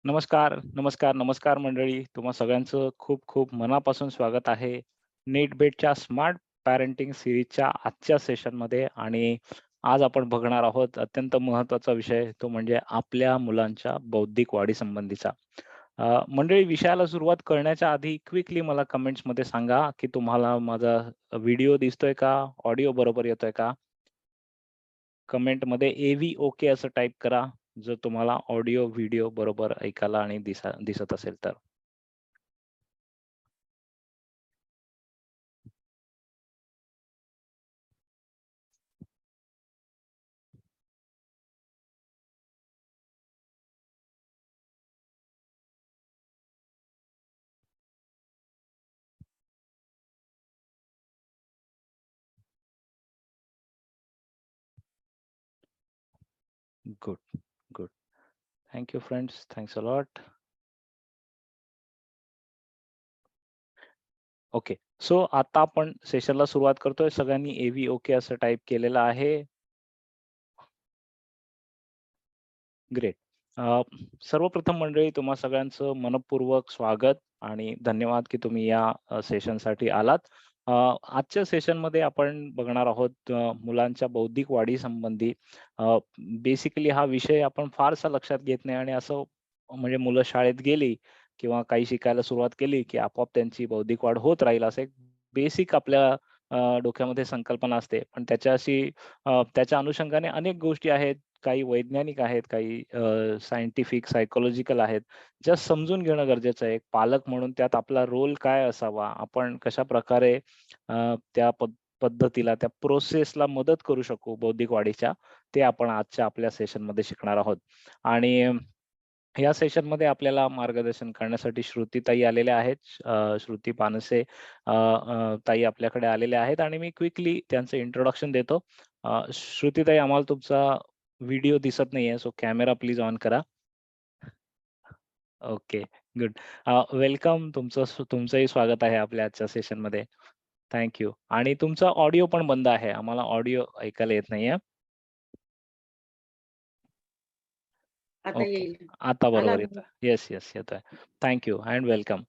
नमस्कार, नमस्कार, नमस्कार मंडळी. तुम्हा सगळ्यांचं खूप खूप मनापासून स्वागत आहे. नेटबेटच्या स्मार्ट पॅरेंटिंग सीरीजच्या आजच्या सेशनमध्ये आणि आज आपण बघणार आहोत अत्यंत महत्त्वाचा विषय तो म्हणजे आपल्या मुलांच्या बौद्धिक वाढीसंबंधीचा. मंडळी विषयाला सुरुवात करण्याच्या आधी क्विकली मला कमेंट्समध्ये सांगा, की तुम्हाला माझा व्हिडिओ दिसतोय का? ऑडिओ बरोबर येतोय का? कमेंटमध्ये एव्ही ओके असं टाइप करा, जर तुम्हाला ऑडिओ, व्हिडिओ बरोबर ऐकायला आणि दिसत असेल तर. Good, good. Thank you friends. Thanks a lot. Okay. So आता आपण सेशनला सुरुवात करतोय. सगळ्यांनी एव्ही ओके असं टाइप केलेलं आहे. ग्रेट. सर्वप्रथम मंडळी तुम्हा सगळ्यांचं मनःपूर्वक स्वागत आणि धन्यवाद की तुम्ही या सेशनसाठी आलात. अ, आजच्या सेशनमध्ये आपण बघणार आहोत मुलांच्या बौद्धिक वाढीसंबंधी. बेसिकली हा विषय आपण फारसा लक्षात घेत नाही आणि असं म्हणजे मुलं शाळेत गेली किंवा काही शिकायला सुरुवात केली, की आपोआप त्यांची बौद्धिक वाढ होत राहील असं एक बेसिक आपल्या डोक्यामध्ये संकल्पना असते. पण त्याच्या अनुषंगाने अनेक गोष्टी आहेत. काही वैज्ञानिक आहेत, काही सायंटिफिक, सायकॉलॉजिकल आहेत. जस्ट समजून घेणं गरजेचं आहे. एक पालक म्हणून त्यात आपला रोल काय असावा? आपण कशाप्रकारे त्या पद्धतीला, त्या प्रोसेसला मदत करू शकू बौद्धिक वाढीच्या, ते आपण आजच्या आपल्या सेशनमध्ये शिकणार आहोत. आणि या सेशनमध्ये आपल्याला मार्गदर्शन करण्यासाठी श्रुतीताई आलेल्या आहेत. श्रुती पानसे ताई आपल्याकडे आलेल्या आहेत आणि मी क्विकली त्यांचं इंट्रोडक्शन देतो. श्रुतीताई आम्हाला तुमचा व्हिडिओ दिसत नाहीये, सो कॅमेरा प्लीज ऑन करा. Okay, good. वेलकम. तुमचंही स्वागत आहे आपल्या आजच्या सेशनमध्ये. Thank you. आणि तुमचा ऑडिओ पण बंद आहे. आम्हाला ऑडिओ ऐकायला येत नाहीये. आता ओके. येईल. आता आला बरोबर ना? येतोय. येस, येस येतोय. Thank you end welcome.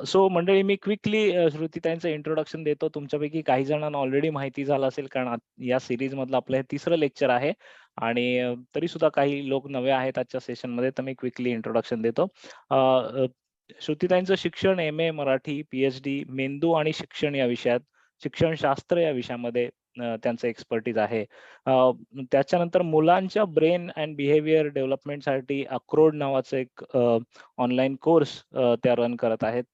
So मंडळी मी क्विकली श्रुतीताईंचं इंट्रोडक्शन देतो. तुमच्यापैकी काही जणांना ऑलरेडी माहिती झालं असेल कारण या सीरीजमधलं आपलं हे तिसरं लेक्चर आहे आणि तरी सुद्धा काही लोक नवे आहेत आजच्या सेशनमध्ये, तर मी क्विकली इंट्रोडक्शन देतो. अ, अ, श्रुतीताईंचं शिक्षण एम-ए मराठी, पी-एच-डी मेंदू आणि शिक्षण या विषयात, शिक्षणशास्त्र या विषयामध्ये त्यांचं एक्सपर्टीज आहे. अ, त्याच्यानंतर मुलांच्या ब्रेन अँड बिहेवियर डेव्हलपमेंटसाठी अक्रोड नावाचं एक ऑनलाईन कोर्स त्या रन करत आहेत.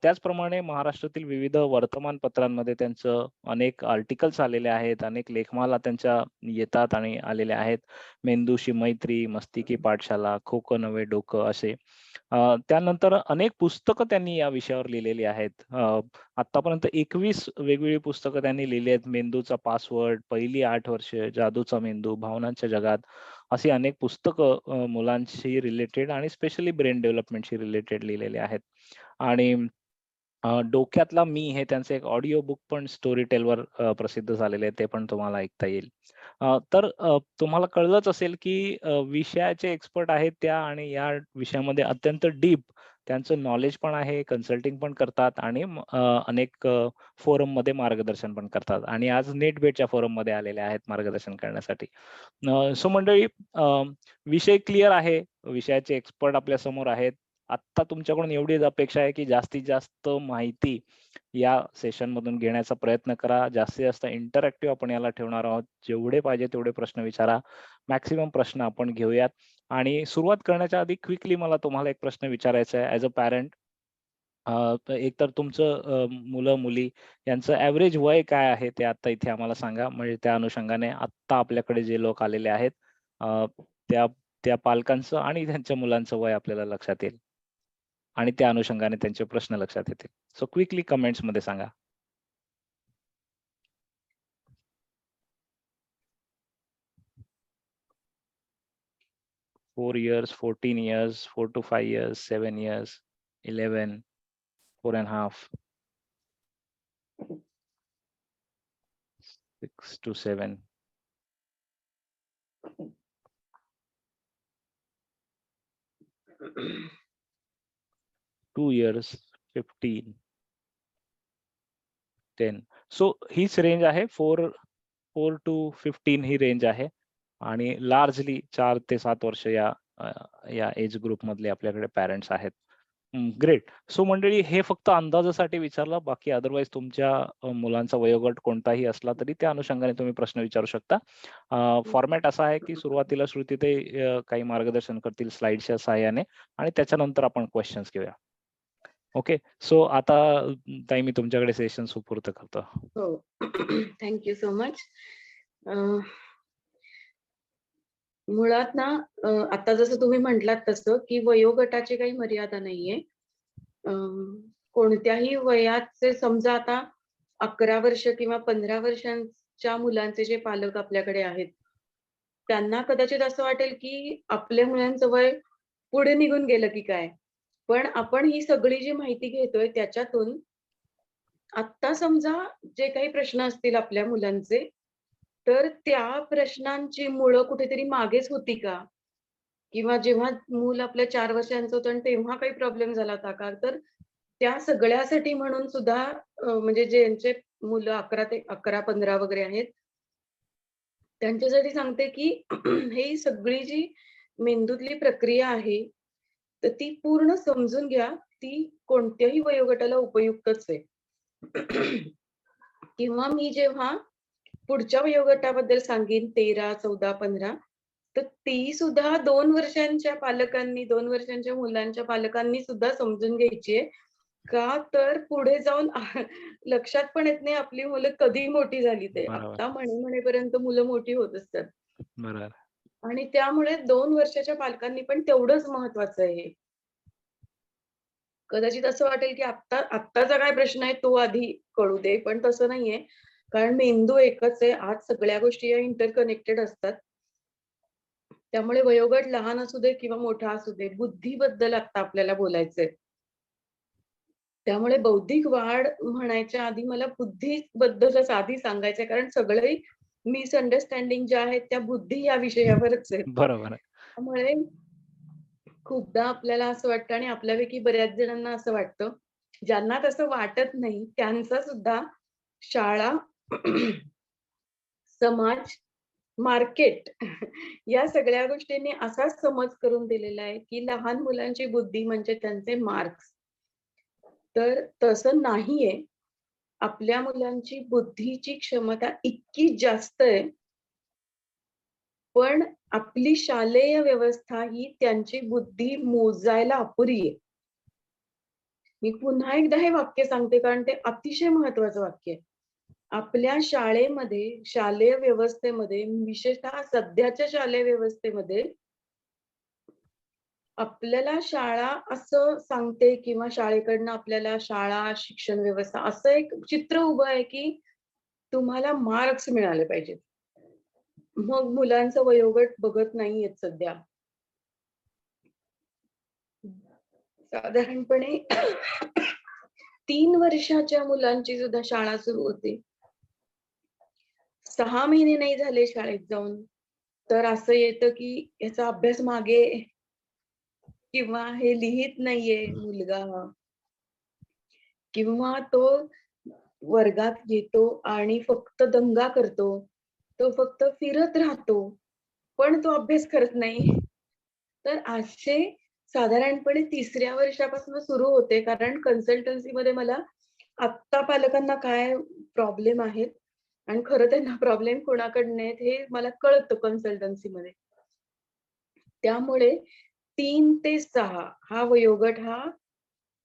त्याचप्रमाणे महाराष्ट्रातील विविध वर्तमानपत्रांमध्ये त्यांचं अनेक आर्टिकल्स आलेले आहेत. अनेक लेखमाला त्यांच्या येतात आणि आलेल्या आहेत. मेंदूशी मैत्री, मस्तिष्की पाठशाला, खोकं नवे डोकं असे. त्यानंतर अनेक पुस्तकं त्यांनी या विषयावर लिहिलेली आहेत. आत्तापर्यंत 21 वेगवेगळी पुस्तकं त्यांनी लिहिली आहेत. मेंदूचा पासवर्ड, पहिली 8 वर्षे, जादूचा मेंदू, भावनांच्या जगात, अशी अनेक पुस्तकं मुलांशी रिलेटेड आणि स्पेशली ब्रेन डेव्हलपमेंटशी रिलेटेड लिहिलेली आहेत. आणि डोक्यातला मी हे त्यांचं एक ऑडिओ बुक पण स्टोरीटेलवर प्रसिद्ध झालेलं आहे. ते पण तुम्हाला ऐकता येईल. तुम्हाला कळलंच असेल, की विषयाचे एक्सपर्ट आहेत त्या आणि या विषयामध्ये अत्यंत डीप त्यांचं नॉलेज पण आहे, कन्सल्टिंग पण करतात आणि अनेक फोरममध्ये मार्गदर्शन पण करतात आणि आज नेटबेटच्या फोरममध्ये आलेले आहेत मार्गदर्शन करण्यासाठी. सो मंडळी, विषय क्लिअर आहे. विषयाचे एक्सपर्ट आपल्यासमोर आहेत. आत्ता तुमच्याकडून एवढीच अपेक्षा आहे, की जास्तीत जास्त माहिती या सेशनमधून घेण्याचा प्रयत्न करा. जास्तीत जास्त इंटरॅक्टिव्ह आपण याला ठेवणार आहोत. जेवढे पाहिजे तेवढे प्रश्न विचारा. मॅक्सिमम प्रश्न आपण घेऊयात आणि सुरुवात करण्याच्या आधी क्विकली मला तुम्हाला एक प्रश्न विचारायचा आहे ॲज अ पॅरेंट. तर एकतर तुमचं मुलं-मुली यांचं ॲव्हरेज वय काय आहे ते आता इथे आम्हाला सांगा. म्हणजे त्या अनुषंगाने आत्ता आपल्याकडे जे लोक आलेले आहेत अ, त्या त्या पालकांचं आणि त्यांच्या मुलांचं वय आपल्याला लक्षात येईल आणि त्या अनुषंगाने त्यांचे प्रश्न लक्षात येतील. सो क्विकली कमेंट्समध्ये सांगा. 4 years, 14 years, 4 to 5 years, 7 years, 11, 4 and half, 6 to 7. 2 years, 15, 10. So हीच रेंज आहे 4 to 15 ही रेंज आहे आणि लार्जली 4 ते 7 वर्ष या एज ग्रुप मधले आपल्याकडे पॅरेंट्स आहेत. ग्रेट. सो मंडळी हे फक्त अंदाजासाठी विचारलं. बाकी अदरवाईज तुमच्या मुलांचा वयोगट कोणताही असला तरी त्या अनुषंगाने तुम्ही प्रश्न विचारू शकता. फॉर्मॅट असा आहे की सुरुवातीला श्रुतीताई काही मार्गदर्शन करतील स्लाईड्सच्या सहाय्याने आणि त्याच्यानंतर आपण क्वेशन्स घेऊया. ओके. सो आता ताई मी तुमच्याकडे सेशन सुपूर्द करतो. हो. Thank you so much. मुळात ना आता जसं तुम्ही म्हटलात तसं की वयोगटाची काही मर्यादा नाहीये. कोणत्याही वयाचे समजा आता 11 वर्ष किंवा 15 वर्षांच्या मुलांचे जे पालक आपल्याकडे आहेत, त्यांना कदाचित असं वाटेल की आपल्या मुलांचं वय पुढे निघून गेलं की काय? पण आपण ही सगळी जी माहिती घेतोय त्याच्यातून आत्ता समजा जे काही प्रश्न असतील आपल्या मुलांचे, तर त्या प्रश्नांची मुळं कुठेतरी मागेच होती का? किंवा जेव्हा मूल आपल्या 4 वर्षांचं होतं आणि तेव्हा काही प्रॉब्लेम झाला होता का? तर त्या सगळ्यासाठी म्हणून सुद्धा म्हणजे ज्यांचे मुलं 11 ते 11-15 वगैरे आहेत, त्यांच्यासाठी सांगते की ही सगळी जी मेंदूतली प्रक्रिया आहे, तर ती पूर्ण समजून घ्या. ती कोणत्याही वयोगटाला उपयुक्तच आहे. किंवा मी जेव्हा पुढच्या वयोगटाबद्दल सांगीन 13, 14, 15 तर ती सुद्धा 2 वर्षांच्या पालकांनी, 2 वर्षांच्या मुलांच्या पालकांनी सुद्धा समजून घ्यायची आहे. का तर पुढे जाऊन लक्षात पण येत नाही आपली मुलं कधी मोठी झाली ते. बरोबर, आत्ता म्हणेपर्यंत मुलं मोठी होत असतात. बरोबर. आणि त्यामुळे 2 वर्षाच्या पालकांनी पण तेवढंच महत्वाचं आहे हे. कदाचित असं वाटेल की आत्ताचा काय प्रश्न आहे तो आधी कळू दे, पण तसं नाहीये. कारण मेंदू एकच आहे. आज सगळ्या गोष्टी या इंटरकनेक्टेड असतात. त्यामुळे वयोगट लहान असू दे किंवा मोठा असू दे, बुद्धीबद्दल आता आपल्याला बोलायचंय. त्यामुळे बौद्धिक वाढ म्हणायच्या आधी मला बुद्धीबद्दलच आधी सांगायचंय, कारण सगळे मिसअंडरस्टँडिंग ज्या आहेत त्या बुद्धी या विषयावरच आहेत. बरोबर आहे. त्यामुळे खूपदा आपल्याला असं वाटतं आणि आपल्यापैकी बऱ्याच जणांना असं वाटतं, ज्यांना तसं वाटत नाही त्यांचा सुद्धा शाळा, समाज, मार्केट या सगळ्या गोष्टींनी असाच समज करून दिलेला आहे, की लहान मुलांची बुद्धी म्हणजे त्यांचे मार्क्स. तर तसं नाहीये. आपल्या मुलांची बुद्धीची क्षमता इतकी जास्त आहे, पण आपली शालेय व्यवस्था ही त्यांची बुद्धी मोजायला अपुरी आहे. मी पुन्हा एकदा हे वाक्य सांगते कारण ते अतिशय महत्वाचं वाक्य आहे. आपल्या शाळेमध्ये, शालेय व्यवस्थेमध्ये, विशेषतः सध्याच्या शालेय व्यवस्थेमध्ये आपल्याला शाळा असं सांगते किंवा शाळेकडनं आपल्याला शाळा, शिक्षण व्यवस्था असं एक चित्र उभं आहे, की तुम्हाला मार्क्स मिळाले पाहिजेत. मग मुलांचं वयोगट बघत नाहीयेत सध्या. साधारणपणे 3 वर्षाच्या मुलांची सुद्धा शाळा सुरू होते. 6 महिने नाही झाले शाळेत जाऊन, तर असं येतं, की याचा अभ्यास मागे किंवा हे लिहीत नाहीये मुलगा किंवा तो वर्गात येतो आणि फक्त दंगा करतो. तो फक्त फिरत राहतो, पण तो अभ्यास करत नाही. तर असे साधारणपणे 3ऱ्या वर्षापासून सुरू होते. कारण कन्सल्टन्सीमध्ये मला आत्ता पालकांना काय प्रॉब्लेम आहेत आणि खरं त्यांना प्रॉब्लेम कोणाकडनं आहेत हे मला कळतं कन्सल्टन्सीमध्ये. त्यामुळे 3 ते 6 हा वयोगट हा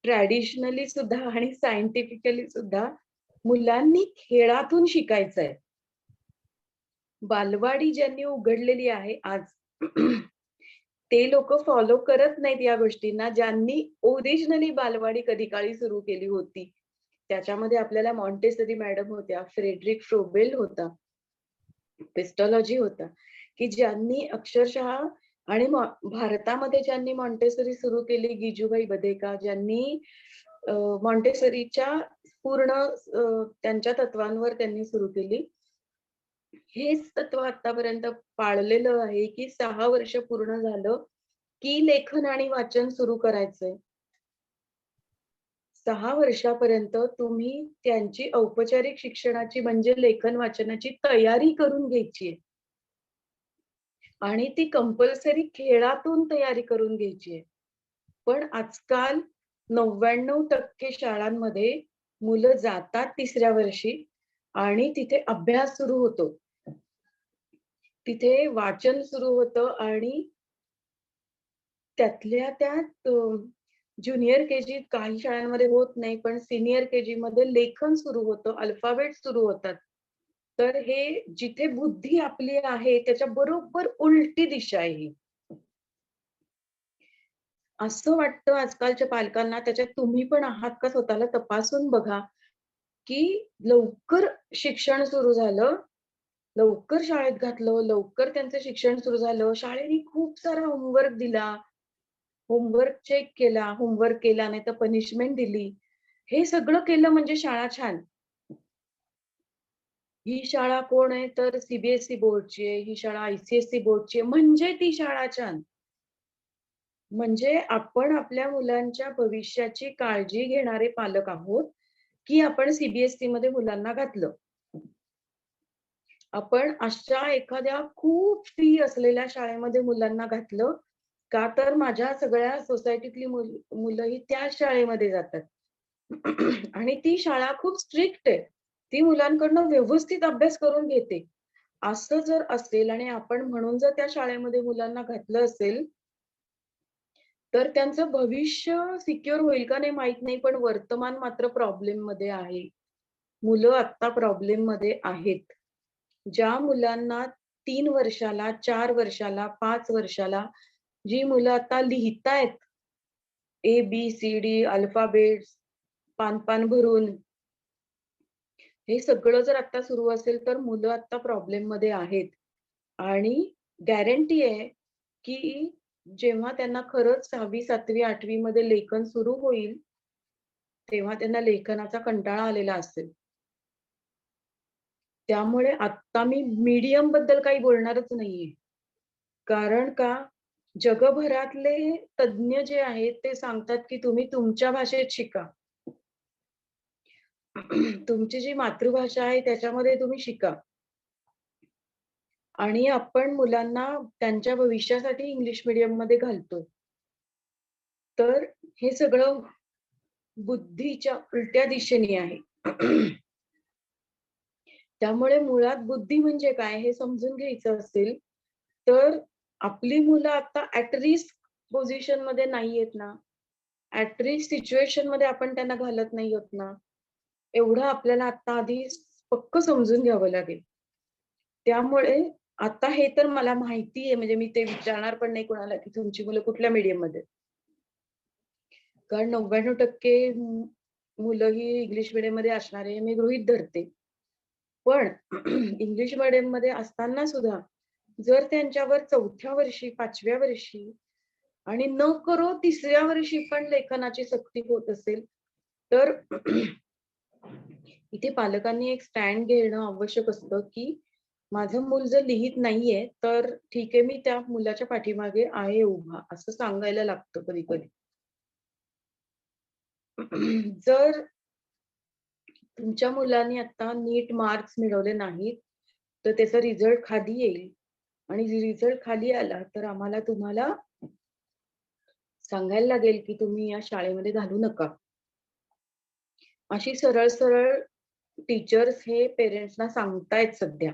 ट्रॅडिशनली सुद्धा आणि सायंटिफिकली सुद्धा मुलांनी खेळातून शिकायचं आहे. बालवाडी ज्यांनी उघडलेली आहे आज, ते लोकं फॉलो करत नाहीत या गोष्टींना, ज्यांनी ओरिजिनली बालवाडी कधी काळी सुरू केली होती. त्याच्यामध्ये आपल्याला मॉन्टेसरी मॅडम होत्या, फ्रेडरिक फ्रोबेल होता, पेस्टॉलॉजी होता, की ज्यांनी अक्षरशः आणि भारतामध्ये ज्यांनी मॉन्टेसरी सुरू केली, गिजूबाई बधेका, ज्यांनी मॉन्टेसरीच्या पूर्ण त्यांच्या तत्वांवर त्यांनी सुरू केली. हेच तत्व आतापर्यंत पाळलेलं आहे, की 6 वर्ष पूर्ण झालं, की लेखन आणि वाचन सुरू करायचंय. 6 वर्षापर्यंत तुम्ही त्यांची औपचारिक शिक्षणाची म्हणजे लेखन वाचनाची तयारी करून घ्यायची आहे. आणि ती कंपल्सरी खेळातून तयारी करून घ्यायची आहे. पण आजकाल 99% शाळांमध्ये मुलं जातात 3ऱ्या वर्षी आणि तिथे अभ्यास सुरू होतो. तिथे वाचन सुरू होतं आणि त्यातल्या त्यात ज्युनियर के-जी काही शाळांमध्ये होत नाही, पण सीनियर के-जीमध्ये लेखन सुरू होतं, अल्फाबेट सुरू होतात. तर हे जिथे बुद्धी आपली आहे त्याच्या बरोबर उलटी दिशा आहे ही. असं वाटतं आजकालच्या पालकांना, त्याच्यात तुम्ही पण आहात का स्वतःला तपासून बघा, की लवकर शिक्षण सुरू झालं, लवकर शाळेत घातलं, लवकर त्यांचं शिक्षण सुरू झालं. शाळेने खूप सारा होमवर्क दिला, होमवर्क चेक केला, होमवर्क केला नाही तर पनिशमेंट दिली. हे सगळं केलं म्हणजे शाळा छान. ही शाळा कोण आहे तर सी बोर्डची आहे, ही शाळा आय बोर्डची आहे, म्हणजे ती शाळा छान. म्हणजे आपण आपल्या मुलांच्या भविष्याची काळजी घेणारे पालक आहोत, की आपण मध्ये मुलांना घातलं. आपण अशा एखाद्या खूप फी असलेल्या शाळेमध्ये मुलांना घातलं, का तर माझ्या सगळ्या सोसायटीतली मुलं ही त्याच शाळेमध्ये जातात. आणि ती शाळा खूप स्ट्रिक्ट आहे. ती मुलांकडनं व्यवस्थित अभ्यास करून घेते. असं जर असेल आणि आपण म्हणून जर त्या शाळेमध्ये मुलांना घातलं असेल, तर त्यांचं भविष्य सिक्युअर होईल का नाही माहीत नाही, पण वर्तमान मात्र प्रॉब्लेममध्ये आहे. मुलं आत्ता प्रॉब्लेममध्ये आहेत. ज्या मुलांना 3 वर्षाला, 4 वर्षाला, 5 वर्षाला जी मुलं आता लिहितायत ए-बी-सी-डी अल्फाबेट्स पान-पान भरून, हे सगळं जर आता सुरू असेल, तर मुलं आता प्रॉब्लेममध्ये आहेत. आणि गॅरंटी आहे, की जेव्हा त्यांना खरंच 6वी, 7वी, 8वी मध्ये लेखन सुरू होईल, तेव्हा त्यांना लेखनाचा कंटाळा आलेला असेल. त्यामुळे आत्ता मी मीडियम बद्दल काही बोलणारच नाहीये. कारण का, जगभरातले तज्ञ जे आहेत ते सांगतात, की तुम्ही तुमच्या भाषेत शिका. तुमची जी मातृभाषा आहे त्याच्यामध्ये तुम्ही शिका. आणि आपण मुलांना त्यांच्या भविष्यासाठी इंग्लिश मीडियममध्ये घालतो. तर हे सगळं बुद्धीच्या उलट्या दिशेने आहे. त्यामुळे मुळात बुद्धी म्हणजे काय हे समजून घ्यायचं असेल, तर आपली मुलं आता ॲट रिस्क पोझिशनमध्ये नाहीयेत ना. ॲट रिस्क सिच्युएशनमध्ये आपण त्यांना घालत नाही आहोत ना. एवढं आपल्याला आता आधी पक्कं समजून घ्यावं लागेल. त्यामुळे आता हे तर मला माहिती आहे, म्हणजे मी ते विचारणार पण नाही कोणाला, की तुमची मुलं कुठल्या मीडियममध्ये आहेत. कारण 99% मुलं ही इंग्लिश मीडियममध्ये असणार आहे, मी गृहीत धरते. पण इंग्लिश मीडियममध्ये असताना सुद्धा जर त्यांच्यावर 4थ्या वर्षी, 5व्या वर्षी आणि न करो 3ऱ्या वर्षी पण लेखनाची सक्ती होत असेल, तर इथे पालकांनी एक स्टँड घेणं आवश्यक असतं, की माझं मूल जर लिहीत नाहीये, तर ठीक आहे, मी त्या मुलाच्या पाठीमागे आहे उभा, असं सांगायला लागतं कधी-कधी. जर तुमच्या मुलांनी आता नीट मार्क्स मिळवले नाहीत, तर त्याचा रिझल्ट खाली येईल आणि रिझल्ट खाली आला, तर आम्हाला तुम्हाला सांगायला लागेल, की तुम्ही या शाळेमध्ये घालू नका. अशी सरळ-सरळ टीचर्स हे पेरेंट्सना सांगतायत सध्या.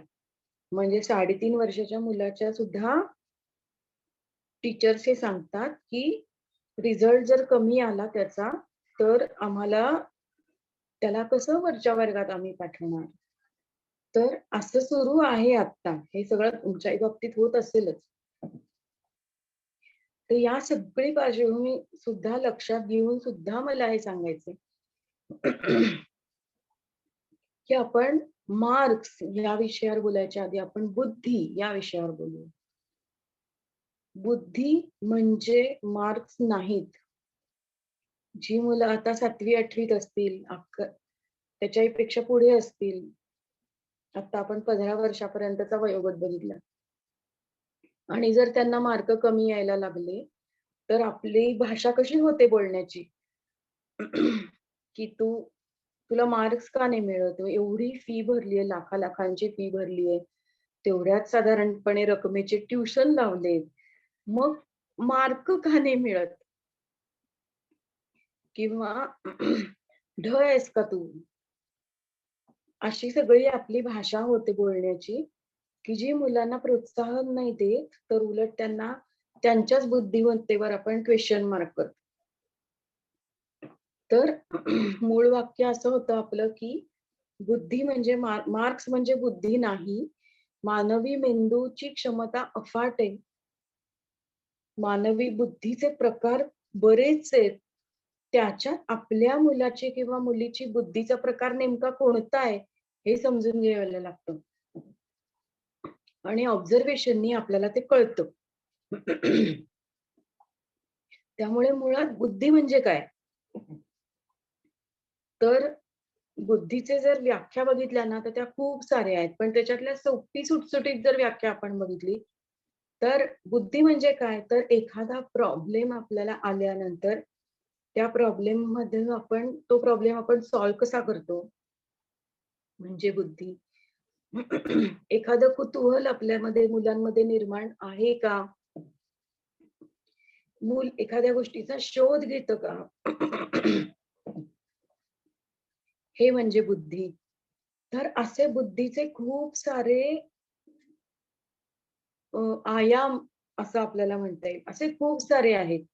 म्हणजे 3.5 वर्षाच्या मुलाच्या सुद्धा टीचर्स हे सांगतात, की रिझल्ट जर कमी आला त्याचा, तर आम्हाला त्याला कसं वरच्या वर्गात आम्ही पाठवणार. तर असं सुरू आहे आता. हे सगळं तुमच्याही बाबतीत होत असेलच. तर या सगळी पार्श्वभूमी सुद्धा लक्षात घेऊन सुद्धा मला हे सांगायचंय, की आपण मार्क्स या विषयावर बोलायच्या आधी आपण बुद्धी या विषयावर बोलू. बुद्धी म्हणजे मार्क्स नाहीत. जी मुलं आता 7वी 8वीत असतील, त्याच्याही पेक्षा पुढे असतील. आता आपण 15 वर्षापर्यंतचा वयोगट बघितला आणि जर त्यांना मार्क कमी यायला लागले, तर आपली भाषा कशी होते बोलण्याची? की तुला मार्क्स का नाही मिळत? एवढी फी भरली आहे, लाखा-लाखांची फी भरली आहे. तेवढ्याच साधारणपणे रकमेचे ट्युशन लावलेत. मग मार्क का नाही मिळत? किंवा ढ आहेस का तू? अशी सगळी आपली भाषा होते बोलण्याची, की जी मुलांना प्रोत्साहन नाही देत, तर उलट त्यांना त्यांच्याच बुद्धिमत्तेवर आपण क्वेशन मार्क करतो. तर मूळ वाक्य असं होतं आपलं, की बुद्धी म्हणजे मार्क्स म्हणजे बुद्धी नाही. मानवी मेंदूची क्षमता अफाट आहे. मानवी बुद्धीचे प्रकार बरेच आहेत. त्याच्यात आपल्या मुलाची किंवा मुलीची बुद्धीचा प्रकार नेमका कोणता आहे, हे समजून घ्यायला लागतं. आणि ऑब्झर्वेशननी आपल्याला ते कळतं. त्यामुळे मुळात बुद्धी म्हणजे काय? तर बुद्धीचे जर व्याख्या बघितल्या ना, तर त्या खूप साऱ्या आहेत. पण त्याच्यातल्या सोपी सुटसुटीत जर व्याख्या आपण बघितली, तर बुद्धी म्हणजे काय? तर एखादा प्रॉब्लेम आपल्याला आल्यानंतर त्या प्रॉब्लेममध्ये आपण तो प्रॉब्लेम आपण सॉल्व्ह कसा करतो, म्हणजे बुद्धी. एखादं कुतूहल आपल्यामध्ये मुलांमध्ये निर्माण आहे का? मूल एखाद्या गोष्टीचा शोध घेतं का? हे म्हणजे बुद्धी. तर असे बुद्धीचे खूप सारे आयाम असं आपल्याला म्हणता येईल. असे खूप सारे आहेत.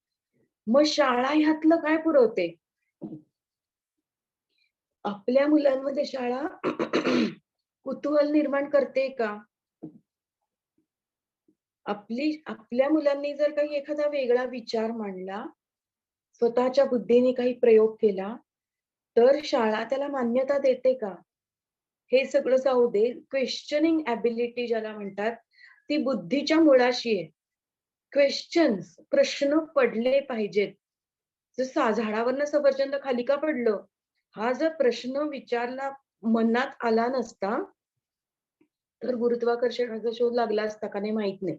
मग शाळा ह्यातलं काय पुरवते? आपल्या मुलांमध्ये शाळा कुतूहल निर्माण करते का? आपल्या मुलांनी जर काही एखादा वेगळा विचार मांडला, स्वतःच्या बुद्धीने काही प्रयोग केला, तर शाळा त्याला मान्यता देते का? हे सगळं जाऊ दे. क्वेश्चनिंग एबिलिटी ज्याला म्हणतात, ती बुद्धीच्या मुळाशी आहे. क्वेश्चन्स, प्रश्न पडले पाहिजेत. जसं झाडावरनं सफरचंद खाली का पडलं? हा जर प्रश्न विचारला मनात आला नसता, तर गुरुत्वाकर्षणाचा शोध लागला असता का नाही माहीत नाही.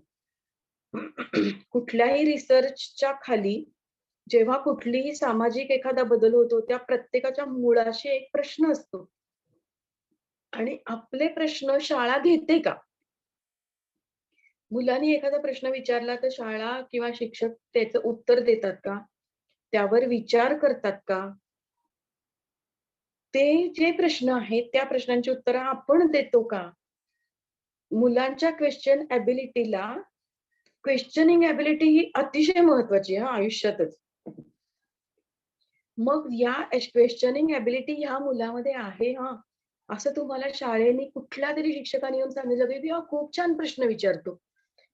कुठल्याही रिसर्चच्या खाली जेव्हा कुठलीही सामाजिक एखादा बदल होतो, त्या प्रत्येकाच्या मुळाशी एक प्रश्न असतो आणि आपले प्रश्न शाळा घेते का? मुलांनी एखादा प्रश्न विचारला तर शाळा किंवा शिक्षक त्याचं उत्तर देतात का? त्यावर विचार करतात का? ते जे प्रश्न आहेत, त्या प्रश्नांची उत्तरं आपण देतो का? मुलांच्या क्वेश्चनिंग एबिलिटी ही अतिशय महत्वाची आहे आयुष्यातच. मग या क्वेश्चनिंग एबिलिटी ह्या मुलामध्ये आहे हां, असं तुम्हाला शाळेने कुठल्यातरी शिक्षकाने येऊन सांगितलं, की "हा खूप छान प्रश्न विचारतो.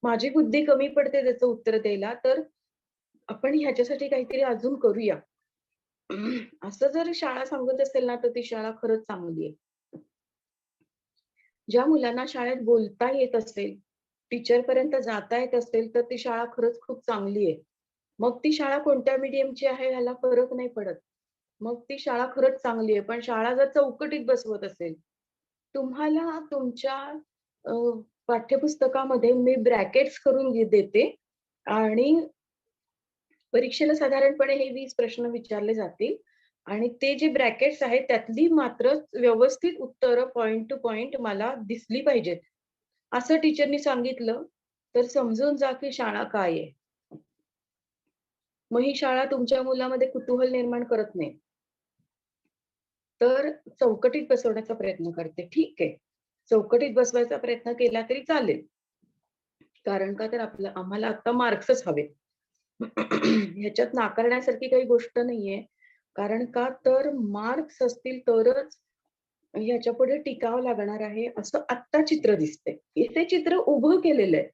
माझी बुद्धी कमी पडते त्याचं उत्तर द्यायला, तर आपण ह्याच्यासाठी काहीतरी अजून करूया." असं जर शाळा सांगत असेल ना, तर ती शाळा खरंच चांगली आहे. ज्या मुलांना शाळेत बोलता येत असेल, टीचरपर्यंत जाता येत असेल, तर ती शाळा खरंच खूप चांगली आहे. मग ती शाळा कोणत्या मीडियमची आहे ह्याला फरक नाही पडत. मग ती शाळा खरंच चांगली आहे. पण शाळा जर चौकटीत बसवत असेल, तुम्हाला तुमच्या अ, पाठ्यपुस्तकामध्ये मी ब्रॅकेट्स करून देते आणि परीक्षेला साधारणपणे हे 20 प्रश्न विचारले जातील आणि ते जे ब्रॅकेट्स आहेत त्यातली मात्र व्यवस्थित उत्तरं पॉइंट टू पॉइंट मला दिसली पाहिजेत. असं टीचरनी सांगितलं, तर समजून जा की शाळा काय आहे. मग ही शाळा तुमच्या मुलामध्ये कुतूहल निर्माण करत नाही. तर चौकटीत बसवण्याचा प्रयत्न करते. ठीक आहे. चौकटीत बसवायचा प्रयत्न केला तरी चालेल. कारण का तर आम्हाला आता मार्क्सच हवेत. ह्याच्यात नाकारण्यासारखी काही गोष्ट नाहीये. कारण का तर मार्क्स असतील तरच ह्याच्यापुढे टिकावं लागणार आहे, असं आत्ता चित्र दिसतंय. ते चित्र उभं केलेलं आहे.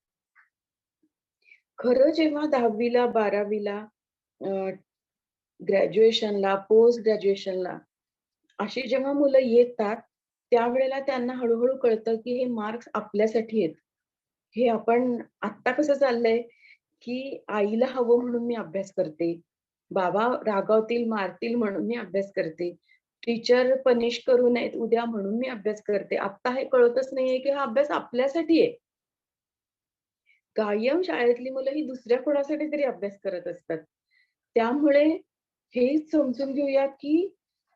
खरं जेव्हा 10वी ला 12वी ला ग्रॅज्युएशनला, पोस्ट ग्रॅज्युएशनला अशी जेव्हा मुलं येतात, त्यावेळेला त्यांना हळू-हळू कळतं, की हे मार्क्स आपल्यासाठी आहेत. हे आपण आत्ता कसं चाललंय, की आईला हवं म्हणून मी अभ्यास करते. बाबा रागावतील, मारतील म्हणून मी अभ्यास करते. टीचर पनिश करू नयेत उद्या म्हणून मी अभ्यास करते. आत्ता हे कळतच नाहीये, की हा अभ्यास आपल्यासाठी आहे. कायम शाळेतली मुलं ही दुसऱ्या कोणासाठी तरी अभ्यास करत असतात. त्यामुळे हे समजून घेऊया, की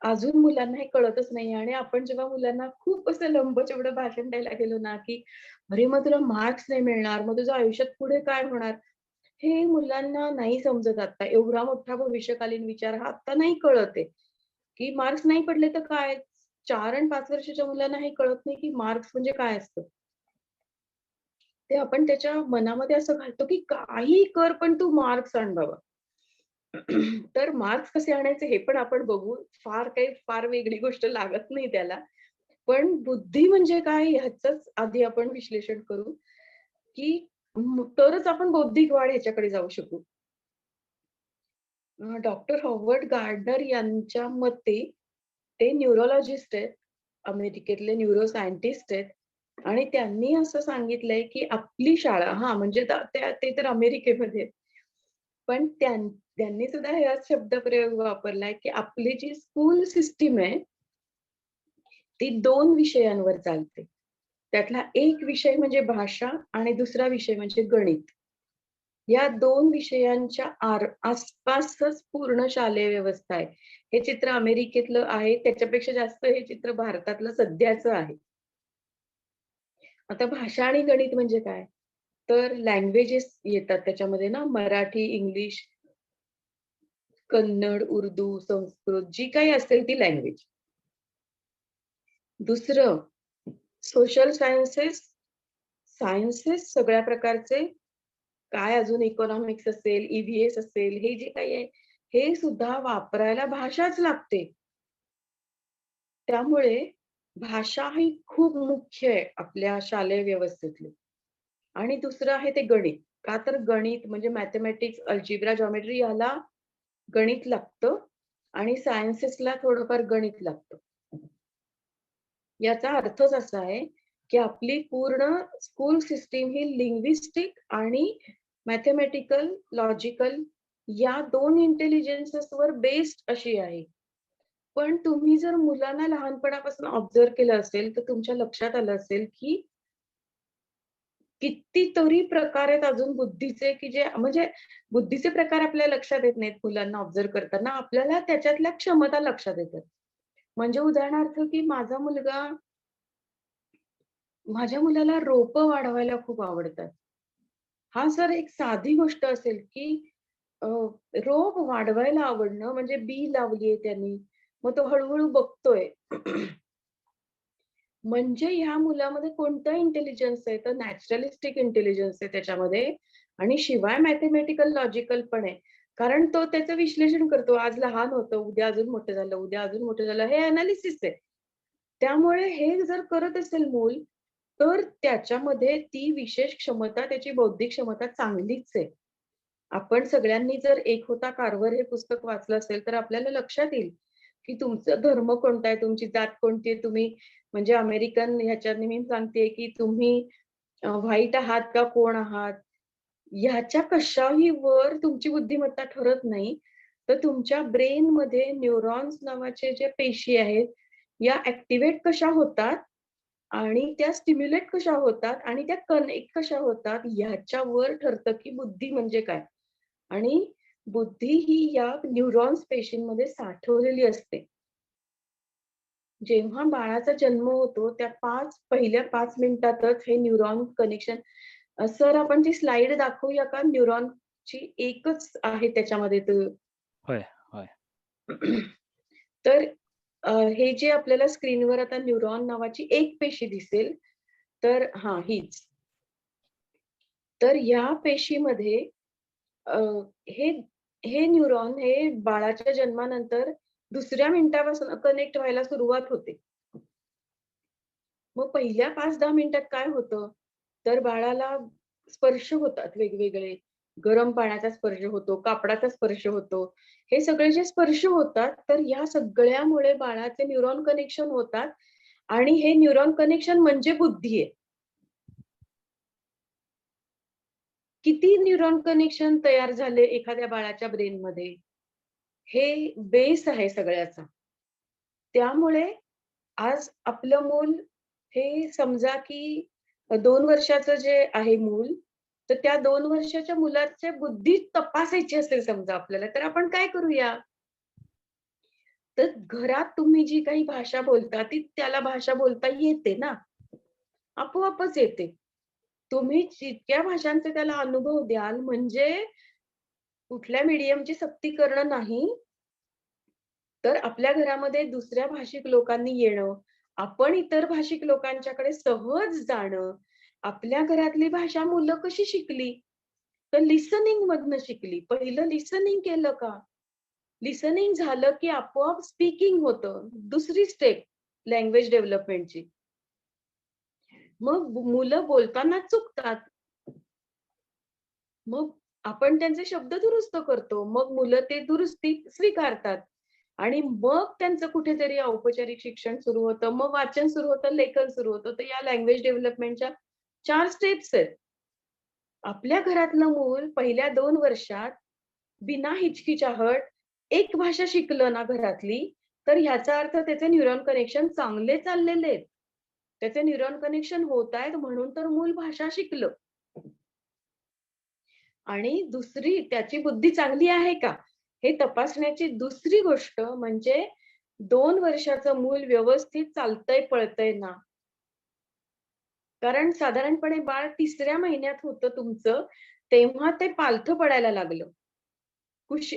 अजून मुलांना हे कळतच नाहीये आणि आपण जेव्हा मुलांना खूप असं लंबचौडं भाषण द्यायला गेलो ना, की "अरे, मग तुला मार्क्स नाही मिळणार, मग तुझं आयुष्यात पुढे काय होणार?" हे मुलांना नाही समजत आता. एवढा मोठा भविष्यकालीन विचार हा आता नाही कळत आहे, की मार्क्स नाही पडले तर काय? 4 आणि 5 वर्षाच्या मुलांना हे कळत नाही, की मार्क्स म्हणजे काय असतं. ते आपण त्याच्या मनामध्ये असं घालतो, की काहीही कर पण तू मार्क्स आण बाबा. तर मार्क्स कसे आणायचे हे पण आपण बघू. फार वेगळी गोष्ट लागत नाही त्याला. पण बुद्धी म्हणजे काय ह्याचंच आधी आपण विश्लेषण करू, की तरच आपण बौद्धिक वाढ ह्याच्याकडे जाऊ शकू. डॉक्टर हॉवर्ड गार्डनर यांच्या मते ते न्यूरोलॉजिस्ट आहेत. अमेरिकेतले न्यूरो सायंटिस्ट आहेत आणि त्यांनी असं सांगितलंय, की आपली शाळा हां, म्हणजे ते तर अमेरिकेमध्ये आहेत. पण त्यांनी सुद्धा हाच शब्दप्रयोग वापरलाय, की आपली जी स्कूल सिस्टम आहे, ती 2 विषयांवर चालते. त्यातला एक विषय म्हणजे भाषा आणि दुसरा विषय म्हणजे गणित. या 2 विषयांच्या आसपासच पूर्ण शालेय व्यवस्था आहे. हे चित्र अमेरिकेतलं आहे. त्याच्यापेक्षा जास्त हे चित्र भारतातलं सध्याचं आहे. आता भाषा आणि गणित म्हणजे काय? तर लँग्वेजेस येतात त्याच्यामध्ये ना मराठी, इंग्लिश, कन्नड, उर्दू, संस्कृत जी काही असेल ती लँग्वेज. दुसरं सोशल सायन्सेस, सायन्सेस सगळ्या प्रकारचे काय अजून इकॉनॉमिक्स असेल, ई असेल, हे जे काही आहे, हे सुद्धा वापरायला भाषाच लागते. त्यामुळे भाषा ही खूप मुख्य आहे आपल्या शालेय व्यवस्थेतली. आणि दुसरं आहे ते गणित. का तर गणित म्हणजे मॅथेमॅटिक्स, अल्जेब्रा, जॉमेट्री याला गणित लागतं आणि सायन्सेसला थोडंफार गणित लागतं. याचा अर्थच असा आहे, की आपली पूर्ण स्कूल सिस्टम ही लिंग्विस्टिक आणि मॅथेमॅटिकल, लॉजिकल या 2 इंटेलिजन्सेसवर बेस्ड अशी आहे. पण तुम्ही जर मुलांना लहानपणापासून ऑब्झर्व्ह केलं असेल, तर तुमच्या लक्षात आलं असेल, की कितीतरी प्रकार आहेत अजून बुद्धीचे, की जे म्हणजे बुद्धीचे प्रकार आपल्या लक्षात येत नाहीत मुलांना ऑब्झर्व्ह करताना. आपल्याला त्याच्यातल्या क्षमता लक्षात येतात. म्हणजे उदाहरणार्थ, की माझ्या मुलाला रोपं वाढवायला खूप आवडतात. हा जर एक साधी गोष्ट असेल, की अ, रोप वाढवायला आवडणं म्हणजे बी लावलीये त्यांनी, मग तो हळू बघतोय. म्हणजे ह्या मुलामध्ये कोणतं इंटेलिजन्स आहे, तर नॅचरलिस्टिक इंटेलिजन्स आहे त्याच्यामध्ये आणि शिवाय मॅथेमॅटिकल लॉजिकल पण आहे. कारण तो त्याचं विश्लेषण करतो. आज लहान होतं, उद्या अजून मोठं झालं, उद्या अजून मोठं झालं, हे एनालिसिस आहे. त्यामुळे हे जर करत असेल मूल, तर त्याच्यामध्ये ती विशेष क्षमता, त्याची बौद्धिक क्षमता चांगलीच आहे. आपण सगळ्यांनी जर "एक होता कार्व्हर" हे पुस्तक वाचलं असेल, तर आपल्याला लक्षात येईल, की तुमचा धर्म कोणता आहे, तुमची जात कोणती आहे, तुम्ही म्हणजे अमेरिकन ह्याच्याने मी सांगतेय, की तुम्ही व्हाईट आहात का कोण आहात, ह्याच्या कशाही वर तुमची बुद्धिमत्ता ठरत नाही. तर तुमच्या ब्रेनमध्ये न्यूरॉन्स नावाचे जे पेशी आहेत, या ॲक्टिव्हेट कशा होतात आणि त्या स्टिम्युलेट कशा होतात आणि त्या कनेक्ट कशा होतात, ह्याच्यावर ठरतं, की बुद्धी म्हणजे काय? आणि बुद्धी ही या न्यूरॉन्स पेशींमध्ये साठवलेली असते. जेव्हा बाळाचा जन्म होतो, त्या पहिल्या 5 मिनिटातच हे न्यूरॉन कनेक्शन सर आपण ती स्लाईड दाखवूया का? न्यूरॉनची एकच आहे त्याच्यामध्ये होय, होय. तर हे जे आपल्याला स्क्रीनवर आता न्यूरॉन नावाची एक पेशी दिसेल, तर हां, हीच. तर या पेशीमध्ये अ, हे हे न्यूरॉन हे बाळाच्या जन्मानंतर दुसऱ्या मिनिटापासून कनेक्ट व्हायला सुरुवात होते. मग पहिल्या 5-10 मिनिटात काय होतं, तर बाळाला स्पर्श होतात वेगवेगळे. गरम पाण्याचा स्पर्श होतो, कापडाचा स्पर्श होतो. हे सगळे जे स्पर्श होतात, तर या सगळ्यामुळे बाळाचे न्यूरॉन कनेक्शन होतात आणि हे न्यूरॉन कनेक्शन म्हणजे बुद्धी आहे. किती न्यूरॉन कनेक्शन तयार झाले एखाद्या बाळाच्या ब्रेनमध्ये, हे बेस आहे सगळ्याचा. त्यामुळे आज आपलं मूल हे समजा की 2 वर्षाचं जे आहे मूल, तर त्या 2 वर्षाच्या मुलाची बुद्धी तपासायची असेल समजा आपल्याला, तर आपण काय करूया? तर घरात तुम्ही जी काही भाषा बोलता, ती त्याला भाषा बोलता येते ना, आपोआपच येते. तुम्ही जितक्या भाषांचे त्याला अनुभव द्याल, म्हणजे कुठल्या मीडियमची सक्ती करणं नाही, तर आपल्या घरामध्ये दुसऱ्या भाषिक लोकांनी येणं, आपण इतर भाषिक लोकांच्याकडे सहज जाणं, आपल्या घरातली भाषा मुलं कशी शिकली? तर लिसनिंग मधनं शिकली. पहिलं लिसनिंग केलं का? लिसनिंग झालं की आपोआप स्पीकिंग होतं. दुसरी स्टेप लँग्वेज डेव्हलपमेंटची. मग मुलं बोलताना चुकतात. मग आपण त्यांचे शब्द दुरुस्त करतो. मग मुलं ते दुरुस्ती स्वीकारतात आणि मग त्यांचं कुठेतरी औपचारिक शिक्षण सुरू होतं. मग वाचन सुरू होतं, लेखन सुरू होतं. तर या लँग्वेज डेव्हलपमेंटच्या 4 स्टेप्स आहेत. आपल्या घरातलं मूल पहिल्या 2 वर्षात बिना हिचकिचाहट एक भाषा शिकलं ना घरातली, तर ह्याचा अर्थ त्याचे न्यूरॉन कनेक्शन चांगले चाललेले आहेत. त्याचे न्यूरॉन कनेक्शन होतायत म्हणून तर मूल भाषा शिकलं. आणि दुसरी त्याची बुद्धी चांगली आहे का? हे तपासण्याची दुसरी गोष्ट म्हणजे 2 वर्षाचं मूल व्यवस्थित चालतंय, पळतंय ना? कारण साधारणपणे बाळ 3ऱ्या महिन्यात होतं तुमचं, तेव्हा ते पालथं पडायला लागलं.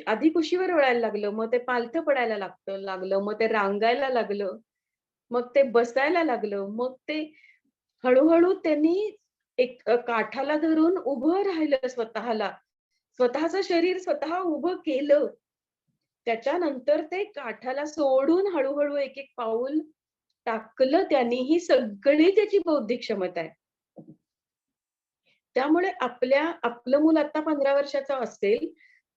आधी कुशीवर वळायला लागलं, मग ते पालथं पडायला लागलं, मग ते रांगायला लागलं, मग ते बसायला लागलं, मग ते हळू त्यांनी एक काठाला धरून उभं राहिलं स्वतःला. स्वतःचं शरीर स्वतः उभं केलं. त्याच्यानंतर ते काठाला सोडून हळू एक पाऊल टाकलं त्यांनी. ही सगळी त्याची बौद्धिक क्षमता आहे. त्यामुळे आपलं मूल आता 15 वर्षाचं असेल,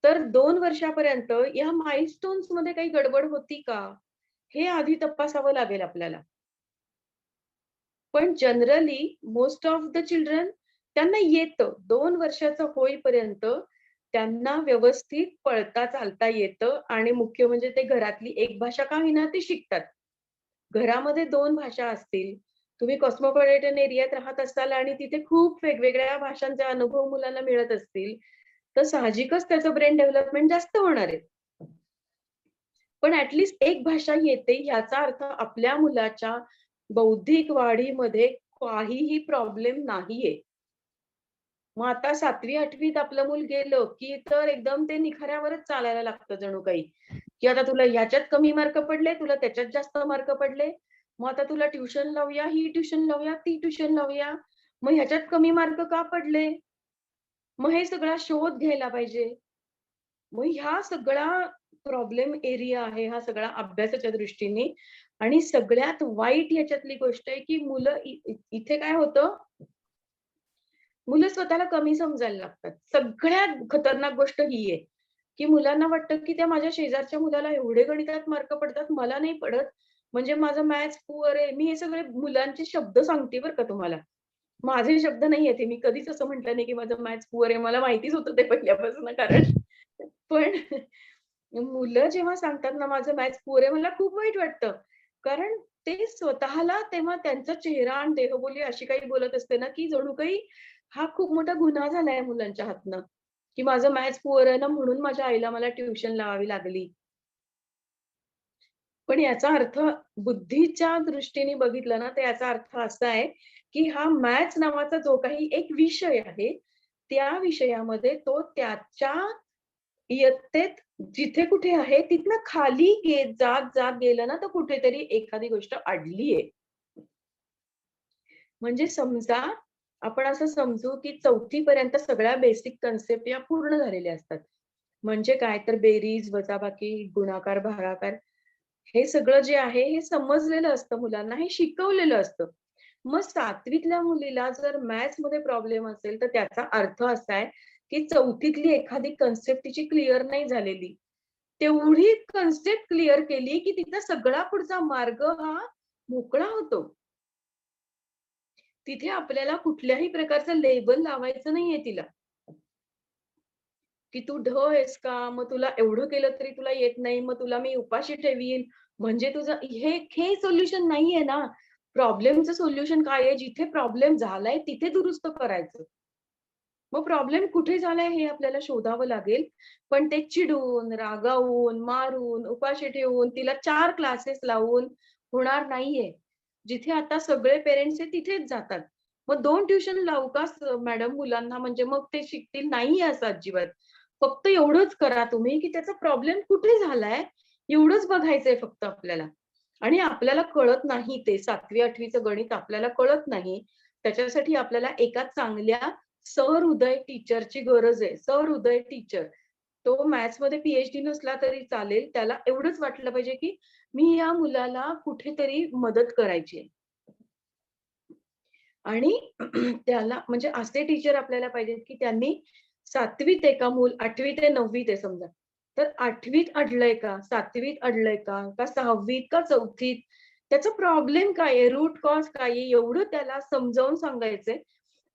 तर 2 वर्षापर्यंत या माइलस्टोन्समध्ये काही गडबड होती का? हे आधी तपासावं लागेल आपल्याला. पण generally most of the children त्यांना येतं. 2 वर्षाचं होईपर्यंत त्यांना व्यवस्थित पळता चालता येतं आणि मुख्य म्हणजे ते घरातली एक भाषा का होईना ते शिकतात. घरामध्ये 2 भाषा असतील, तुम्ही कॉस्मोपॉलिटन एरियात राहत असाल आणि तिथे खूप वेगवेगळ्या भाषांचे अनुभव मुलांना मिळत असतील, तर साहजिकच त्याचं ब्रेन डेव्हलपमेंट जास्त होणार आहे. पण एक भाषा येते याचा अर्थ आपल्या मुलाच्या बौद्धिक वाढीमध्ये काहीही प्रॉब्लेम नाहीये. मग आता 7वी-8वीत आपलं मूल गेलं, की तर एकदम ते निखाऱ्यावरच चालायला लागतं जणू काही, की आता तुला ह्याच्यात कमी मार्क पडले, तुला त्याच्यात जास्त मार्क पडले. मग आता तुला ट्युशन लावूया, ही ट्युशन लावूया, ती ट्युशन लावूया. मग ह्याच्यात कमी मार्क का पडले? मग हे सगळा शोध घ्यायला पाहिजे. मग ह्या सगळा प्रॉब्लेम एरिया आहे, हा सगळा अभ्यासाच्या दृष्टीने आणि सगळ्यात वाईट ह्याच्यातली गोष्ट आहे, की मुलं इथे काय होतं, मुलं स्वतःला कमी समजायला लागतात. सगळ्यात खतरनाक गोष्ट ही आहे, की मुलांना वाटतं, की त्या माझ्या शेजारच्या मुलाला एवढे गणितात मार्क पडतात, मला नाही पडत. म्हणजे माझं मॅथ्स पुअर आहे. मी हे सगळे मुलांचे शब्द सांगते बरं का तुम्हाला. माझे शब्द नाहीयेत हे. मी कधीच असं म्हटलं नाही, की माझं मॅथ्स पुअर आहे. मला माहितीच होतं ते पहिल्यापासून कारण पण मुलं जेव्हा सांगतात ना, माझं मॅथ्स पुअर आहे, मला खूप वाईट वाटतं. कारण ते स्वतःला तेव्हा त्यांचा चेहरा आणि देहबोली अशी काही बोलत असते ना, की जणू काही हा खूप मोठा गुन्हा झालाय मुलांच्या हातनं, की माझं मॅथ्स पुअर आहे ना, म्हणून माझ्या आईला मला ट्युशन लावावी लागली. पण याचा अर्थ बुद्धीच्या दृष्टीने बघितलं ना, तर याचा अर्थ असा आहे, की हा मॅथ्स नावाचा जो काही एक विषय आहे, त्या विषयामध्ये तो त्याच्या इयत्तेत जिथे कुठे आहे तिथनं खाली जात गेलं ना, तर कुठेतरी एखादी गोष्ट अडली आहे. म्हणजे समजा, आपण असं समजू, की 4थी पर्यंत सगळ्या बेसिक कन्सेप्ट या पूर्ण झालेल्या असतात. म्हणजे काय तर बेरीज, वजाबाकी, गुणाकार, भागाकार हे सगळं जे आहे हे समजलेलं असतं मुलांना, हे शिकवलेलं असतं. मग 7वीतल्या मुलीला जर मॅथ्समध्ये प्रॉब्लेम असेल, तर त्याचा अर्थ असा आहे, की 4थीतली एखादी कन्सेप्ट तिची क्लिअर नाही झालेली. तेवढी कन्सेप्ट क्लिअर केली, की तिचा सगळा पुढचा मार्ग हा मोकळा होतो. तिथे आपल्याला कुठल्याही प्रकारचं लेबल लावायचं नाहीये तिला, की तू ढ आहेस का? मग तुला एवढं केलं तरी तुला येत नाही, मग तुला मी उपाशी ठेवीन. म्हणजे तुझं हे सोल्युशन नाहीये ना. प्रॉब्लेमचं सोल्युशन काय आहे? जिथे प्रॉब्लेम झालाय तिथे दुरुस्त करायचं. मग प्रॉब्लेम कुठे झालाय हे आपल्याला शोधावं लागेल. पण ते चिडून, रागावून, मारून, उपाशी ठेवून, तिला 4 क्लासेस लावून होणार नाहीये. जिथे आता सगळे पेरेंट्स आहे तिथेच जातात. मग 2 ट्युशन लावू का मॅडम मुलांना, म्हणजे मग ते शिकतील? नाहीये असं अजिबात. फक्त एवढंच करा तुम्ही, की त्याचा प्रॉब्लेम कुठे झालाय, एवढंच बघायचंय फक्त आपल्याला. आणि आपल्याला कळत नाही ते 7वी-8वी चं गणित आपल्याला कळत नाही. त्याच्यासाठी आपल्याला एका चांगल्या सहृदय टीचरची गरज आहे. सहृदय टीचर. तो मॅथ्समध्ये पी-एच-डी नसला तरी चालेल. त्याला एवढंच वाटलं पाहिजे, की मी या मुलाला कुठेतरी मदत करायची आहे. आणि त्याला म्हणजे असे टीचर आपल्याला पाहिजेत, की त्यांनी 7वीत आहे का मूल, 8वी ते 9वीत आहे समजा. तर 8वीत अडलंय का? 7वीत अडलंय का? का 6वीत का 4थीत? त्याचा प्रॉब्लेम काय आहे? रूट कॉज काय आहे? एवढं त्याला समजावून सांगायचंय.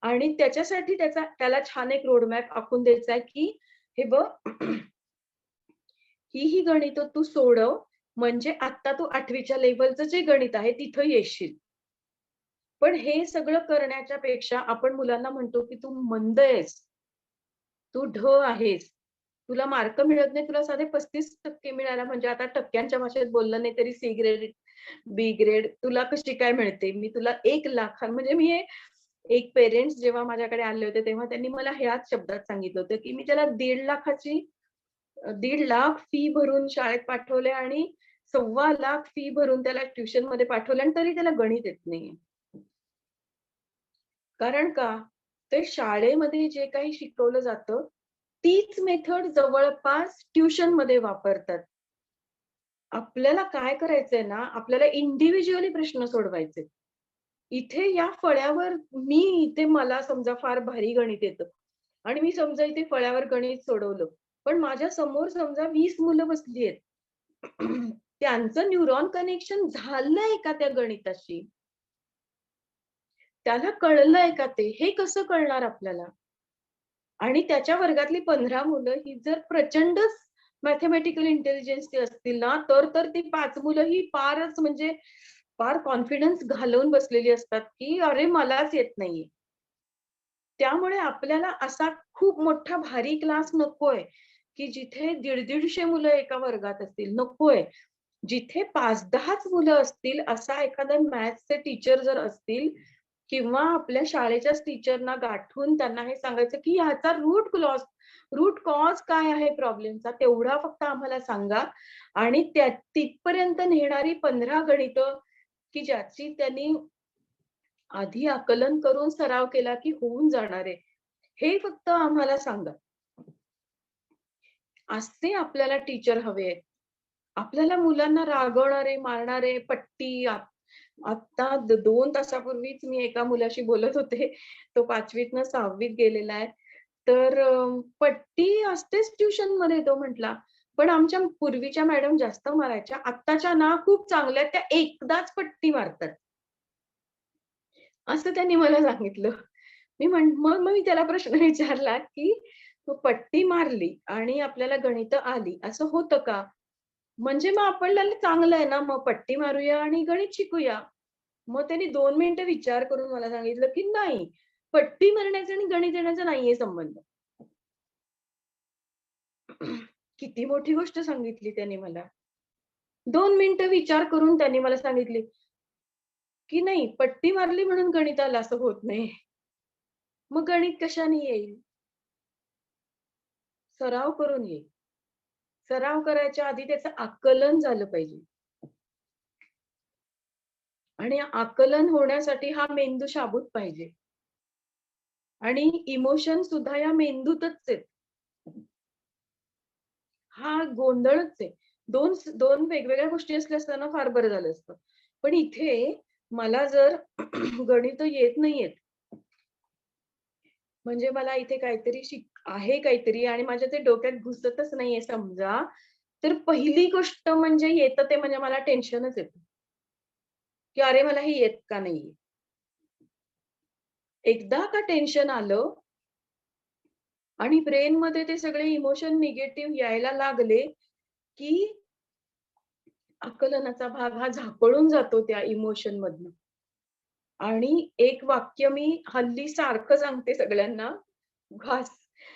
आणि त्याच्यासाठी त्याला छान एक रोडमॅप आखून द्यायचा आहे, की हे बघ ही गणितं तू सोडव, म्हणजे आता तू 8वीच्या लेव्हलचं जे गणित आहे तिथं येशील. पण हे सगळं करण्याच्या पेक्षा आपण मुलांना म्हणतो, की तू मंद आहेस, तू ढ आहेस. तुला मार्क मिळत नाही. तुला साधे 35% मिळायला म्हणजे आता टक्क्यांच्या भाषेत बोललं नाही तरी सी ग्रेड, बी ग्रेड तुला कशी काय मिळते? मी तुला 1,00,000 म्हणजे मी हे एक पेरेंट्स जेव्हा माझ्याकडे आले होते, तेव्हा त्यांनी मला ह्याच शब्दात सांगितलं होतं, की मी त्याला 1,50,000 फी भरून शाळेत पाठवले आणि 2,25,000 फी भरून त्याला ट्युशनमध्ये पाठवलं आणि तरी त्याला गणित येत नाहीये. कारण का? ते शाळेमध्ये जे काही शिकवलं जातं, तीच मेथड जवळपास ट्युशनमध्ये वापरतात. आपल्याला काय करायचंय ना, आपल्याला इंडिव्हिज्युअली प्रश्न सोडवायचे. इथे या फळ्यावर इथे मला समजा फार भारी गणित येतं आणि मी समजा इथे फळ्यावर गणित सोडवलं. पण माझ्या समोर समजा 20 मुलं बसली आहेत. त्यांचं न्यूरॉन कनेक्शन झालंय का त्या गणिताशी? त्याला कळलंय का ते? हे कसं कळणार आपल्याला? आणि त्याच्या वर्गातली 15 मुलं ही जर प्रचंडच मॅथेमॅटिकल इंटेलिजन्सची असतील ना, तर ती 5 मुलं ही फारच म्हणजे फार कॉन्फिडन्स घालवून बसलेली असतात, की "अरे मलाच येत नाहीये." त्यामुळे आपल्याला असा खूप मोठा भारी क्लास नकोय, की जिथे 150-150 मुलं एका वर्गात असतील. नकोय. जिथे 5-10च मुलं असतील, असा एखादा मॅथ्सचे टीचर जर असतील किंवा आपल्या शाळेच्याच टीचरना गाठून त्यांना हे सांगायचं, की ह्याचा रूट कॉज काय आहे प्रॉब्लेमचा तेवढा फक्त आम्हाला सांगा आणि तिथपर्यंत नेणारी 15 गणितं, की ज्याची त्यांनी आधी आकलन करून सराव केला, की होऊन जाणार आहे. हे फक्त आम्हाला सांगा. असे आपल्याला टीचर हवे आहेत. आपल्याला मुलांना रागवणारे, मारणारे, आत्ता 2 तासापूर्वीच मी एका मुलाशी बोलत होते. तो 5वीतनं 6वीत गेलेला आहे. तर पट्टी असतेच ट्युशनमध्ये तो म्हटला. पण आमच्या पूर्वीच्या मॅडम जास्त मारायच्या. आत्ताच्या ना खूप चांगल्या त्या एकदाच पट्टी मारतात. असं त्यांनी मला सांगितलं. मग मी त्याला प्रश्न विचारला, की "मग पट्टी मारली आणि आपल्याला गणितं आली, असं होतं का?" म्हणजे मग आपल्याला चांगलं आहे ना, मग पट्टी मारूया आणि गणित शिकूया. मग त्यांनी 2 मिनिटं विचार करून मला सांगितलं, की "नाही, पट्टी मारण्याचा आणि गणित येण्याचा नाहीये संबंध." किती मोठी गोष्ट सांगितली त्यांनी मला. 2 मिनिटं विचार करून त्यांनी मला सांगितले, की "नाही, पट्टी मारली म्हणून गणित आलं असं होत नाही. मग गणित कशाने येईल? सराव करून येईल. सराव करायच्या आधी त्याचं आकलन झालं पाहिजे आणि आकलन होण्यासाठी हा मेंदू शाबूत पाहिजे आणि इमोशन सुद्धा या मेंदूतच आहेत. हा गोंधळच आहे. 2 वेगवेगळ्या गोष्टी असल्या असत्या फार बरं झालं असतं. पण इथे मला जर गणितं येत नाहीयेत, म्हणजे मला इथे काहीतरी आहे काहीतरी आणि माझ्या ते डोक्यात घुसतच नाहीये समजा, तर पहिली गोष्ट म्हणजे येतं ते म्हणजे मला टेन्शनच येतं, की अरे मला हे येत का नाहीये? एकदा का टेन्शन आलं आणि ब्रेनमध्ये ते सगळे इमोशन निगेटिव्ह यायला लागले, की आकलनाचा भाग हा झाकळून जातो त्या इमोशनमधनं. आणि एक वाक्य मी हल्ली सारखं सांगते सगळ्यांना, घास.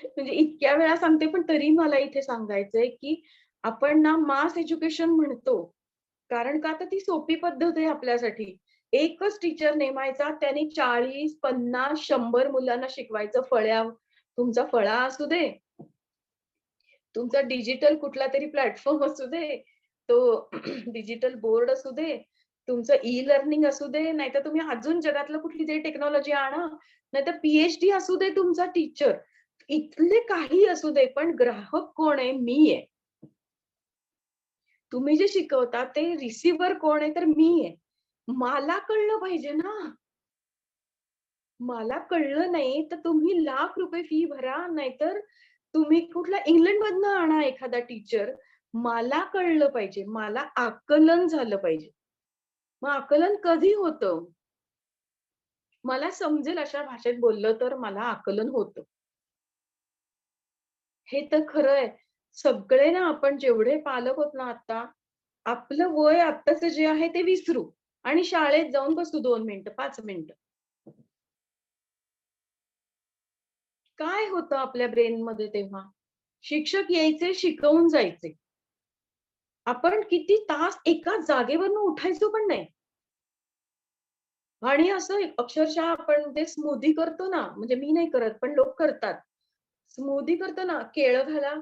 म्हणजे इतक्या वेळा सांगते, पण तरी मला इथे सांगायचंय, की आपण ना मास एज्युकेशन म्हणतो. कारण का तर ती सोपी पद्धत आहे आपल्यासाठी. एकच टीचर नेमायचा, त्याने 40, 50, 100 मुलांना शिकवायचं. तुमचा फळा असू दे, तुमचा डिजिटल कुठलातरी प्लॅटफॉर्म असू दे, तो डिजिटल बोर्ड असू दे, तुमचं ई-लर्निंग असू दे, नाहीतर तुम्ही अजून जगातलं कुठलीतरी टेक्नॉलॉजी आणा, नाहीतर पी-एच-डी असू दे तुमचा टीचर. इथले काही असू दे, पण ग्राहक कोण आहे? मी आहे. तुम्ही जे शिकवता ते रिसीव्हर कोण आहे? तर मी आहे. मला कळलं पाहिजे ना. मला कळलं नाही, तर तुम्ही लाख रुपये फी भरा, नाहीतर तुम्ही कुठला इंग्लंडमधनं आणा एखादा टीचर. मला कळलं पाहिजे. मला आकलन झालं पाहिजे. मग आकलन कधी होतं? मला समजेल अशा भाषेत बोललं तर मला आकलन होतं. हे तर खरं आहे. सगळे ना आपण जेवढे पालक होत ना आता, आपलं वय आत्ताचं जे आहे ते विसरू आणि शाळेत जाऊन बसू 2 मिनिटं, 5 मिनिटं. काय होतं आपल्या ब्रेनमध्ये तेव्हा? शिक्षक यायचे, शिकवून जायचे. आपण किती तास एका जागेवरनं उठायचो पण नाही. आणि असं अक्षरशः आपण ते स्मूदी करतो ना, म्हणजे मी नाही करत, पण लोक करतात. स्मूदी करतो ना, केळं घाला,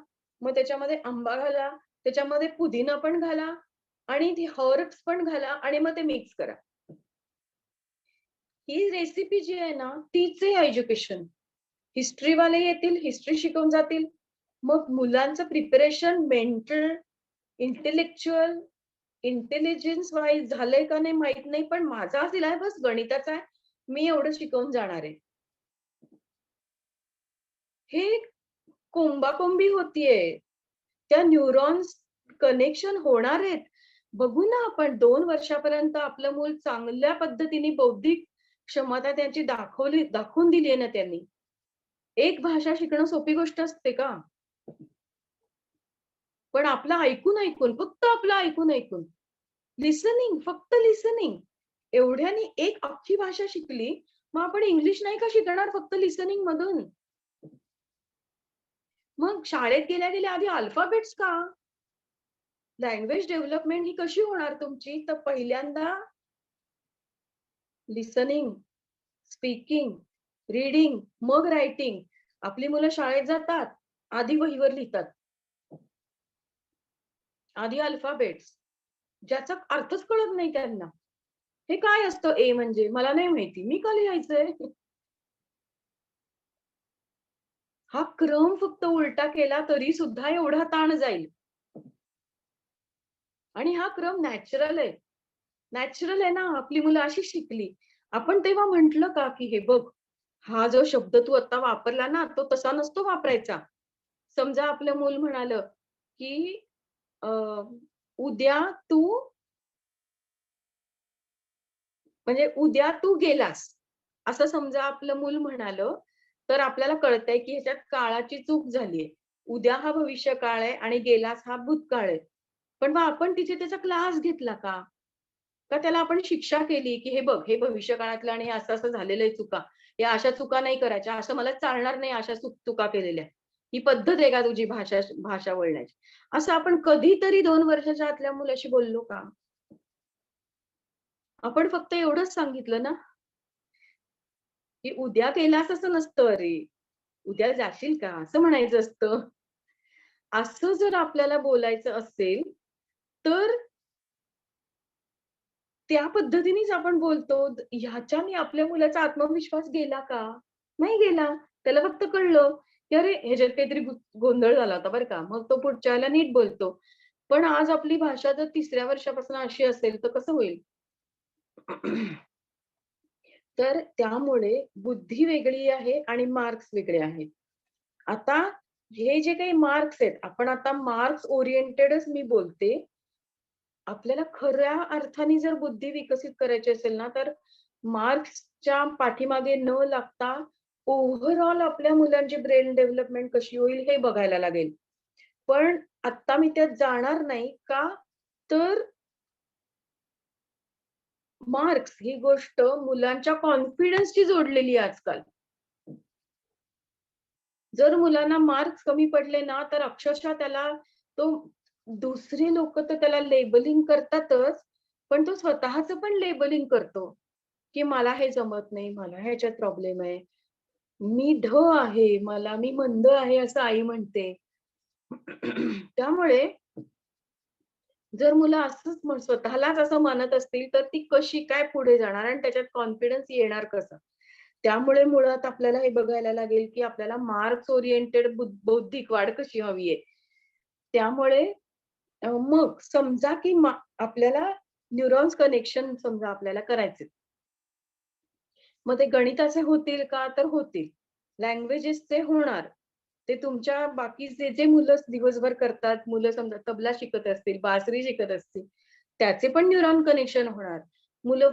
मग त्याच्यामध्ये आंबा घाला, त्याच्यामध्ये पुदिना पण घाला आणि ती हर्ब्स पण घाला आणि मग ते मिक्स करा. ही रेसिपी जी आहे ना, तीच आहे एज्युकेशन. हिस्ट्रीवाले येतील, हिस्ट्री शिकवून जातील. मग मुलांचं preparation mental, intellectual, intelligence wise झालंय का नाही माहीत नाही, पण माझा सिलेबस गणिताचा आहे. मी एवढं शिकवून जाणार आहे. हे कोंबाकोंबी होतीये. त्या न्यूरॉन्स कनेक्शन होणार आहेत. बघू ना आपण 2 वर्षापर्यंत आपलं मूल चांगल्या पद्धतीने बौद्धिक क्षमता त्याची दाखवून दिली आहे ना त्यांनी. एक भाषा शिकणं सोपी गोष्ट असते का? पण आपलं ऐकून-ऐकून, फक्त आपलं ऐकून-ऐकून, लिसनिंग, फक्त लिसनिंग. एवढ्याने एक अख्खी भाषा शिकली, मग आपण इंग्लिश नाही का शिकणार फक्त लिसनिंग मधून? मग शाळेत गेल्या-गेल्या आधी अल्फाबेट्स का? लँग्वेज डेव्हलपमेंट ही कशी होणार तुमची? तर पहिल्यांदा लिसनिंग, स्पीकिंग, रीडिंग, मग रायटिंग. आपली मुलं शाळेत जातात, आधी वहीवर लिहितात. आधी अल्फाबेट्स, ज्याचा अर्थच कळत नाही त्यांना. हे काय असतं ए म्हणजे? मला नाही माहिती. मी का लिहायचंय? हा क्रम फक्त उलटा केला तरी सुद्धा एवढा ताण जाईल. आणि हा क्रम नॅचरल आहे. नॅचरल आहे ना, आपली मुलं अशी शिकली. आपण तेव्हा म्हटलं का, की "हे बघ, हा जो शब्द तू आता वापरला ना, तो तसा नसतो वापरायचा." समजा आपलं मूल म्हणालं, की अ, "उद्या तू" म्हणजे "उद्या तू गेलास." असं समजा आपलं मूल म्हणालं, तर आपल्याला कळतंय, की ह्याच्यात काळाची चूक झालीये. उद्या हा भविष्यकाळ आहे आणि गेलास हा भूतकाळ आहे. पण मग आपण तिथे त्याचा क्लास घेतला का? का त्याला आपण शिक्षा केली, की "हे बघ, हे भविष्यकाळातलं आणि हे असं-असं झालेलं आहे चुका. या अशा चुका नाही करायच्या. असं मला चालणार नाही अशा चुका केलेल्या. ही पद्धत आहे का तुझी भाषा भाषा वळणाची?" असं आपण कधीतरी 2 वर्षाच्या आतल्या मुलाशी बोललो का? आपण फक्त एवढंच सांगितलं ना, की "उद्या केलास असं नसतं अरे. उद्या जाशील का?" असं म्हणायचं असतं. असं जर आपल्याला बोलायचं असेल, तर त्या पद्धतीनेच आपण बोलतो. ह्याच्याने आपल्या मुलाचा आत्मविश्वास गेला का? नाही गेला. त्याला फक्त कळलं, की अरे ह्याच्यात काहीतरी गोंधळ झाला होता बरं का. मग तो पुढच्या वेळेला नीट बोलतो. पण आज आपली भाषा जर 3ऱ्या वर्षापासून अशी असेल, तर कसं होईल? तर त्यामुळे बुद्धी वेगळी आहे आणि मार्क्स वेगळे आहेत. आता हे जे काही मार्क्स आहेत, आपण आता मार्क्स ओरिएंटेडच मी बोलते. आपल्याला खऱ्या अर्थाने जर बुद्धी विकसित करायची असेल ना, तर मार्क्सच्या पाठीमागे न लागता ओव्हरऑल आपल्या मुलांची ब्रेन डेव्हलपमेंट कशी होईल हे बघायला लागेल. पण आत्ता मी त्यात जाणार नाही. का? तर मार्क्स ही गोष्ट मुलांच्या कॉन्फिडन्सशी जोडलेली आहे आजकाल. जर मुलांना मार्क्स कमी पडले ना, तर अक्षरशः त्याला तो दुसरी लोक तर त्याला लेबलिंग करतातच, पण तो स्वतःचं पण लेबलिंग करतो, की मला हे जमत नाही, मला ह्याच्यात प्रॉब्लेम आहे. मी आहे, मी मंद आहे असं आई म्हणते. त्यामुळे जर मुलं असंच स्वतःलाच असं मानत असतील, तर ती कशी काय पुढे जाणार आणि त्याच्यात कॉन्फिडन्स येणार कसा? त्यामुळे मुळात आपल्याला हे बघायला लागेल, की आपल्याला मार्क्स ओरिएंटेड बौद्धिक वाढ कशी हवी आहे. त्यामुळे मग समजा, की आपल्याला न्यूरॉन्स कनेक्शन समजा आपल्याला करायचे. मग ते गणिताचे होतील का? तर होतील. लँग्वेजेसचे होणार. ते तुमच्या बाकी जे मुलं दिवसभर करतात, मुलं समजा तबला शिकत असतील, बासरी शिकत असतील, त्याचे पण न्यूरॉन कनेक्शन होणार. मुलं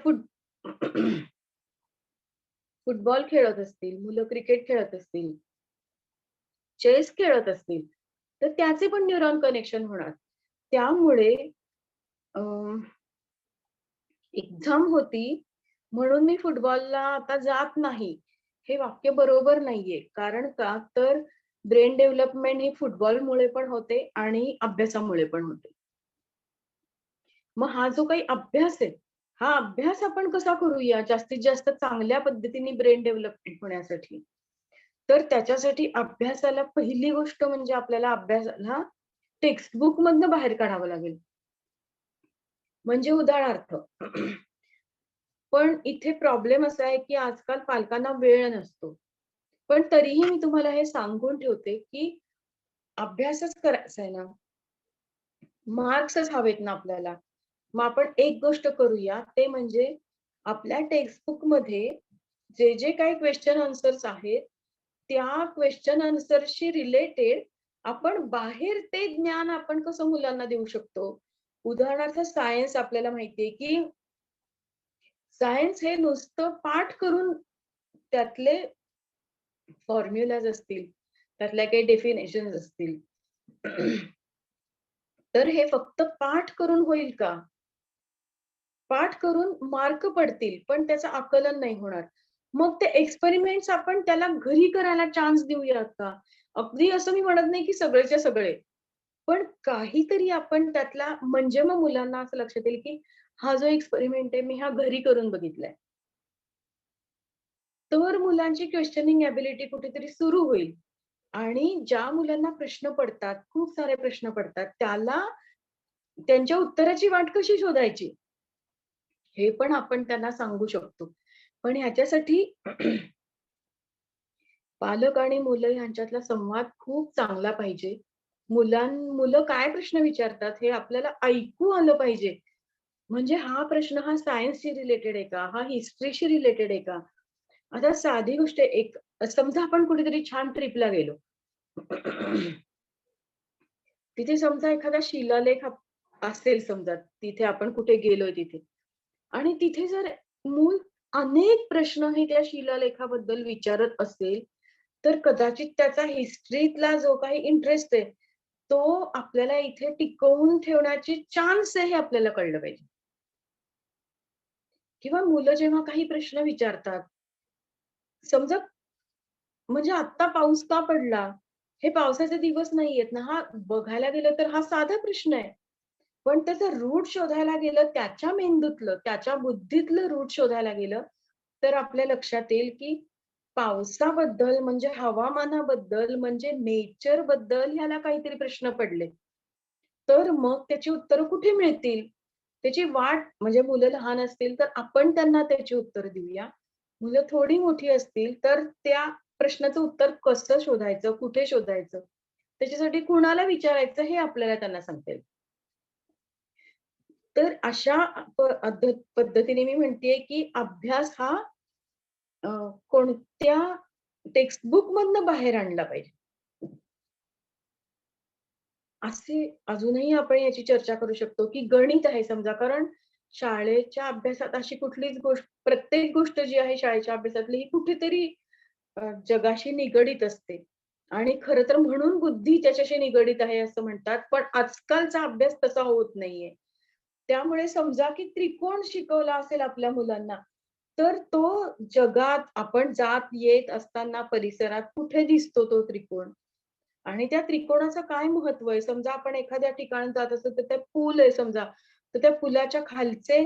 फुटबॉल खेळत असतील, मुलं क्रिकेट खेळत असतील, चेस खेळत असतील, तर त्याचे पण न्यूरॉन कनेक्शन होणार. त्यामुळे अ, एक्झाम होती म्हणून मी फुटबॉलला आता जात नाही. हे वाक्य बरोबर नाहीये. कारण का? तर ब्रेन डेव्हलपमेंट ही फुटबॉलमुळे पण होते आणि अभ्यासामुळे पण होते. मग हा जो काही अभ्यास आहे, हा अभ्यास आपण कसा करूया जास्तीत जास्त चांगल्या पद्धतीने ब्रेन डेव्हलपमेंट होण्यासाठी? तर त्याच्यासाठी अभ्यासाला पहिली गोष्ट म्हणजे आपल्याला अभ्यासाला टेक्स्ट बुक मधनं बाहेर काढावं लागेल. म्हणजे उदाहरणार्थ पण इथे प्रॉब्लेम असा आहे, की आजकाल पालकांना वेळ नसतो. पण तरीही मी तुम्हाला हे सांगून ठेवते, की अभ्यासच करायचा आहे ना, मार्क्सच हवेत ना आपल्याला. मग आपण एक गोष्ट करूया, ते म्हणजे आपल्या टेक्स्ट बुकमध्ये जे काही क्वेश्चन आन्सर्स आहेत, त्या क्वेश्चन आन्सरशी रिलेटेड आपण बाहेर ते ज्ञान आपण कसं मुलांना देऊ शकतो. उदाहरणार्थ सायन्स आपल्याला माहिती की सायन्स हे नुसतं पाठ करून त्यातले फॉर्म्युलाज असतील, त्यातल्या काही डेफिनेशन्स असतील. तर हे फक्त पाठ करून होईल का? पाठ करून मार्क पडतील, पण त्याचं आकलन नाही होणार. मग ते एक्सपेरिमेंट्स आपण त्याला घरी करायला चान्स देऊयात का? अगदी असं मी म्हणत नाही, की सगळेच्या सगळे. पण काहीतरी आपण त्यातला म्हणजे मग मुलांना असं लक्षात येईल, की हा जो एक्सपेरिमेंट आहे, मी हा घरी करून बघितलाय. तर मुलांची क्वेशनिंग एबिलिटी कुठेतरी सुरू होईल. आणि ज्या मुलांना प्रश्न पडतात, खूप सारे प्रश्न पडतात, त्याला त्यांच्या उत्तराची वाट कशी शोधायची? हे पण आपण त्यांना सांगू शकतो. पण ह्याच्यासाठी पालक आणि मुलं ह्यांच्यातला संवाद खूप चांगला पाहिजे. मुलं काय प्रश्न विचारतात हे आपल्याला ऐकू आलं पाहिजे. म्हणजे हा प्रश्न हा सायन्सशी रिलेटेड आहे का? हा हिस्ट्रीशी रिलेटेड आहे का? आता साधी गोष्ट आहे, एक समजा आपण कुठेतरी छान ट्रिपला गेलो. तिथे समजा एखादा शिलालेख असेल समजा, तिथे आपण कुठे गेलोय तिथे. आणि तिथे जर मूल अनेक प्रश्न हे त्या शिलालेखाबद्दल विचारत असेल, तर कदाचित त्याचा हिस्ट्रीतला जो काही इंटरेस्ट आहे, तो आपल्याला इथे टिकवून ठेवण्याची चान्स आहे हे आपल्याला कळलं पाहिजे. किंवा मुलं जेव्हा काही प्रश्न विचारतात, समजा म्हणजे आत्ता पाऊस का पडला? हे पावसाचे दिवस नाहीयेत ना. हा बघायला गेलं तर हा साधा प्रश्न आहे. पण त्याचं रूट शोधायला गेलं, त्याच्या मेंदूतलं, त्याच्या बुद्धीतलं रूट शोधायला गेलं, तर आपल्या लक्षात येईल, की पावसाबद्दल म्हणजे हवामानाबद्दल म्हणजे नेचरबद्दल ह्याला काहीतरी प्रश्न पडले. तर मग त्याची उत्तरं कुठे मिळतील? त्याची वाट म्हणजे मुलं लहान असतील, तर आपण त्यांना त्याची उत्तरं देऊया. मुलं थोडी मोठी असतील, तर त्या प्रश्नाचं उत्तर कसं शोधायचं, कुठे शोधायचं, त्याच्यासाठी कुणाला विचारायचं हे आपल्याला त्यांना सांगता येईल. तर अशा पद्धतीने मी म्हणतेय, की अभ्यास हा अ, कोणत्या टेक्स्ट बुक मधनं बाहेर आणला पाहिजे. असे अजूनही आपण याची चर्चा करू शकतो, की गणित आहे समजा कारण शाळेच्या अभ्यासात अशी कुठलीच गोष्ट प्रत्येक गोष्ट जी आहे शाळेच्या अभ्यासातली ही कुठेतरी जगाशी निगडीत असते. आणि खरं तर म्हणून बुद्धी त्याच्याशी निगडीत आहे असं म्हणतात. पण आजकालचा अभ्यास तसा होत नाहीये. त्यामुळे समजा की त्रिकोण शिकवला असेल आपल्या मुलांना, तर तो जगात आपण जात येत असताना परिसरात कुठे दिसतो तो त्रिकोण? आणि त्या त्रिकोणाचं काय महत्व आहे? समजा आपण एखाद्या ठिकाणी जात असू तर ते पूल आहे समजा, तर त्या पुलाच्या खालचे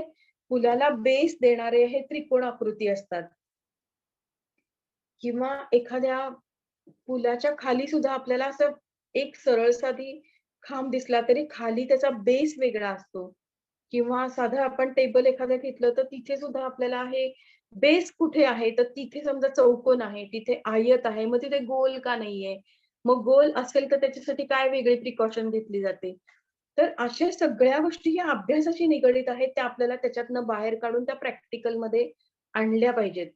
पुलाला बेस देणारे हे त्रिकोणाकृती असतात. किंवा एखाद्या पुलाच्या खाली सुद्धा आपल्याला असं एक सरळ साधी खांब दिसला तरी खाली त्याचा बेस वेगळा असतो. किंवा साधं आपण टेबल एखादं घेतलं तर तिथे सुद्धा आपल्याला हे बेस कुठे आहे? तर तिथे समजा चौकोन आहे, तिथे आयत आहे, मग तिथे गोल का नाहीये? मग गोल असेल तर त्याच्यासाठी काय वेगळी प्रिकॉशन घेतली जाते? तर अशा सगळ्या गोष्टी या अभ्यासाशी निगडीत आहेत. त्या आपल्याला त्याच्यातनं बाहेर काढून त्या प्रॅक्टिकलमध्ये आणल्या पाहिजेत.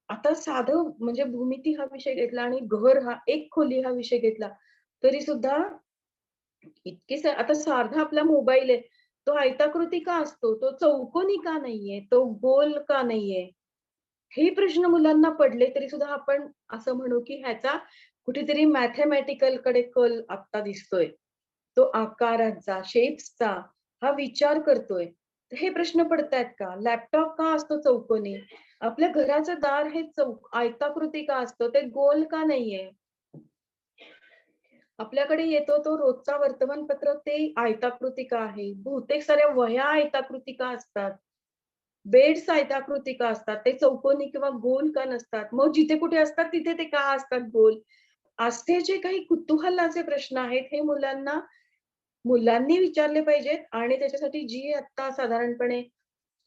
आता साधं म्हणजे भूमिती हा विषय घेतला आणि घर हा एक खोली हा विषय घेतला, तरी सुद्धा आता साधा आपला मोबाईल आहे. तो आयताकृती का असतो? तो चौकोनी का नाहीये? तो गोल का नाहीये? हे प्रश्न मुलांना पडले तरी सुद्धा आपण असं म्हणू, की ह्याचा कुठेतरी मॅथेमॅटिकल कडे कल आत्ता दिसतोय. तो आकारांचा, शेप्सचा हा विचार करतोय. तर हे प्रश्न पडतायत का? लॅपटॉप का असतो चौकोनी? आपल्या घराचं दार हे आयताकृती का असतं? ते गोल का नाहीये? आपल्याकडे येतो तो रोजचा वर्तमानपत्र ते आयताकृती का आहे? बहुतेक साऱ्या वह्या आयताकृती का असतात? बेड्स आयताकृती का असतात? ते चौकोनी किंवा गोल का नसतात? मग जिथे कुठे असतात तिथे ते का असतात गोल? असे जे काही कुतूहलाचे प्रश्न आहेत, हे मुलांनी विचारले पाहिजेत आणि त्याच्यासाठी जी आता साधारणपणे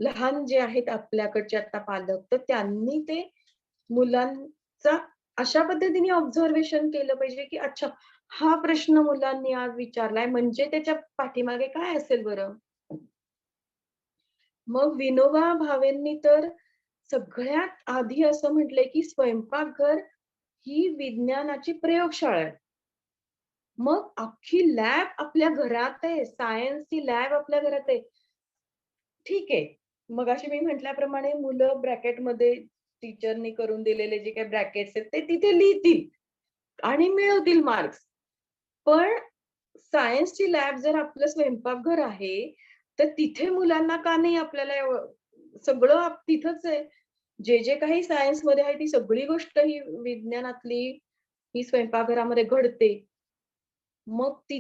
लहान जे आहेत आपल्याकडचे आता पालक, तर त्यांनी ते मुलांचा अशा पद्धतीने ऑब्झर्वेशन केलं पाहिजे, की अच्छा हा प्रश्न मुलांनी आज विचारलाय म्हणजे त्याच्या पाठीमागे काय असेल बरं? मग विनोबा भावेंनी तर सगळ्यात आधी असं म्हटलंय, की स्वयंपाकघर ही विज्ञानाची प्रयोगशाळा आहे. मग अख्खी लॅब आपल्या घरात आहे. सायन्सची लॅब आपल्या घरात आहे. ठीक आहे. मगाशी मी म्हटल्याप्रमाणे मुलं ब्रॅकेटमध्ये टीचरनी करून दिलेले जे काही ब्रॅकेट्स आहेत, ते तिथे लिहितील आणि मिळवतील मार्क्स. पण सायन्सची लॅब जर आपलं स्वयंपाकघर आहे, तर तिथे मुलांना का नाही आपल्याला सगळं तिथंच आहे. जे काही सायन्समध्ये आहे ती सगळी गोष्ट ही विज्ञानातली ही स्वयंपाकघरामध्ये घडते. मग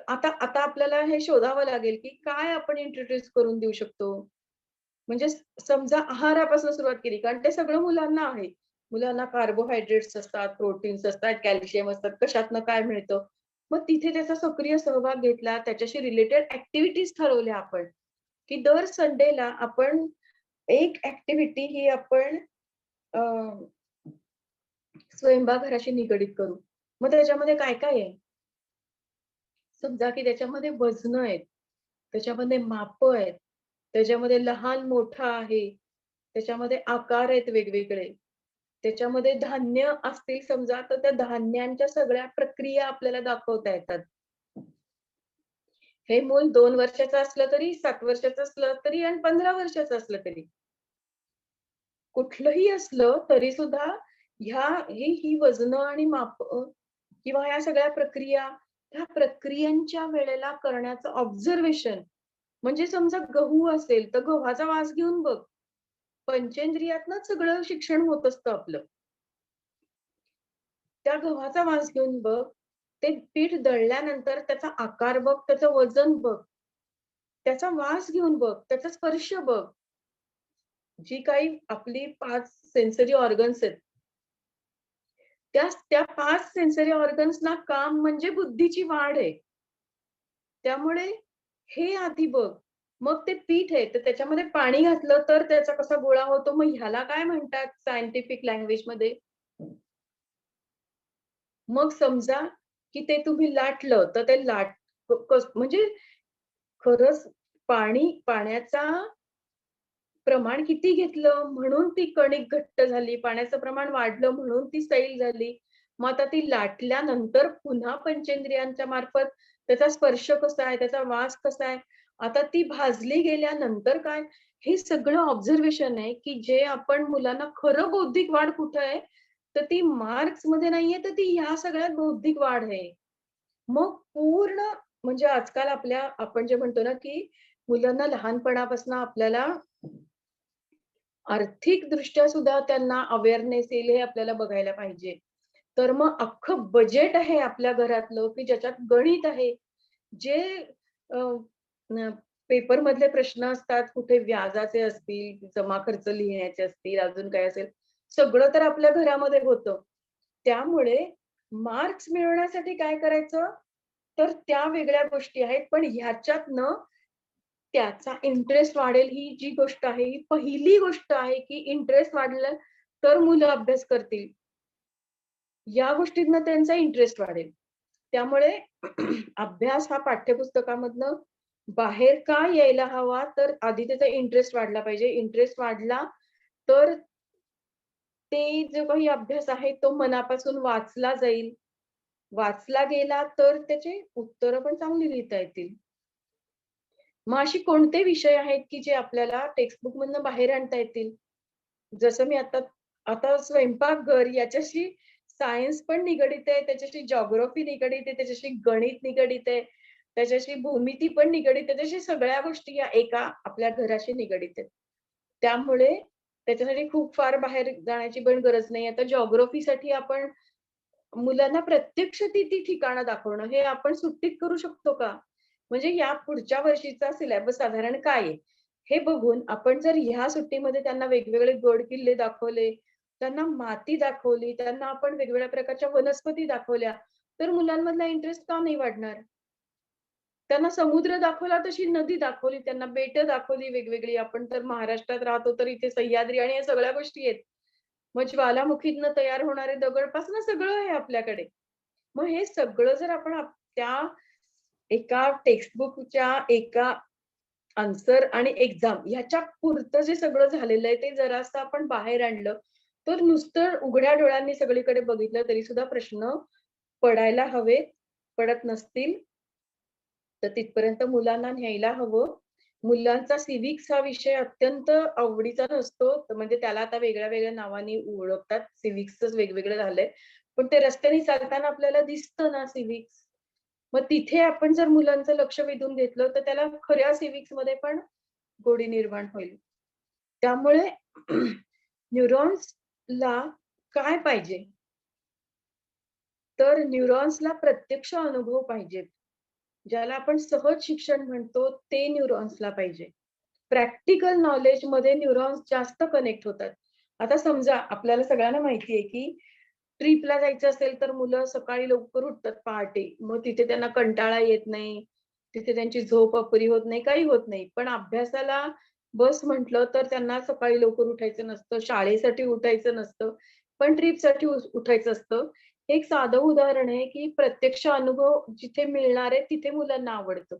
आता आता आपल्याला हे शोधावं लागेल, की काय आपण इंट्रोड्यूस करून देऊ शकतो. म्हणजे समजा आहारापासून सुरुवात केली, कारण ते सगळं मुलांना आहे. मुलांना कार्बोहायड्रेट्स असतात, प्रोटीन्स असतात, कॅल्शियम असतात, कशातनं काय मिळतं. मग तिथे त्याचा सक्रिय सहभाग घेतला, त्याच्याशी रिलेटेड ॲक्टिव्हिटीज ठरवल्या आपण, की दर संडेला आपण एक ॲक्टिव्हिटी ही आपण अ, स्वयंपाकघराशी निगडीत करू. मग त्याच्यामध्ये काय-काय आहे? समजा की त्याच्यामध्ये वजनं आहेत, त्याच्यामध्ये मापं आहेत, त्याच्यामध्ये लहान-मोठं आहे, त्याच्यामध्ये आकार आहेत वेगवेगळे. त्याच्यामध्ये धान्य असतील समजा, तर त्या धान्यांच्या सगळ्या प्रक्रिया आपल्याला दाखवता येतात. हे मूल 2 वर्षाचं असलं तरी, 7 वर्षाचं असलं तरी आणि 15 वर्षाचं असलं तरी. कुठलंही असलं तरी सुद्धा ही वजनं आणि मापं किंवा ह्या सगळ्या प्रक्रिया, ह्या प्रक्रियांच्या वेळेला करण्याचं ऑब्झर्वेशन म्हणजे समजा गहू असेल, तर गव्हाचा वास घेऊन बघ. पंचेंद्रियातनंच सगळं शिक्षण होत असतं आपलं. त्या गव्हाचा वास घेऊन बघ. ते पीठ दळल्यानंतर त्याचा आकार बघ, त्याचं वजन बघ, त्याचा वास घेऊन बघ, त्याचा स्पर्श बघ. जी काही आपली 5 सेन्सरी ऑर्गन्स आहेत, त्या 5 सेन्सरी ऑर्गन्सना काम म्हणजे बुद्धीची वाढ आहे. त्यामुळे हे आधी बघ. मग ते पीठ आहे, तर त्याच्यामध्ये पाणी घातलं तर त्याचा कसा गोळा होतो. मग ह्याला काय म्हणतात सायंटिफिक लँग्वेजमध्ये? मग समजा, की ते तुम्ही लाटलं, तर ते म्हणजे खरंच पाण्याचा प्रमाण किती घेतलं म्हणून ती कणिक घट्ट झाली, पाण्याचं प्रमाण वाढलं म्हणून ती सैल झाली. मग आता ती लाटल्यानंतर पुन्हा पंचेंद्रियांच्या मार्फत त्याचा स्पर्श कसा आहे, त्याचा वास कसा आहे, आता ती भाजली गेल्यानंतर काय, हे सगळं ऑब्झर्वेशन आहे, की जे आपण मुलांना खरं बौद्धिक वाढ कुठं आहे, तर ती मार्क्समध्ये नाहीये, तर ती ह्या सगळ्यात बौद्धिक वाढ आहे. मग पूर्ण म्हणजे आजकाल आपण जे म्हणतो ना, की मुलांना लहानपणापासून आपल्याला आर्थिक दृष्ट्या सुद्धा त्यांना अवेअरनेस येईल हे आपल्याला बघायला पाहिजे. तर मग अख्खं बजेट आहे आपल्या घरातलं, की ज्याच्यात गणित आहे. जे अ, न पेपरमधले प्रश्न असतात, कुठे व्याजाचे असतील, जमा खर्च लिहिण्याचे असतील, अजून काय असेल, सगळं तर आपल्या घरामध्ये होतं. त्यामुळे मार्क्स मिळवण्यासाठी काय करायचं, तर त्या वेगळ्या गोष्टी आहेत. पण ह्याच्यातनं त्याचा इंटरेस्ट वाढेल ही जी गोष्ट आहे, ही पहिली गोष्ट आहे, की इंटरेस्ट वाढला तर मुलं अभ्यास करतील. या गोष्टीतनं त्यांचा इंटरेस्ट वाढेल. त्यामुळे अभ्यास हा पाठ्यपुस्तकामधनं बाहेर का यायला हवा, तर आधी त्याचा इंटरेस्ट वाढला पाहिजे. इंटरेस्ट वाढला तर ते जो काही अभ्यास आहे तो मनापासून वाचला जाईल. वाचला गेला तर त्याचे उत्तरं पण चांगली लिहिता येतील. मग असे कोणते विषय आहेत, की जे आपल्याला टेक्स्टबुक मधनं बाहेर आणता येतील? जसं मी आता आता स्वयंपाकघर याच्याशी सायन्स पण निगडीत आहे, त्याच्याशी जिओग्राफी निगडीत आहे, त्याच्याशी गणित निगडीत आहे, त्याच्याशी भूमिती पण निगडीत आहे. त्याच्याशी सगळ्या गोष्टी या एका आपल्या घराशी निगडीत आहेत. त्यामुळे त्याच्यासाठी खूप फार बाहेर जाण्याची पण गरज नाही. आता जिओग्राफीसाठी आपण मुलांना प्रत्यक्ष ती ठिकाणं दाखवणं, हे आपण सुट्टीत करू शकतो का? म्हणजे या पुढच्या वर्षीचा सिलेबस साधारण काय आहे? हे बघून आपण जर ह्या सुट्टीमध्ये त्यांना वेगवेगळे गड किल्ले दाखवले, त्यांना माती दाखवली, त्यांना आपण वेगवेगळ्या प्रकारच्या वनस्पती दाखवल्या, तर मुलांमधला इंटरेस्ट का नाही वाढणार? त्यांना समुद्र दाखवला, तशी नदी दाखवली, त्यांना बेटं दाखवली वेगवेगळी. आपण तर महाराष्ट्रात राहतो, तर इथे सह्याद्री आणि या सगळ्या गोष्टी आहेत. मग ज्वालामुखीतनं तयार होणारे दगडपासनं सगळं आहे आपल्याकडे. मग हे सगळं जर आपण त्या एका टेक्स्टबुकच्या एका आन्सर आणि एक्झाम ह्याच्या पुरतं जे सगळं झालेलं आहे, ते जरासं आपण बाहेर आणलं, तर नुसतं उघड्या डोळ्यांनी सगळीकडे बघितलं तरी सुद्धा प्रश्न पडायला हवेत. पडत नसतील, तर तिथपर्यंत मुलांना न्यायला हवं. मुलांचा सिव्हिक्स हा विषय अत्यंत आवडीचा नसतो. तर म्हणजे त्याला आता वेगळ्या-वेगळ्या नावाने ओळखतात. सिव्हिक्सच वेगवेगळं झालंय. पण ते रस्त्याने चालताना आपल्याला दिसतं ना सिव्हिक्स. मग तिथे आपण जर मुलांचं लक्ष वेधून घेतलं, तर त्याला खऱ्या सिव्हिक्समध्ये पण गोडी निर्माण होईल. त्यामुळे न्यूरॉन्सला काय पाहिजे? तर न्यूरॉन्सला प्रत्यक्ष अनुभव पाहिजेत. ज्याला आपण सहज शिक्षण म्हणतो, ते न्यूरॉन्सला पाहिजे. प्रॅक्टिकल नॉलेजमध्ये न्यूरॉन्स जास्त कनेक्ट होतात. आता समजा आपल्याला सगळ्यांना माहिती आहे, की ट्रिपला जायचं असेल, तर मुलं सकाळी लवकर उठतात पहाटे. मग तिथे त्यांना कंटाळा येत नाही. तिथे त्यांची झोप अपुरी होत नाही, काही होत नाही. पण अभ्यासाला बस म्हटलं, तर त्यांना सकाळी लवकर उठायचं नसतं, शाळेसाठी उठायचं नसतं, पण ट्रिपसाठी उठायचं असतं. हे एक साधं उदाहरण आहे, की प्रत्यक्ष अनुभव जिथे मिळणार आहे, तिथे मुलांना आवडतं.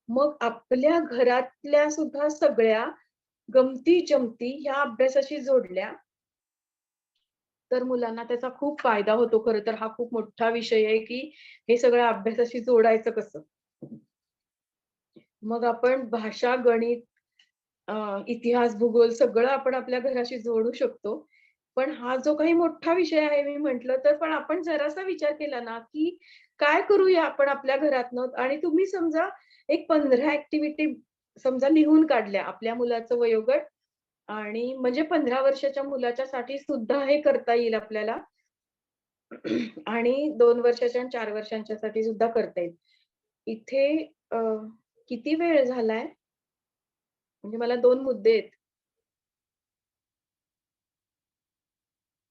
मग आपल्या घरातल्या सुद्धा सगळ्या गमती-जमती ह्या अभ्यासाशी जोडल्या, तर मुलांना त्याचा खूप फायदा होतो. खरं तर हा खूप मोठा विषय आहे, की हे सगळं अभ्यासाशी जोडायचं कसं? मग आपण भाषा, गणित, इतिहास, भूगोल सगळं आपण आपल्या घराशी जोडू शकतो. पण हा जो काही मोठा विषय आहे मी म्हटलं तर पण आपण जरासा विचार केला ना, की काय करूया आपण आपल्या घरातनं आणि तुम्ही समजा एक 15 ॲक्टिव्हिटी समजा लिहून काढल्या आपल्या मुलाचं वयोगट आणि म्हणजे 15 वर्षाच्या मुलाच्यासाठी सुद्धा हे करता येईल आपल्याला आणि 2 वर्षाच्या आणि 4 वर्षांच्यासाठी सुद्धा करता येईल. इथे अ, किती वेळ झालाय? म्हणजे मला 2 मुद्दे आहेत.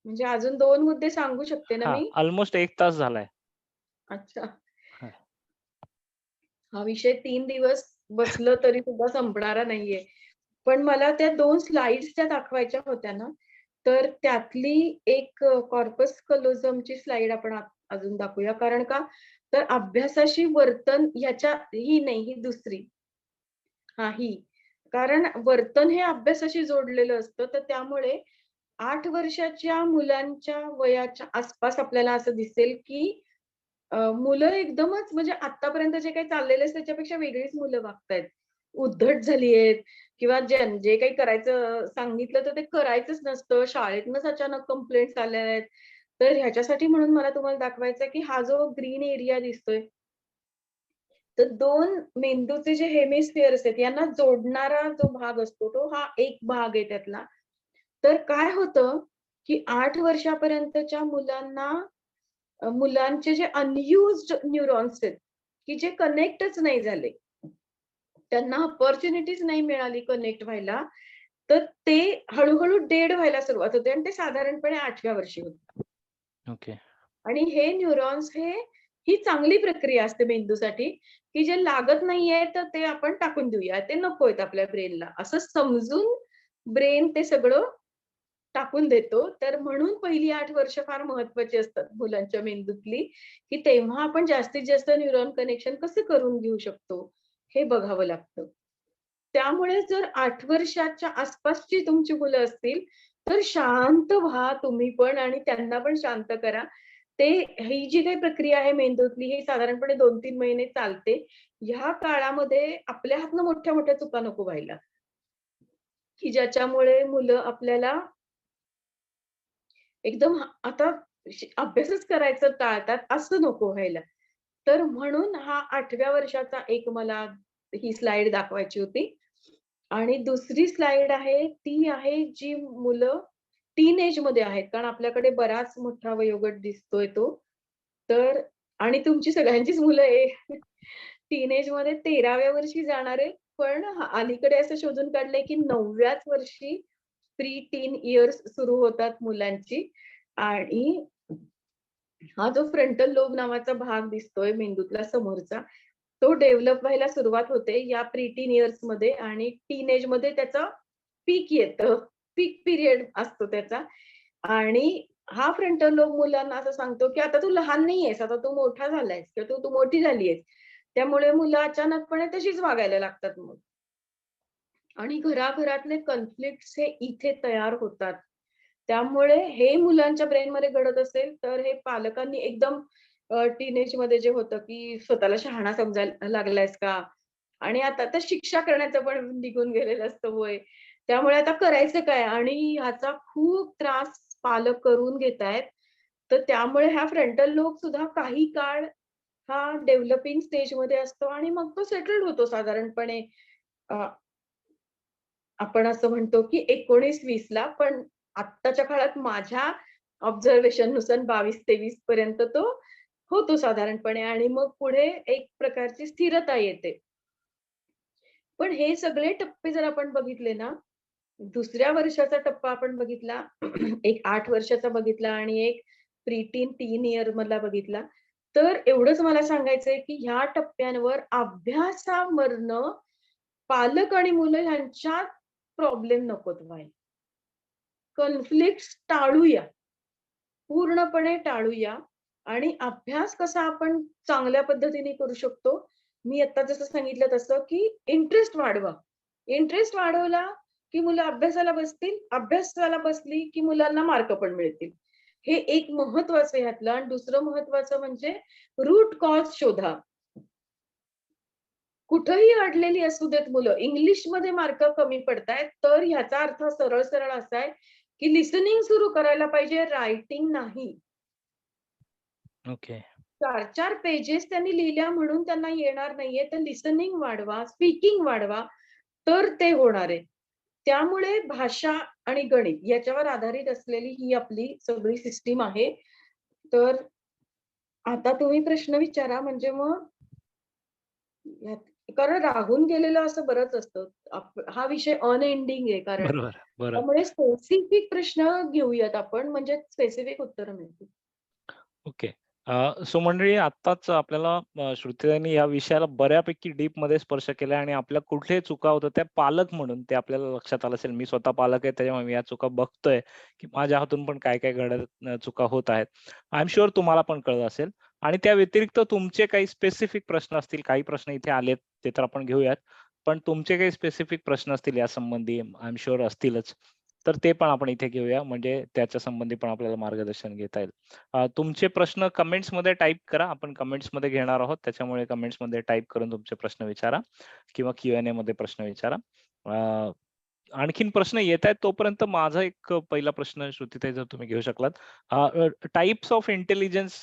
म्हणजे अजून 2 मुद्दे सांगू शकते ना हां, मी? अल्मोस्ट 1 तास झालाय. अच्छा. हां, हा विषय 3 दिवस बसलं तरी सुद्धा संपणारा नाहीये. पण मला त्या 2 स्लाइड्स ज्या दाखवायच्या होत्या ना, तर त्यातली एक कॉर्पस कलोझमची स्लाइड आपण अजून दाखवूया. कारण का? तर अभ्यासाशी वर्तन ह्याच्या ही नाही, ही दुसरी. हां, ही. कारण वर्तन हे अभ्यासाशी जोडलेलं असतं. तर त्यामुळे 8 वर्षाच्या मुलांच्या वयाच्या आसपास आपल्याला असं दिसेल, की मुलं एकदमच म्हणजे आत्तापर्यंत जे काही चाललेलं आहे त्याच्यापेक्षा वेगळीच मुलं वागतायत. उद्धट झाली आहेत किंवा जे काही करायचं सांगितलं तर ते करायचंच नसतं. शाळेतनंच अचानक कंप्लेंट्स आल्या आहेत. तर ह्याच्यासाठी म्हणून मला तुम्हाला दाखवायचं आहे, की हा जो ग्रीन एरिया दिसतोय, तर 2 मेंदूचे जे हेमिस्फिअर्स आहेत यांना जोडणारा जो भाग असतो, तो हा एक भाग आहे त्यातला. तर काय होतं, की 8 वर्षापर्यंतच्या मुलांना मुलांचे जे अनयुज्ड न्यूरॉन्स आहेत, की जे कनेक्टच नाही झाले. त्यांना अपॉर्च्युनिटीज नाही मिळाली कनेक्ट व्हायला, तर ते हळू-हळू डेड व्हायला सुरुवात होते आणि ते साधारणपणे 8व्या वर्षी होतं. ओके. आणि हे न्यूरॉन्स ही चांगली प्रक्रिया असते मेंदूसाठी, की जे लागत नाहीये, तर ते आपण टाकून देऊया. ते नकोयत आपल्या ब्रेनला. असं समजून ब्रेन ते सगळं टाकून देतो. तर म्हणून पहिली 8 वर्ष फार महत्त्वाची असतात मुलांच्या मेंदूतली, की तेव्हा आपण जास्तीत जास्त न्यूरॉन कनेक्शन कसे करून घेऊ शकतो, हे बघावं लागतं. त्यामुळे जर 8 वर्षाच्या आसपासची तुमची मुलं असतील, तर शांत व्हा तुम्ही पण आणि त्यांना पण शांत करा. ही जी काही प्रक्रिया आहे मेंदूतली, ही साधारणपणे 2-3 महिने चालते. ह्या काळामध्ये आपल्या हातनं मोठ्या-मोठ्या चुका नको व्हायला, की ज्याच्यामुळे मुलं आपल्याला एकदम आता अभ्यासच करायचं टाळतात, असं नको व्हायला. तर म्हणून हा 8व्या वर्षाचा एक मला ही स्लाईड दाखवायची होती. आणि दुसरी स्लाईड आहे, ती आहे जी मुलं टीनएजमध्ये आहेत. कारण आपल्याकडे बराच मोठा वयोगट दिसतोय तो. तर आणि तुमची सगळ्यांचीच मुलं टीनएजमध्ये 13व्या वर्षी जाणार आहे. पण अलीकडे असं शोधून काढलंय, की 9व्याच वर्षी प्री टीन इयर्स सुरू होतात मुलांची आणि हा जो फ्रंटल लोब नावाचा भाग दिसतोय मेंदूतला समोरचा, तो डेव्हलप व्हायला सुरुवात होते या प्री-टीन इयर्समध्ये आणि टीनेजमध्ये त्याचं पीक येतं. पीक पिरियड असतो त्याचा आणि हा फ्रंटल लोब मुलांना असं सांगतो, की आता तू लहान नाही आहेस, आता तू मोठा झालायस किंवा तू तू मोठी झाली आहेस. त्यामुळे मुलं अचानकपणे तशीच वागायला लागतात मग. आणि घराघरातले कॉन्फ्लिक्ट्स हे इथे तयार होतात. त्यामुळे हे मुलांच्या ब्रेनमध्ये घडत असेल, तर हे पालकांनी एकदम टीनेजमध्ये जे होतं, की स्वतःला शहाणा समजायला लागलायस का? आणि आता तर शिक्षा करण्याचं पण निघून गेलेलं असतं वय. त्यामुळे आता करायचं काय? आणि ह्याचा खूप त्रास पालक करून घेतायत. तर त्यामुळे हा फ्रंटल लोब सुद्धा काही काळ हा डेव्हलपिंग स्टेजमध्ये असतो आणि मग तो सेटल्ड होतो साधारणपणे अ, आपण असं म्हणतो की 19-20 ला, पण आत्ताच्या काळात माझ्या ऑब्झर्वेशननुसार 22-23 पर्यंत तो होतो साधारणपणे आणि मग पुढे एक प्रकारची स्थिरता येते. पण हे सगळे टप्पे जर आपण बघितले ना, दुसऱ्या वर्षाचा टप्पा आपण बघितला, एक 8 वर्षाचा बघितला आणि एक प्री-टीन, टीन इयर मधला बघितला. तर एवढंच मला सांगायचंय की ह्या टप्प्यांवर अभ्यासामधनं पालक आणि मुलं ह्यांच्यात प्रॉब्लेम नकोत व्हायला. कॉन्फ्लिक्ट्स टाळूया. पूर्णपणे टाळूया आणि अभ्यास कसा आपण चांगल्या पद्धतीने करू शकतो, मी आता जसं सांगितलं तसं, की इंटरेस्ट वाढवा. इंटरेस्ट वाढवला, की मुलं अभ्यासाला बसतील. अभ्यासाला बसली, की मुलांना मार्क पण मिळतील. हे एक महत्वाचं आहे ह्यातलं आणि दुसरं महत्वाचं म्हणजे रूट कॉज शोधा. कुठेही अडलेली असू देत मुलं, इंग्लिशमध्ये मार्क कमी पडतायत, तर ह्याचा अर्थ सरळ-सरळ असा आहे, की लिसनिंग सुरू करायला पाहिजे, रायटिंग नाही. ओके. 4-4 पेजेस त्यांनी लिहिल्या म्हणून त्यांना येणार नाहीये, तर लिसनिंग वाढवा, स्पीकिंग वाढवा, तर ते होणार आहे. त्यामुळे भाषा आणि गणित याच्यावर आधारित असलेली ही आपली सगळी सिस्टम आहे. तर आता तुम्ही प्रश्न विचारा म्हणजे मग कारण राहून गेलेलं असं बरंच असतं. हा विषय अनएंडिंग आहे कारण. बरोबर, बरोबर. त्यामुळे स्पेसिफिक प्रश्न घेऊयात आपण म्हणजे स्पेसिफिक उत्तरं मिळतील. ओके. सो मंडळी आत्ताच आपल्याला श्रुतीताईंनी या विषयाला बऱ्यापैकी डीपमध्ये स्पर्श केला आणि आपल्या कुठे चुका होतात त्या पालक म्हणून ते आपल्याला लक्षात आलं असेल. मी स्वतः पालक आहे त्याच्यामुळे मी या चुका बघतोय, की माझ्या हातून पण काय-काय घडत चुका होत आहेत. आय एम शुअर तुम्हाला पण कळलं असेल आणि त्या व्यतिरिक्त तुमचे काही स्पेसिफिक प्रश्न असतील, काही प्रश्न इथे आलेत ते तर आपण घेऊयात. पण तुमचे काही स्पेसिफिक प्रश्न असतील यासंबंधी आय एम शुअर असतीलच. तर ते पण आपण इथे घेऊया म्हणजे त्याच्या संबंधी पण आपल्याला मार्गदर्शन घेता येईल. तुमचे प्रश्न कमेंट्समध्ये टाइप करा. आपण कमेंट्समध्ये घेणार आहोत. त्याच्यामुळे कमेंट्समध्ये टाइप करून तुमचे प्रश्न विचारा किंवा Q&A मध्ये प्रश्न विचारा. अ, आणखीन प्रश्न येतायत तोपर्यंत माझा एक पहिला प्रश्न श्रुतीताई जर तुम्ही घेऊ शकलात. टाइप्स ऑफ इंटेलिजन्स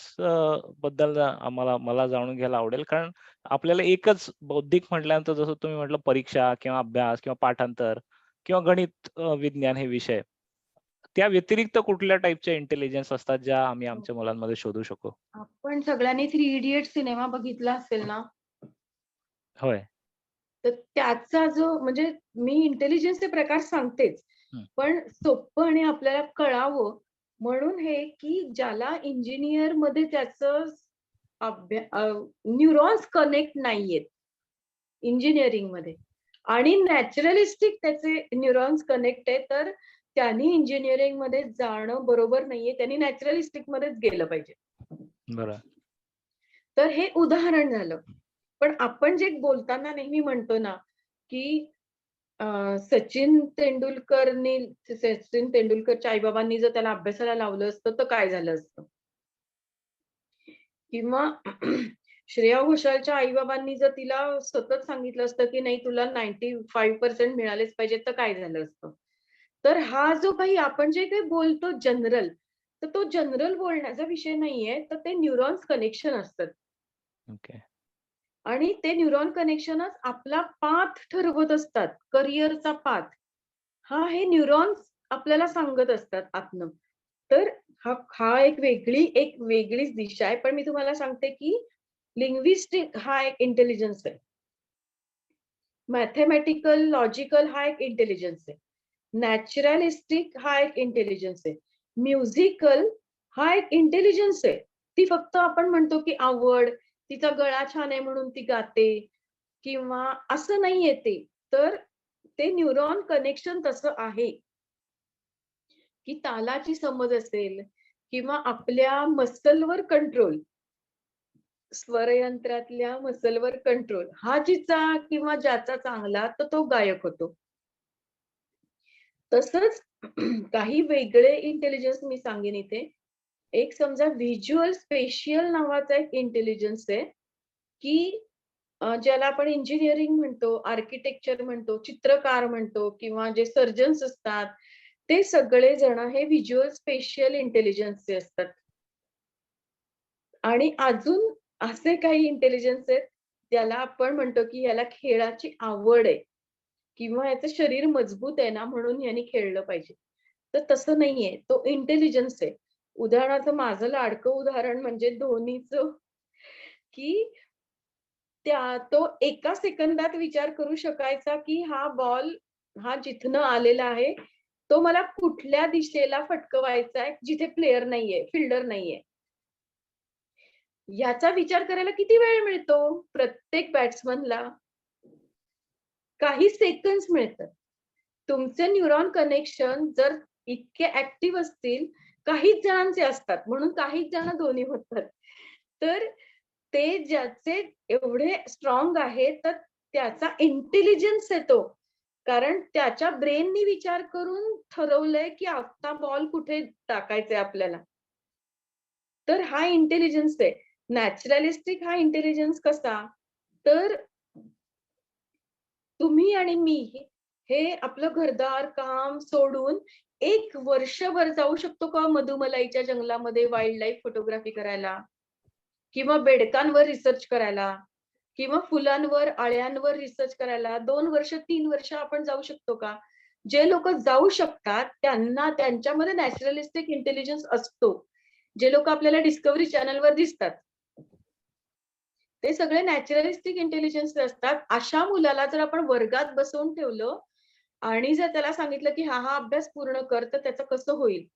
बद्दल मला जाणून घ्यायला आवडेल. कारण आपल्याला एकच बौद्धिक म्हटल्यानंतर जसं तुम्ही म्हटलं परीक्षा किंवा अभ्यास किंवा पाठांतर किंवा गणित, विज्ञान हे विषय. त्या व्यतिरिक्त कुठल्या टाइपच्या इंटेलिजन्स असतात ज्या आम्ही हो. आमच्या मुलांमध्ये शोधू शकू? आपण सगळ्यांनी थ्री इडियट्स सिनेमा बघितला असेल ना? होय. तर त्याचा जो म्हणजे मी इंटेलिजन्सचे प्रकार सांगतेच. हं. पण सोपं आणि आपल्याला कळावं म्हणून हे, की ज्याला इंजिनिअरमध्ये त्याचं न्यूरॉन्स कनेक्ट नाहीयेत इंजिनिअरिंगमध्ये आणि नॅचरलिस्टिक त्याचे न्यूरॉन्स कनेक्ट आहे, तर त्यांनी इंजिनिअरिंगमध्ये जाणं बरोबर नाहीये. त्यांनी नॅचरलिस्टिकमध्येच गेलं पाहिजे. बरं. तर हे उदाहरण झालं. पण आपण जे बोलताना नेहमी म्हणतो ना, की सचिन तेंडुलकरच्या आई-बाबांनी जर त्याला अभ्यासाला लावलं असतं, तर काय झालं असतं? किंवा श्रेया घोषालच्या आई-बाबांनी जर तिला सतत सांगितलं असतं, की नाही तुला 95% मिळालेच पाहिजेत, तर काय झालं असतं? तर हा जो काही आपण जे काही बोलतो जनरल, तर तो जनरल बोलण्याचा विषय नाहीये, तर ते न्यूरॉन्स कनेक्शन असतात. ओके. आणि ते न्यूरॉन कनेक्शनच आपला पाथ ठरवत असतात, करिअरचा पाथ. हे न्यूरॉन्स आपल्याला सांगत असतात आतनं. तर हा एक वेगळीच दिशा आहे. पण मी तुम्हाला सांगते, की लिंग्विस्टिक हा एक इंटेलिजन्स आहे. मॅथेमॅटिकल, लॉजिकल हा एक इंटेलिजन्स आहे. नॅचरलिस्टिक हा एक इंटेलिजन्स आहे. म्युझिकल हा एक इंटेलिजन्स आहे. ती फक्त आपण म्हणतो, की आवड, तिचा गळा छान आहे म्हणून ती गाते किंवा असं नाहीये ते. तर ते न्यूरॉन कनेक्शन तसं आहे, की तालाची समज असेल किंवा आपल्या मसलवर कंट्रोल, स्वरयंत्रातल्या मसलवर कंट्रोल हा जिचा किंवा ज्याचा चांगला तर तो गायक होतो. तसंच काही वेगळे इंटेलिजन्स मी सांगेन इथे. एक समजा व्हिज्युअल स्पेशियल नावाचा एक इंटेलिजन्स आहे, की ज्याला आपण इंजिनिअरिंग म्हणतो, आर्किटेक्चर म्हणतो, चित्रकार म्हणतो किंवा जे सर्जन्स असतात, ते सगळे जण हे व्हिज्युअल स्पेशियल इंटेलिजन्सचे असतात. आणि अजून असे काही इंटेलिजन्स आहेत, ज्याला आपण म्हणतो, की ह्याला खेळाची आवड आहे किंवा याचं शरीर मजबूत आहे ना, म्हणून ह्यानी खेळलं पाहिजे. तर तसं नाहीये. तो इंटेलिजन्स आहे. उदाहरणार्थ माझं लाडकं उदाहरण म्हणजे धोनीचं, की तो एका सेकंदात विचार करू शकायचा, की हा जिथनं आलेला आहे, तो मला कुठल्या दिशेला फटकवायचा आहे, जिथे प्लेयर नाहीये, फिल्डर नाहीये. याचा विचार करायला किती वेळ मिळतो प्रत्येक बॅट्समनला? काही सेकंड्स मिळतात. तुमचे न्यूरॉन कनेक्शन जर इतके ॲक्टिव्ह असतील, काहीच जणांचे असतात, म्हणून काहीच जण धोनी होतात. तर ते ज्याचे एवढे स्ट्रॉंग आहे, तर त्याचा इंटेलिजन्स आहे तो. कारण त्याच्या ब्रेननी विचार करून ठरवलंय, की आता बॉल कुठे टाकायचंय आपल्याला. तर हा इंटेलिजन्स आहे. नॅचरलिस्टिक हा इंटेलिजन्स कसा? तर तुम्ही आणि मी हे आपलं घरदार काम सोडून 1 वर्षभर जाऊ शकतो का मधुमलाईच्या जंगलामध्ये वाईल्ड लाईफ फोटोग्राफी करायला? किंवा बेडकांवर रिसर्च करायला किंवा फुलांवर, अळ्यांवर रिसर्च करायला 2 वर्ष, 3 वर्ष आपण जाऊ शकतो का? जे लोकं जाऊ शकतात त्यांना त्यांच्यामध्ये नॅचरलिस्टिक इंटेलिजन्स असतो. जे लोकं आपल्याला डिस्कव्हरी चॅनलवर दिसतात. ते सगळे नॅचरलिस्टिक इंटेलिजन्सचे असतात. अशा मुलाला जर आपण वर्गात बसवून ठेवलं आणि जर त्याला सांगितलं, की हा अभ्यास पूर्ण कर, तर त्याचं कसं होईल?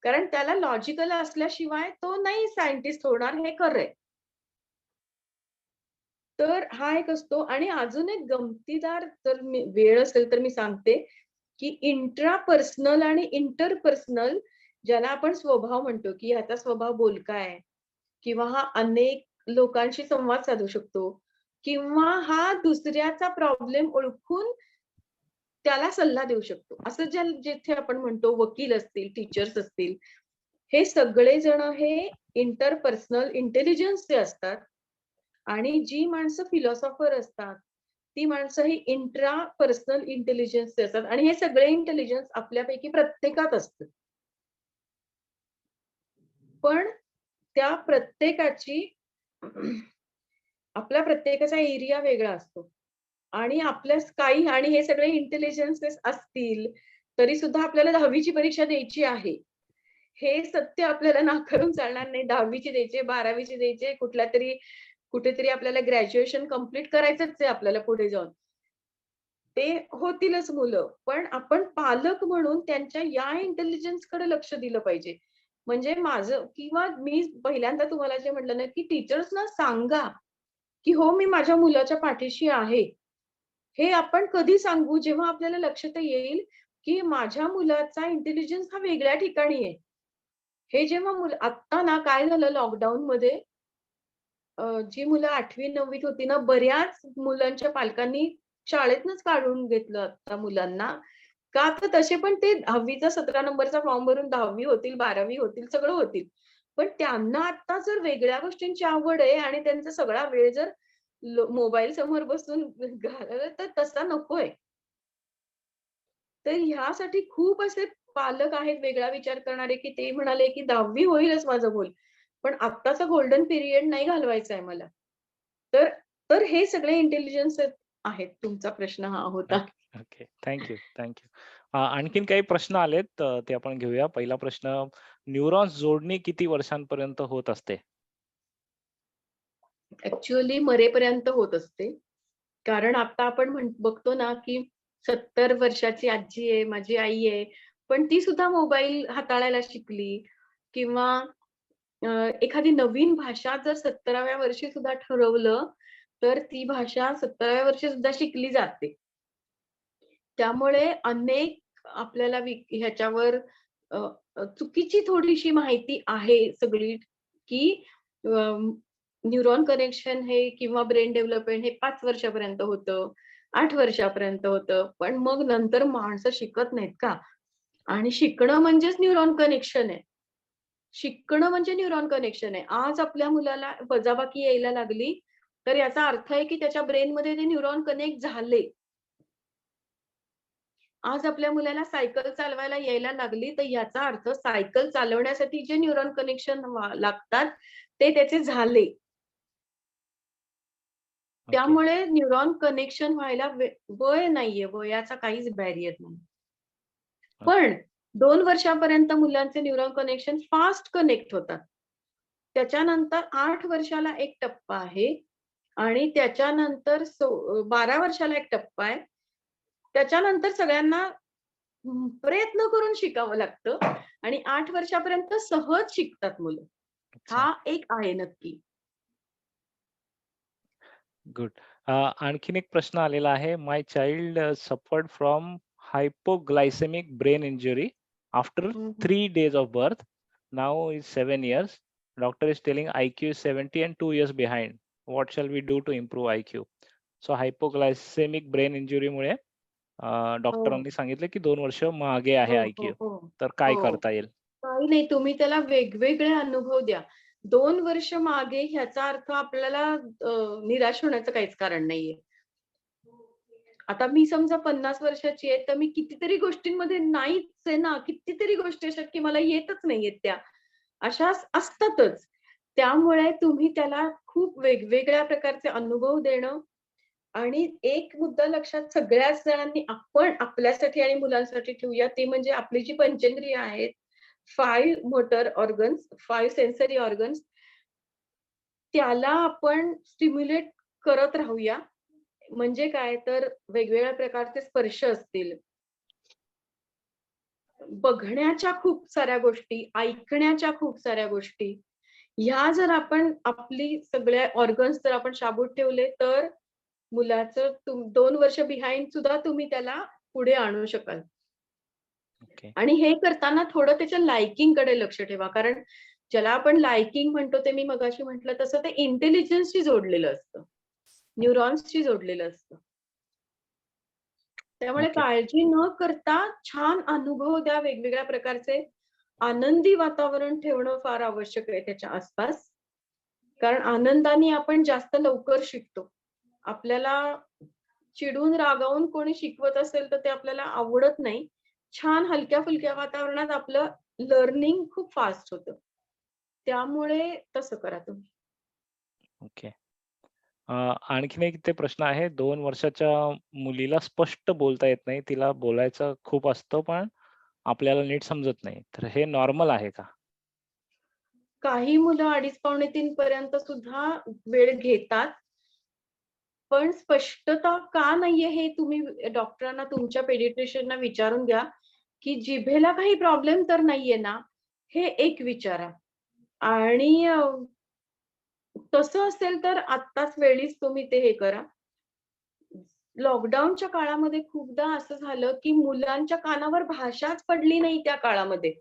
कारण त्याला लॉजिकल असल्याशिवाय तो नाही सायंटिस्ट होणार हे खरं आहे. तर हा एक असतो आणि अजून एक गमतीदार जर वेळ असेल तर मी सांगते, की इंट्रापर्सनल आणि इंटरपर्सनल ज्याला आपण स्वभाव म्हणतो, की ह्याचा स्वभाव बोलका आहे किंवा हा अनेक लोकांशी संवाद साधू शकतो किंवा हा दुसऱ्याचा प्रॉब्लेम ओळखून त्याला सल्ला देऊ शकतो. असं जिथे आपण म्हणतो वकील असतील, टीचर्स असतील, हे सगळे जण हे इंटरपर्सनल इंटेलिजन्सचे असतात. आणि जी माणसं फिलॉसॉफर असतात, ती माणसं ही इंट्रा पर्सनल इंटेलिजन्सचे असतात आणि हे सगळे इंटेलिजन्स आपल्यापैकी प्रत्येकात असतं. पण त्या प्रत्येकाची आपला प्रत्येकाचा एरिया वेगळा असतो. आणि आपल्याच काही आणि हे सगळे इंटेलिजन्सेस असतील, तरी सुद्धा आपल्याला 10वी ची परीक्षा द्यायची आहे. हे सत्य आपल्याला नाकारून चालणार नाही. 10वी ची द्यायची आहे, 12वी ची द्यायची आहे, कुठेतरी आपल्याला ग्रॅज्युएशन कंप्लीट करायचंच आहे आपल्याला पुढे जाऊन. ते होतीलच मुलं. पण आपण पालक म्हणून त्यांच्या या इंटेलिजन्सकडे लक्ष दिलं पाहिजे. म्हणजे माझं किंवा मी पहिल्यांदा तुम्हाला जे म्हटलं ना, की टीचर्सना सांगा, की "हो, मी माझ्या मुलाच्या पाठीशी आहे." हे आपण कधी सांगू? जेव्हा आपल्याला लक्षात येईल, की माझ्या मुलाचा इंटेलिजन्स हा वेगळ्या ठिकाणी आहे. हे जेव्हा मुलं आत्ता ना काय झालं लॉकडाऊनमध्ये जी मुलं 8वी-9वीत होती ना, बऱ्याच मुलांच्या पालकांनी शाळेतनंच काढून घेतलं आता मुलांना. का तर तसे पण ते 10वीचा 17 नंबरचा फॉर्म भरून 10वी होतील, 12वी होतील, सगळं होतील. पण त्यांना आता जर वेगळ्या गोष्टींची आवड आहे आणि त्यांचा सगळा वेळ जर मोबाईल समोर बसून घालवला तर तसा नकोय. तर ह्यासाठी खूप असे पालक आहेत वेगळा विचार करणारे, की ते म्हणाले, की 10वी होईलच माझं मूल. पण आत्ताचा गोल्डन पिरियड नाही घालवायचा आहे मला. तर तर हे सगळे इंटेलिजन्स आहेत. तुमचा प्रश्न हा होता. Okay, okay. Thank you, thank you. आणखीन काही प्रश्न आलेत ते आपण घेऊया. पहिला प्रश्न, न्यूरॉन्स जोडणी किती वर्षांपर्यंत होत असते? ॲक्चुअली मरेपर्यंत होत असते. कारण आता आपण बघतो ना, की 70 वर्षाची आजी आहे, माझी आई आहे. पण ती सुद्धा मोबाईल हाताळायला शिकली किंवा अ, एखादी नवीन भाषा जर 70व्या वर्षी सुद्धा ठरवलं, तर ती भाषा 70व्या वर्षी सुद्धा शिकली जाते. त्यामुळे अनेक आपल्याला ह्याच्यावर अ, चुकीची थोडीशी माहिती आहे सगळी, की न्यूरॉन कनेक्शन हे किंवा ब्रेन डेव्हलपमेंट हे 5 वर्षापर्यंत होतं, 8 वर्षापर्यंत होतं. पण मग नंतर माणसं शिकत नाहीत का? आणि शिकणं म्हणजेच न्यूरॉन कनेक्शन आहे. शिकणं म्हणजे न्यूरॉन कनेक्शन आहे. आज आपल्या मुलाला वजाबाकी यायला लागली, तर याचा अर्थ आहे की त्याच्या ब्रेनमध्ये ते न्यूरॉन कनेक्ट झाले. आज आपल्या मुलाला सायकल चालवायला यायला लागली, तर याचा अर्थ सायकल चालवण्यासाठी जे न्यूरॉन कनेक्शन लागतात, ते त्याचे झाले. ओके, त्यामुळे न्यूरॉन कनेक्शन व्हायला वय नाहीये, वयाचा काहीच बॅरियर नाही. ओके, पण 2 वर्षापर्यंत मुलांचे न्यूरॉन कनेक्शन फास्ट कनेक्ट होतात. त्याच्यानंतर 8 वर्षाला एक टप्पा आहे आणि त्याच्यानंतर 12 वर्षाला एक टप्पा आहे. त्याच्यानंतर सगळ्यांना प्रयत्न करून शिकावं लागतं आणि 8 वर्षापर्यंत सहज शिकतात मुलं. अच्छा. हा एक आहे नक्की. गुड. आणखीन एक प्रश्न आलेला आहे. My child suffered from hypoglycemic brain injury after हं, हं. 3 days of birth. Now is 7 years. Doctor is telling IQ is 70 and 2 years behind. What shall we do to improve IQ? So hypoglycemic brain इंजुरीमुळे हो, डॉक्टरांनी सांगितलं की 2 वर्ष मागे आहे हो, हो, IQ. हो. तर काय हो. करता येईल? काही नाही, तुम्ही त्याला वेगवेगळे अनुभव द्या. 2 वर्ष मागे ह्याचा अर्थ आपल्याला निराश होण्याचं काहीच कारण नाहीये. आता मी समजा 50 वर्षाची आहे, तर मी कितीतरी गोष्टींमध्ये नाहीच आहे ना, कितीतरी गोष्टी अशा की मला येतच नाहीयेत त्या. अशा असतातच. त्यामुळे तुम्ही त्याला खूप वेगवेगळ्या प्रकारचे अनुभव देणं आणि एक मुद्दा लक्षात सगळ्याच जणांनी आपण आपल्यासाठी आणि मुलांसाठी ठेवूया, ते म्हणजे आपली जी पंचेंद्रिय आहेत, 5 मोटर ऑर्गन्स, 5 सेन्सरी ऑर्गन्स त्याला आपण स्टिम्युलेट करत राहूया. म्हणजे काय तर वेगवेगळ्या प्रकारचे स्पर्श असतील, बघण्याच्या खूप साऱ्या गोष्टी, ऐकण्याच्या खूप साऱ्या गोष्टी, ह्या जर आपण आपली सगळ्या ऑर्गन्स जर आपण शाबूत ठेवले, तर मुलाचं 2 वर्ष बिहाइंड सुद्धा तुम्ही त्याला पुढे आणू शकाल. ओके. आणि हे करताना थोडं त्याच्या लाइकिंगकडे लक्ष ठेवा. कारण ज्याला आपण लाइकिंग म्हणतो, ते मी मगाशी म्हटलं तसं ते इंटेलिजन्सशी जोडलेलं असतं. न्यूरॉन्सशी जोडलेलं असतं. त्यामुळे ओके. काळजी न करता छान अनुभव द्या वेगवेगळ्या प्रकारचे. आनंदी वातावरण ठेवणं फार आवश्यक आहे त्याच्या आसपास. कारण आनंदाने आपण जास्त लवकर शिकतो. आपल्याला चिडून, रागावून कोणी शिकवत असेल, तर ते आपल्याला आवडत नाही. छान हलक्या-फुलक्या वातावरणात आपलं लर्निंग खूप फास्ट होतं. त्यामुळे तसं करा तुम्ही. ओके. आणखीन एक इथे प्रश्न आहे. 2 वर्षाच्या मुलीला स्पष्ट बोलता येत नाही. तिला बोलायचं खूप असतं, पण आपल्याला नीट समजत नाही. तर हे नॉर्मल आहे का? काही मुलं 2:30 पावणे 3 पर्यंत सुद्धा वेळ घेतात. पण स्पष्टता का नाहीये हे तुम्ही डॉक्टरांना तुमच्या पेडियाट्रिशियनना विचारून घ्या, की जिभेला काही प्रॉब्लेम तर नाहीये ना? हे एक विचारा. आणि तसं असेल तर आत्ताच वेळीच तुम्ही ते हे करा. लॉकडाऊनच्या काळामध्ये खूपदा असं झालं, की मुलांच्या कानावर भाषाच पडली नाही त्या काळामध्ये.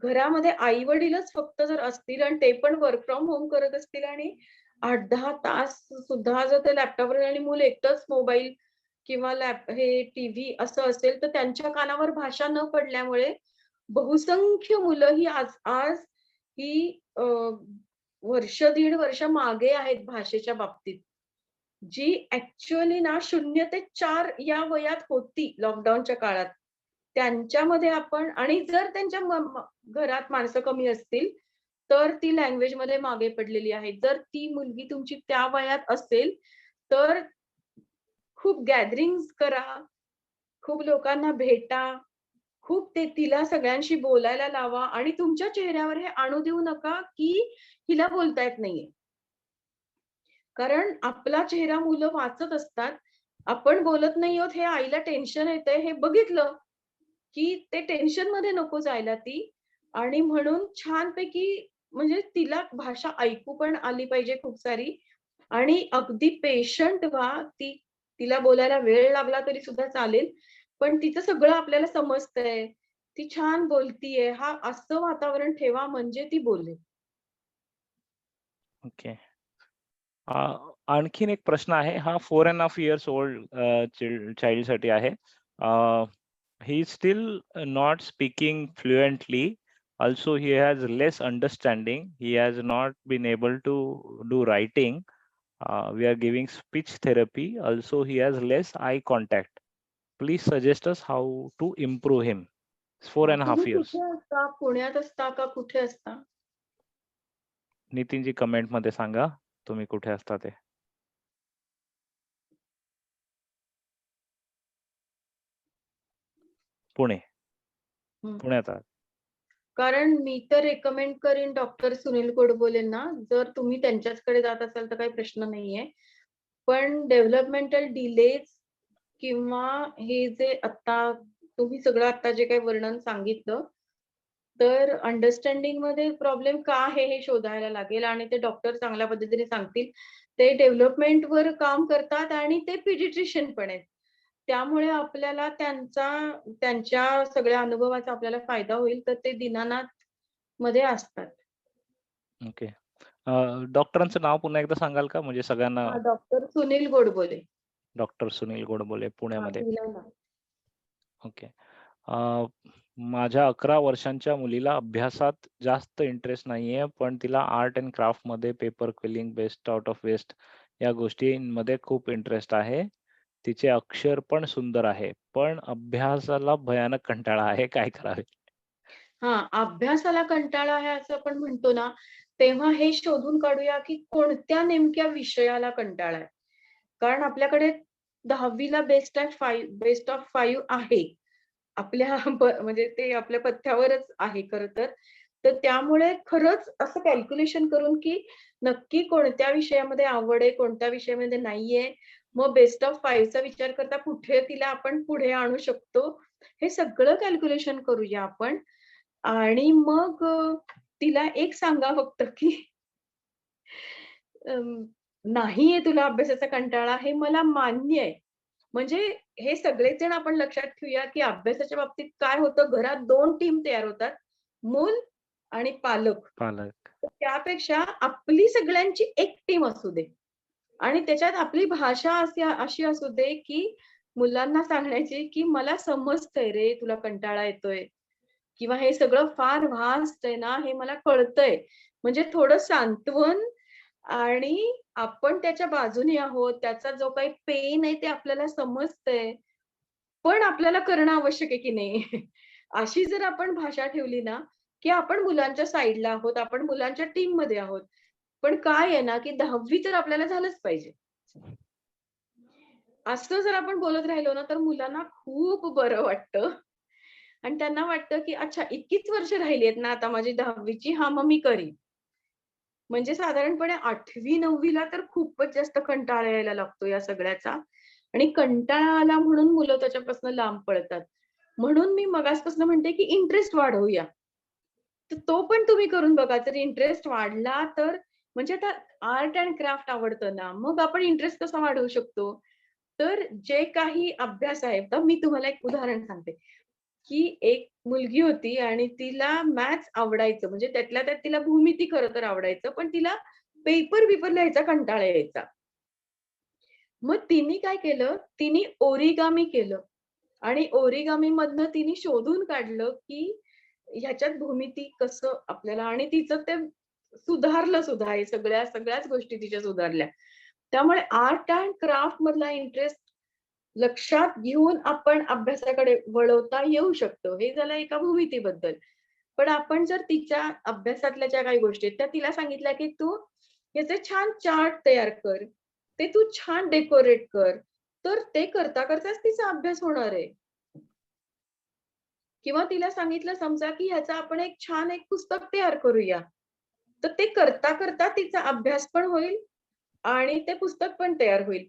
घरामध्ये आई-वडीलच फक्त जर असतील आणि ते पण वर्क फ्रॉम होम करत असतील आणि 8-10 तास सुद्धा जर ते लॅपटॉपवर आणि मूल एकटंच मोबाईल किंवा हे टीव्ही असं असेल, तर त्यांच्या कानावर भाषा न पडल्यामुळे बहुसंख्य मुलं ही आज आज ही वर्ष, दीड वर्ष मागे आहेत भाषेच्या बाबतीत. जी ॲक्चुअली ना 0 ते 4 या वयात होती लॉकडाऊनच्या काळात. त्यांच्यामध्ये आपण आणि जर त्यांच्या घरात माणसं कमी असतील, तर ती लँग्वेजमध्ये मागे पडलेली आहेत. जर ती मुलगी तुमची त्या वयात असेल, तर खूप गॅदरिंग्ज करा, खूप लोकांना भेटा, खूप ते तिला सगळ्यांशी बोलायला लावा आणि तुमच्या चेहऱ्यावर हे आणू देऊ नका, की हिला बोलता येत नाहीये. कारण आपला चेहरा मुलं वाचत असतात. आपण बोलत नाही आहोत हे आईला टेन्शन येतंय हे बघितलं, की ते टेन्शनमध्ये नको जायला ती आणि म्हणून छानपैकी म्हणजे तिला भाषा ऐकू पण आली पाहिजे खूप सारी आणि अगदी पेशंट व्हा. तिला बोलायला वेळ लागला तरी सुद्धा चालेल. पण तिचं सगळं आपल्याला समजतंय. ती छान बोलतीये. असं वातावरण ठेवा म्हणजे ती बोलेल. ओके. आणखीन एक प्रश्न आहे. हा 4½ इयर्स ओल्ड चाइल्डसाठी आहे. He is still not speaking fluently. Also, he has less understanding. He has not been able to do writing. We are giving speech therapy. Also, he has less eye contact. Please suggest us how to improve him. It's four and a तुम्ही half years. कुठे असता? पुण्यात असता का कुठे असता? नितीनजी कमेंटमध्ये सांगा तुम्ही कुठे असता ते. पुणे. हं. पुण्यात आहात. कारण मी तर रेकमेंड करीन डॉक्टर सुनील गोडबोलेंना. जर तुम्ही त्यांच्याचकडे जात असाल तर काही प्रश्न नाहीये. पण डेव्हलपमेंटल डिलेज किंवा हे जे तुम्ही सगळं आता जे काही वर्णन सांगितलं, तर अंडरस्टँडिंगमध्ये प्रॉब्लेम का आहे हे शोधायला लागेल आणि ते डॉक्टर चांगल्या पद्धतीने सांगतील. ते डेव्हलपमेंटवर काम करतात आणि ते पिडियाट्रिशियन पण आहेत. त्यामुळे आपल्याला त्यांच्या सगळ्या अनुभवाचा आपल्याला फायदा होईल. तर ते दीनानाथमध्ये असतात. ओके. डॉक्टरांचं नाव पुन्हा एकदा सांगाल का? म्हणजे सगळ्यांना. हां, डॉक्टर सुनील गोडबोले. डॉक्टर सुनील गोडबोले हां, पुण्यामध्ये. दिलं. ओके. अ, माझ्या 11 वर्षांच्या मुलीला अभ्यासात जास्त इंटरेस्ट नाहीये, पण तिला आर्ट एंड क्राफ्टमध्ये paper quilling, best out of waste या गोष्टींमध्ये खूप इंटरेस्ट आहे. तिचे अक्षर पण सुंदर आहे, पण अभ्यासाला भयानक कंटाळा आहे. काय करावे? हां, अभ्यासाला कंटाळा आहे असं आपण म्हणतो ना, तेव्हा हे शोधून काढूया, की कोणत्या नेमक्या विषयाला कंटाळा आहे. कारण आपल्याकडे 10वी ला बेस्ट ऑफ 5 आहे. आपल्या म्हणजे ते आपल्या पथ्यावरच आहे खरं तर. तर त्यामुळे खरंच असं कॅल्क्युलेशन करून, की नक्की कोणत्या विषयामध्ये आवड आहे, कोणत्या विषयामध्ये नाहीये. मग बेस्ट ऑफ 5 चा विचार करता कुठे तिला आपण पुढे आणू शकतो, हे सगळं कॅल्क्युलेशन करूया आपण. आणि मग तिला एक सांगा फक्त, की नाहीये तुला अभ्यासाचा कंटाळा हे मला मान्य आहे. म्हणजे हे सगळेच जण आपण लक्षात ठेवूया, की अभ्यासाच्या बाबतीत काय होतं, घरात 2 टीम तयार होतात. मूल आणि पालक. पालक. तर त्यापेक्षा आपली सगळ्यांची एक टीम असू दे आणि त्याच्यात आपली भाषा अशी असू दे, की मुलांना सांगण्याची, की "मला समजतंय रे, तुला कंटाळा येतोय किंवा हे सगळं फार व्हास्ट आहे ना, हे मला कळतंय." म्हणजे थोडं सांत्वन आणि आपण त्याच्या बाजूने आहोत. त्याचा जो काही पेन आहे ते आपल्याला समजतंय. पण आपल्याला करणं आवश्यक आहे की नाही? अशी जर आपण भाषा ठेवली ना, की आपण मुलांच्या साइडला आहोत, आपण मुलांच्या टीममध्ये आहोत. पण काय आहे ना, की 10वी तर आपल्याला झालंच पाहिजे. असं जर आपण बोलत राहिलो ना, तर मुलांना खूप बरं वाटतं आणि त्यांना वाटतं, की अच्छा इतकीच वर्ष राहिली आहेत ना आता माझी 10वी ची, हां, मग मी करीन. म्हणजे साधारणपणे 8वी-9वी ला तर खूपच जास्त कंटाळा यायला लागतो या सगळ्याचा आणि कंटाळा आला म्हणून मुलं त्याच्यापासून लांब पळतात. म्हणून मी मगासपासून म्हणते, की इंटरेस्ट वाढवूया. तर तो पण तुम्ही करून बघा. जर इंटरेस्ट वाढला तर म्हणजे आता आर्ट एंड क्राफ्ट आवडतं ना, मग आपण इंटरेस्ट कसा वाढवू शकतो? तर जे काही अभ्यास आहे, तर मी तुम्हाला एक उदाहरण सांगते, की एक मुलगी होती आणि तिला मॅथ्स आवडायचं. म्हणजे त्यातल्या त्यात तिला भूमिती खरं तर आवडायचं. पण तिला पेपर-बिपर लिहायचा कंटाळा यायचा. मग तिने काय केलं, तिने ओरिगामी केलं आणि ओरिगामीमधनं तिने शोधून काढलं, की ह्याच्यात भूमिती कसं आपल्याला आणि तिचं ते सुधारलं सुद्धा हे सगळ्याच गोष्टी तिच्या सुधारल्या. त्यामुळे आर्ट एंड क्राफ्ट मधला इंटरेस्ट लक्षात घेऊन आपण अभ्यासाकडे वळवता येऊ शकतो. हे झालं एका भूमितीबद्दल. पण आपण जर तिच्या अभ्यासातल्या ज्या काही गोष्टी आहेत, त्या तिला सांगितल्या, की "तू याचे छान चार्ट तयार कर. ते तू छान डेकोरेट कर." तर ते करता-करताच तिचा अभ्यास होणार आहे. किंवा तिला सांगितलं समजा, की ह्याचं आपण एक छान एक पुस्तक तयार करूया. तर ते करता-करता तिचा अभ्यास पण होईल आणि ते पुस्तक पण तयार होईल.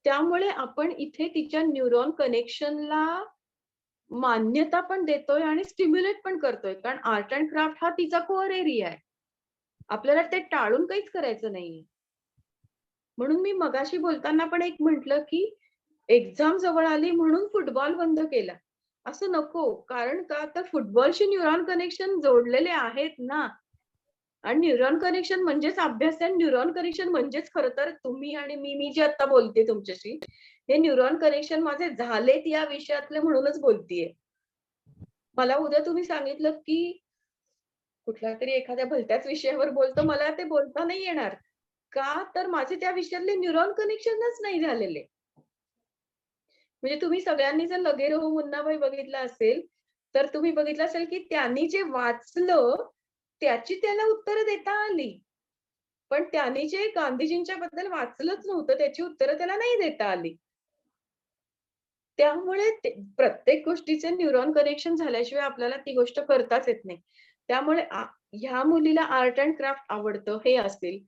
त्यामुळे आपण इथे तिच्या न्यूरॉन कनेक्शनला मान्यता पण देतोय आणि स्टिम्युलेट पण करतोय. कारण आर्ट एंड क्राफ्ट हा तिचा कोर एरिया आहे. आपल्याला ते टाळून काहीच करायचं नाहीये. म्हणून मी मगाशी बोलताना पण एक म्हटलं, की एक्झाम जवळ आली म्हणून फुटबॉल बंद केला. असं नको. कारण का तर फुटबॉलशी न्यूरॉन कनेक्शन जोडलेले आहेत ना. आणि न्यूरॉन कनेक्शन म्हणजेच अभ्यास आहे. न्यूरॉन कनेक्शन म्हणजेच खरं तर तुम्ही आणि मी जे आता बोलते तुमच्याशी, हे न्यूरॉन कनेक्शन माझे झालेत या विषयातले म्हणूनच बोलतीये. मला उद्या तुम्ही सांगितलत, की कुठल्यातरी एखाद्या भलत्याच विषयावर बोल, तर मला ते बोलता नाही येणार. का? तर माझे त्या विषयातले न्यूरॉन कनेक्शनच नाही झालेले. म्हणजे तुम्ही सगळ्यांनी जर लगे रहो मुन्नाभाई बघितला असेल, तर तुम्ही बघितलं असेल, की त्यांनी जे वाचलं, त्याची त्याला उत्तरं देता आली. पण त्याने जे गांधीजींच्या बद्दल वाचलंच नव्हतं, त्याची उत्तरं त्याला नाही देता आली. त्यामुळे ते प्रत्येक गोष्टीचे न्यूरॉन कनेक्शन झाल्याशिवाय आपल्याला ती गोष्ट करताच येत नाही. त्यामुळे ह्या मुलीला आर्ट एंड क्राफ्ट आवडतं हे असेल,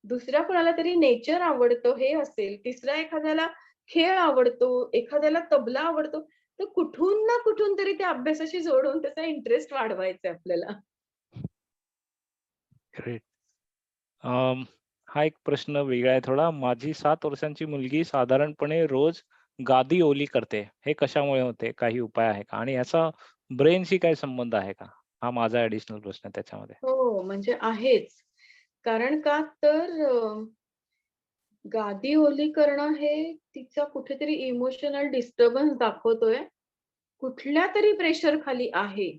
दुसऱ्या कोणाला तरी नेचर आवडतं हे असेल, तिसरा एखाद्याला खेळ आवडतो, एखाद्याला तबला आवडतो, तर कुठून ना कुठून तरी त्या अभ्यासाशी जोडून त्याचा इंटरेस्ट वाढवायचा आहे आपल्याला. ग्रेट. हा एक प्रश्न वेगळा आहे थोडा. माझी 7 वर्षांची मुलगी साधारणपणे रोज गादी ओली करते. हे कशामुळे होते? काही उपाय आहे का? आणि याचा ब्रेनशी काय संबंध आहे का? हा माझा ॲडिशनल प्रश्न आहे त्याच्यामध्ये. हो, म्हणजे आहेच. कारण का तर गादी ओली करणं हे तिचा कुठेतरी इमोशनल डिस्टर्बन्स दाखवतोय. कुठल्यातरी प्रेशर खाली आहे.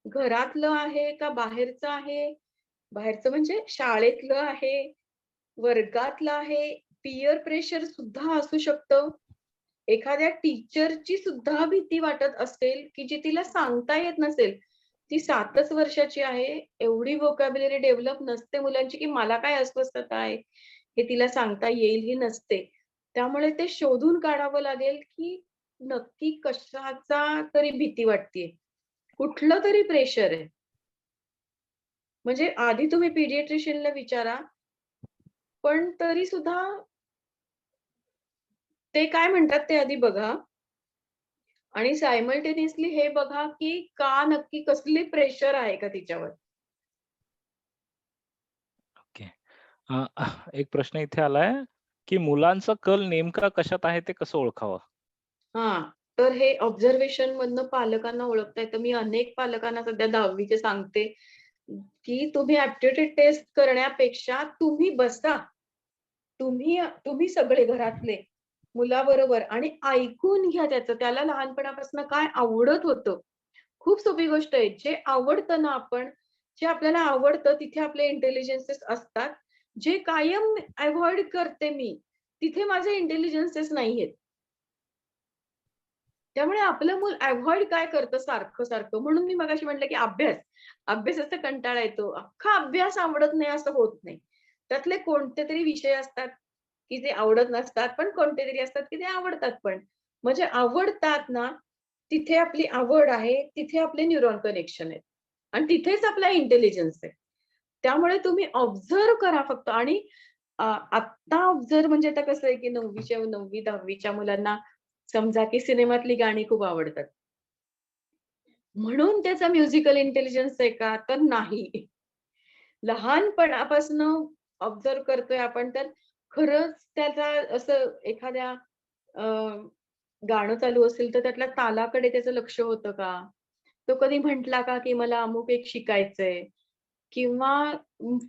घरातलं आहे का बाहेरचं आहे? बाहेरचं म्हणजे शाळेतलं आहे, वर्गातलं आहे, पीअर प्रेशर सुद्धा असू शकतं. एखाद्या टीचरची सुद्धा भीती वाटत असेल, की जी तिला सांगता येत नसेल. ती 7च वर्षाची आहे. एवढी व्होकॅब्युलरी डेव्हलप नसते मुलांची, की मला काय अस्वस्थता आहे, हे तिला सांगता येईल ही नसते. त्यामुळे ते शोधून काढावं लागेल, की नक्की कशाचा तरी भीती वाटतेय. कुठलं तरी प्रेशर आहे. म्हणजे आधी तुम्ही पीडियाट्रिशियनला विचारा, पण तरी सुद्धा ते काय म्हणतात ते आधी बघा आणि सायमल्टेनियसली हे बघा, की का नक्की कसली प्रेशर आहे का तिच्यावर? ओके. एक प्रश्न इथे आलाय, की मुलांचा कल नेमका कशात आहे ते कसं ओळखावं? हां. तर हे ऑब्झर्वेशन मधनं पालकांना ओळखता येतं. मी अनेक पालकांना सध्या 10वी सांगते, की तुम्ही ॲप्टिट्यूड टेस्ट करण्यापेक्षा तुम्ही बसा. तुम्ही सगळे घरातले मुलाबरोबर आणि ऐकून घ्या त्याचं. त्याला लहानपणापासून काय आवडत होतं. खूप सोपी गोष्ट आहे. जे आवडतं ना जे आपल्याला आवडतं तिथे आपले इंटेलिजन्सेस असतात. जे कायम अव्हॉइड करते मी, तिथे माझे इंटेलिजन्सेस नाहीयेत. त्यामुळे आपलं मूल अव्हॉइड काय करतं सारखं-सारखं, म्हणून मी मगाशी म्हटलं, की अभ्यासाचा कंटाळा येतो. अख्खा अभ्यास आवडत नाही असं होत नाही. त्यातले कोणतेतरी विषय असतात, की ते आवडत नसतात, पण कोणतेतरी असतात, की ते आवडतात पण. म्हणजे आवडतात ना, तिथे आपली आवड आहे, तिथे आपले न्यूरॉन कनेक्शन आहेत आणि तिथेच आपला इंटेलिजन्स आहे. त्यामुळे तुम्ही ऑब्झर्व्ह करा फक्त आणि आत्ता ऑब्झर्व्ह म्हणजे आता कसं आहे, की 9वी, 10वीच्या मुलांना समजा, की सिनेमातली गाणी खूप आवडतात. म्हणून त्याचा म्युजिकल इंटेलिजन्स आहे का? तर नाही. लहानपणापासनं ऑब्झर्व्ह करतोय आपण तर खरंच त्याचा असं एखाद्या अ, गाणं चालू असेल तर त्यातल्या तालाकडे त्याचं लक्ष होतं का? तो कधी म्हटला का, की मला अमुक एक शिकायचंय? किंवा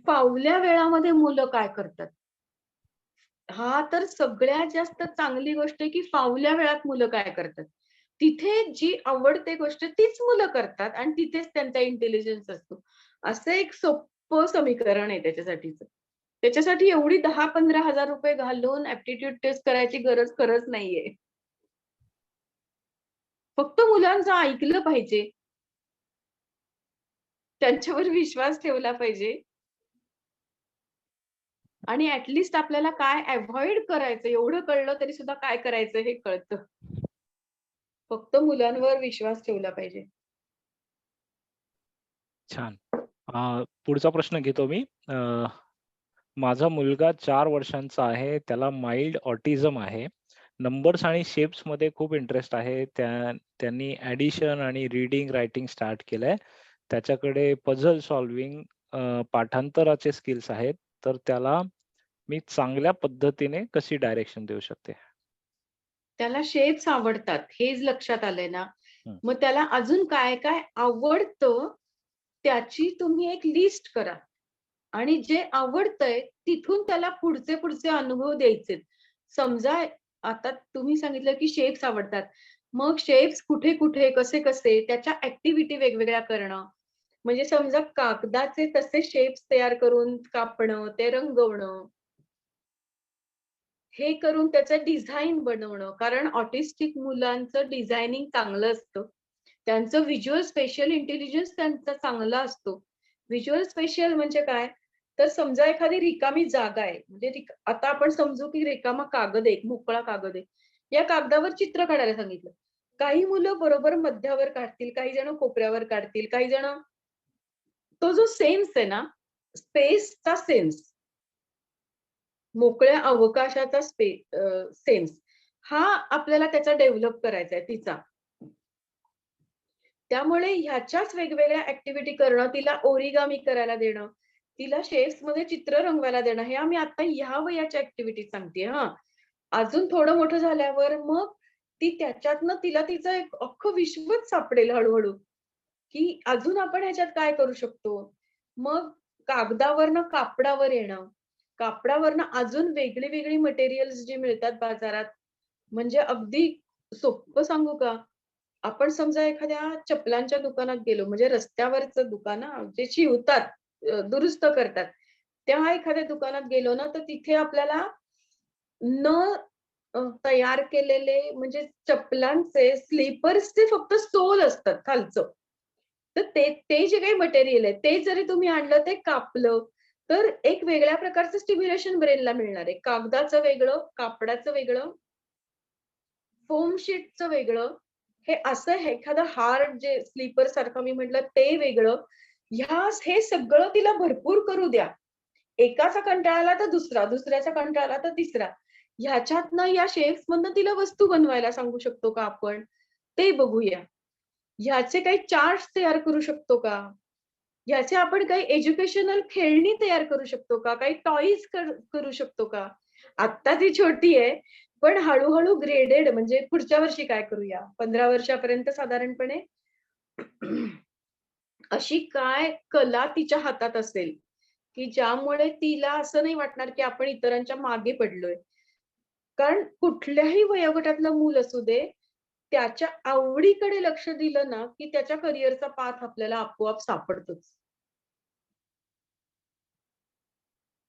फावल्या वेळामध्ये मुलं काय करतात? हा तर सगळ्यात जास्त चांगली गोष्ट आहे, की फावल्या वेळात मुलं काय करतात. तिथे जी आवडते गोष्ट तीच मुलं करतात आणि तिथेच त्यांचा इंटेलिजन्स असतो. असं एक सोपं समीकरण आहे त्याच्यासाठीचं. त्याच्यासाठी एवढी 10,000-15,000 रुपये घालून ॲप्टिट्यूड टेस्ट करायची गरज खरंच नाहीये. फक्त मुलांचं ऐकलं पाहिजे. त्यांच्यावर विश्वास ठेवला पाहिजे आणि आपल्याला काय अव्हॉइड करायचं एवढं कळलं तरी सुद्धा काय करायचं हे कळतं. फक्त मुलांवर विश्वास ठेवला पाहिजे. छान. पुढचा प्रश्न घेतो मी. माझा मुलगा 4 वर्षांचा आहे. त्याला माईल्ड ऑटिझम आहे. नंबर्स आणि शेप्समध्ये खूप इंटरेस्ट आहे. त्यांनी ॲडिशन आणि रीडिंग, रायटिंग स्टार्ट केलंय. त्याच्याकडे पझल सॉल्व्हिंग, पाठांतराचे स्किल्स आहेत. तर त्याला मी चांगल्या पद्धतीने कशी डायरेक्शन देऊ शकते? त्याला शेप्स आवडतात हेच लक्षात आलंय ना. हं. मग त्याला अजून काय-काय आवडतं त्याची तुम्ही एक लिस्ट करा आणि जे आवडतंय तिथून त्याला पुढचे अनुभव द्यायचेत. समजा आता तुम्ही सांगितलं की शेप्स आवडतात. मग शेप्स कुठे-कुठे, कसे-कसे त्याच्या ॲक्टिव्हिटी वेगवेगळ्या करणं. म्हणजे समजा कागदाचे तसे शेप्स तयार करून कापणं, ते रंगवणं. हे करून त्याचं डिझाइन बनवणं. कारण ऑटिस्टिक मुलांचं डिझायनिंग चांगलं असतं. त्यांचं व्हिज्युअल स्पेशियल इंटेलिजन्स त्यांचा चांगला असतो. व्हिज्युअल स्पेशियल म्हणजे काय? तर समजा एखादी रिकामी जागा आहे. म्हणजे आता आपण समजू की रिकामा कागद आहे, एक मोकळा कागद आहे. या कागदावर चित्र काढायला सांगितलं. काही मुलं बरोबर मध्यावर काढतील, काही जण कोपऱ्यावर काढतील, काही जण तो जो सेन्स आहे ना, स्पेसचा सेन्स मोकळ्या अवकाशाचा सेन्स हा आपल्याला त्याचा डेव्हलप करायचा आहे तिचा. त्यामुळे ह्याच्याच वेगवेगळ्या ॲक्टिव्हिटी करणं, तिला ओरिगामी करायला देणं, तिला शेप्समध्ये चित्र रंगवायला देणं, हे आम्ही आता ह्या वयाच्या ॲक्टिव्हिटीज सांगतेय हां. अजून थोडं मोठं झाल्यावर मग ती त्याच्यातनं तिला तिचं एक अख्खं विश्वच सापडेल हळू की अजून आपण ह्याच्यात काय करू शकतो? मग कागदावरनं कापडावर येणं, कापडावरनं अजून वेगळी-वेगळी मटेरियल्स जी मिळतात बाजारात, म्हणजे अगदी सोप्पं सांगू का? आपण समजा एखाद्या चपलांच्या दुकानात गेलो, म्हणजे रस्त्यावरचं दुकान हां, जे शिवतात, दुरुस्त करतात. त्या एखाद्या दुकानात गेलो ना, तर तिथे आपल्याला न तयार केलेले म्हणजे चपलांचे स्लीपर्सचे फक्त सोल असतात खालचं. तर ते जे काही मटेरियल आहे, ते जरी तुम्ही आणलं, ते कापलं, तर एक वेगळ्या प्रकारचं स्टिम्युलेशन ब्रेनला मिळणार आहे. कागदाचं वेगळं, कापडाचं वेगळं, फोम शीटचं वेगळं. हे एखादं हार्ड जे स्लीपर सारखं मी म्हटलं ते वेगळं. हे सगळं तिला भरपूर करू द्या. एकाचा कंटाळा आला तर दुसरा, दुसऱ्याचा कंटाळा आला तर तिसरा. ह्याच्यातनं या शेप्समधनं तिला वस्तू बनवायला सांगू शकतो का आपण? ते बघूया. ह्याचे काही चार्ट्स तयार करू शकतो का? ह्याचे आपण काही एज्युकेशनल खेळणी तयार करू शकतो का? काही टॉयज करू शकतो का? आत्ता ती छोटी आहे, पण हळू-हळू ग्रेडेड म्हणजे पुढच्या वर्षी काय करूया? 15 वर्षापर्यंत साधारणपणे अशी काय कला तिच्या हातात असेल, की ज्यामुळे तिला असं नाही वाटणार, की आपण इतरांच्या मागे पडलोय. कारण कुठल्याही वयोगटातलं मूल असू दे, त्याच्या आवडीकडे लक्ष दिलं ना, की त्याच्या करिअरचा पाथ आपल्याला आपोआप सापडतोच.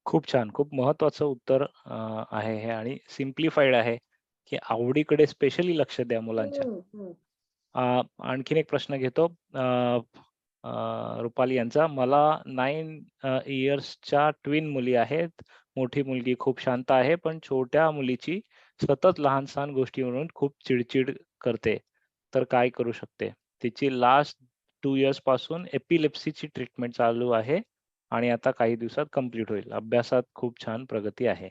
खूप छान. खूप महत्वाचं उत्तर आहे हे आणि सिम्प्लिफाईड आहे. की आवडीकडे स्पेशली लक्ष द्या मुलांच्या. हं, हं. आणखीन एक प्रश्न घेतो रुपाली यांचा. मला 9 इयर्सच्या ट्विन मुली आहेत. मोठी मुलगी खूप शांत आहे, पण छोट्या मुलीची सतत लहान-सहान गोष्टीवरून खूप चिड करते. तर काय करू शकते? तिची लास्ट 2 इयर्स पासून एपिलेप्सीची ट्रीटमेंट चालू आहे आणि आता काही दिवसात कंप्लीट होईल. अभ्यासात खूप छान प्रगती आहे.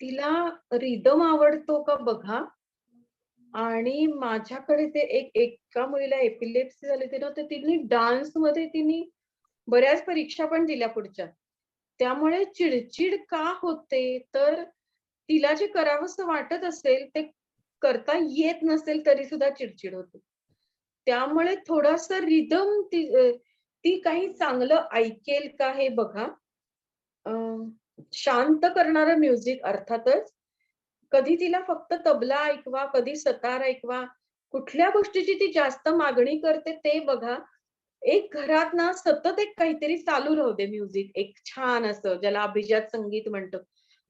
तिला रिदम आवडतो का बघा आणि माझ्याकडे ते एका मुलीला एपिलेप्सी झाली होती ना, तर तिने डान्समध्ये बऱ्याच परीक्षा पण दिल्या पुढच्या. त्यामुळे चिड का होते, तर तिला जे करावंसं वाटत असेल, ते करता येत नसेल तरी सुद्धा चिड होते. त्यामुळे थोडंसं रिदम ती काही चांगलं ऐकेल का हे बघा. अ, शांत करणारं म्युझिक अर्थातच. कधी तिला फक्त तबला ऐकवा, कधी सतार ऐकवा. कुठल्या गोष्टीची ती जास्त मागणी करते ते बघा. एक घरात ना सतत एक काहीतरी चालू राहू दे म्युझिक. एक छान असं ज्याला अभिजात संगीत म्हणतो.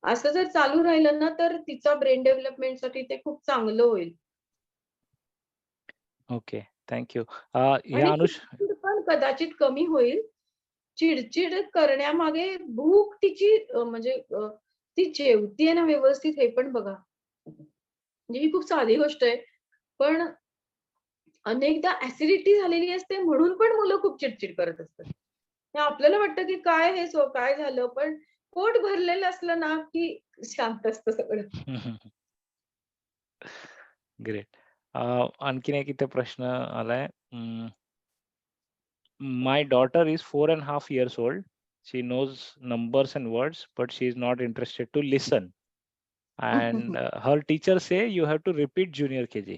असं जर चालू राहिलं ना, तर तिचा ब्रेन डेव्हलपमेंटसाठी ते खूप चांगलं होईल. ओके. Thank you. आणि ह्या अनुष चिड पण कदाचित कमी होईल. चिड करण्यामागे भूक तिची म्हणजे ती जेवतीये ना व्यवस्थित हे पण बघा. म्हणजे ही खूप साधी गोष्ट आहे. पण अनेकदा ॲसिडिटी झालेली असते म्हणून पण मुलं खूप चिड करत असतात. तर आपल्याला वाटतं की काय हे काय झालं? पण पोट भरलेलं असलं ना, की शांत असतं सगळं. ग्रेट. आणखीन एक इथे प्रश्न आलाय. My daughter is 4.5 years old. She knows numbers and words, but she is not interested to listen. And her teacher say you have to repeat junior KG.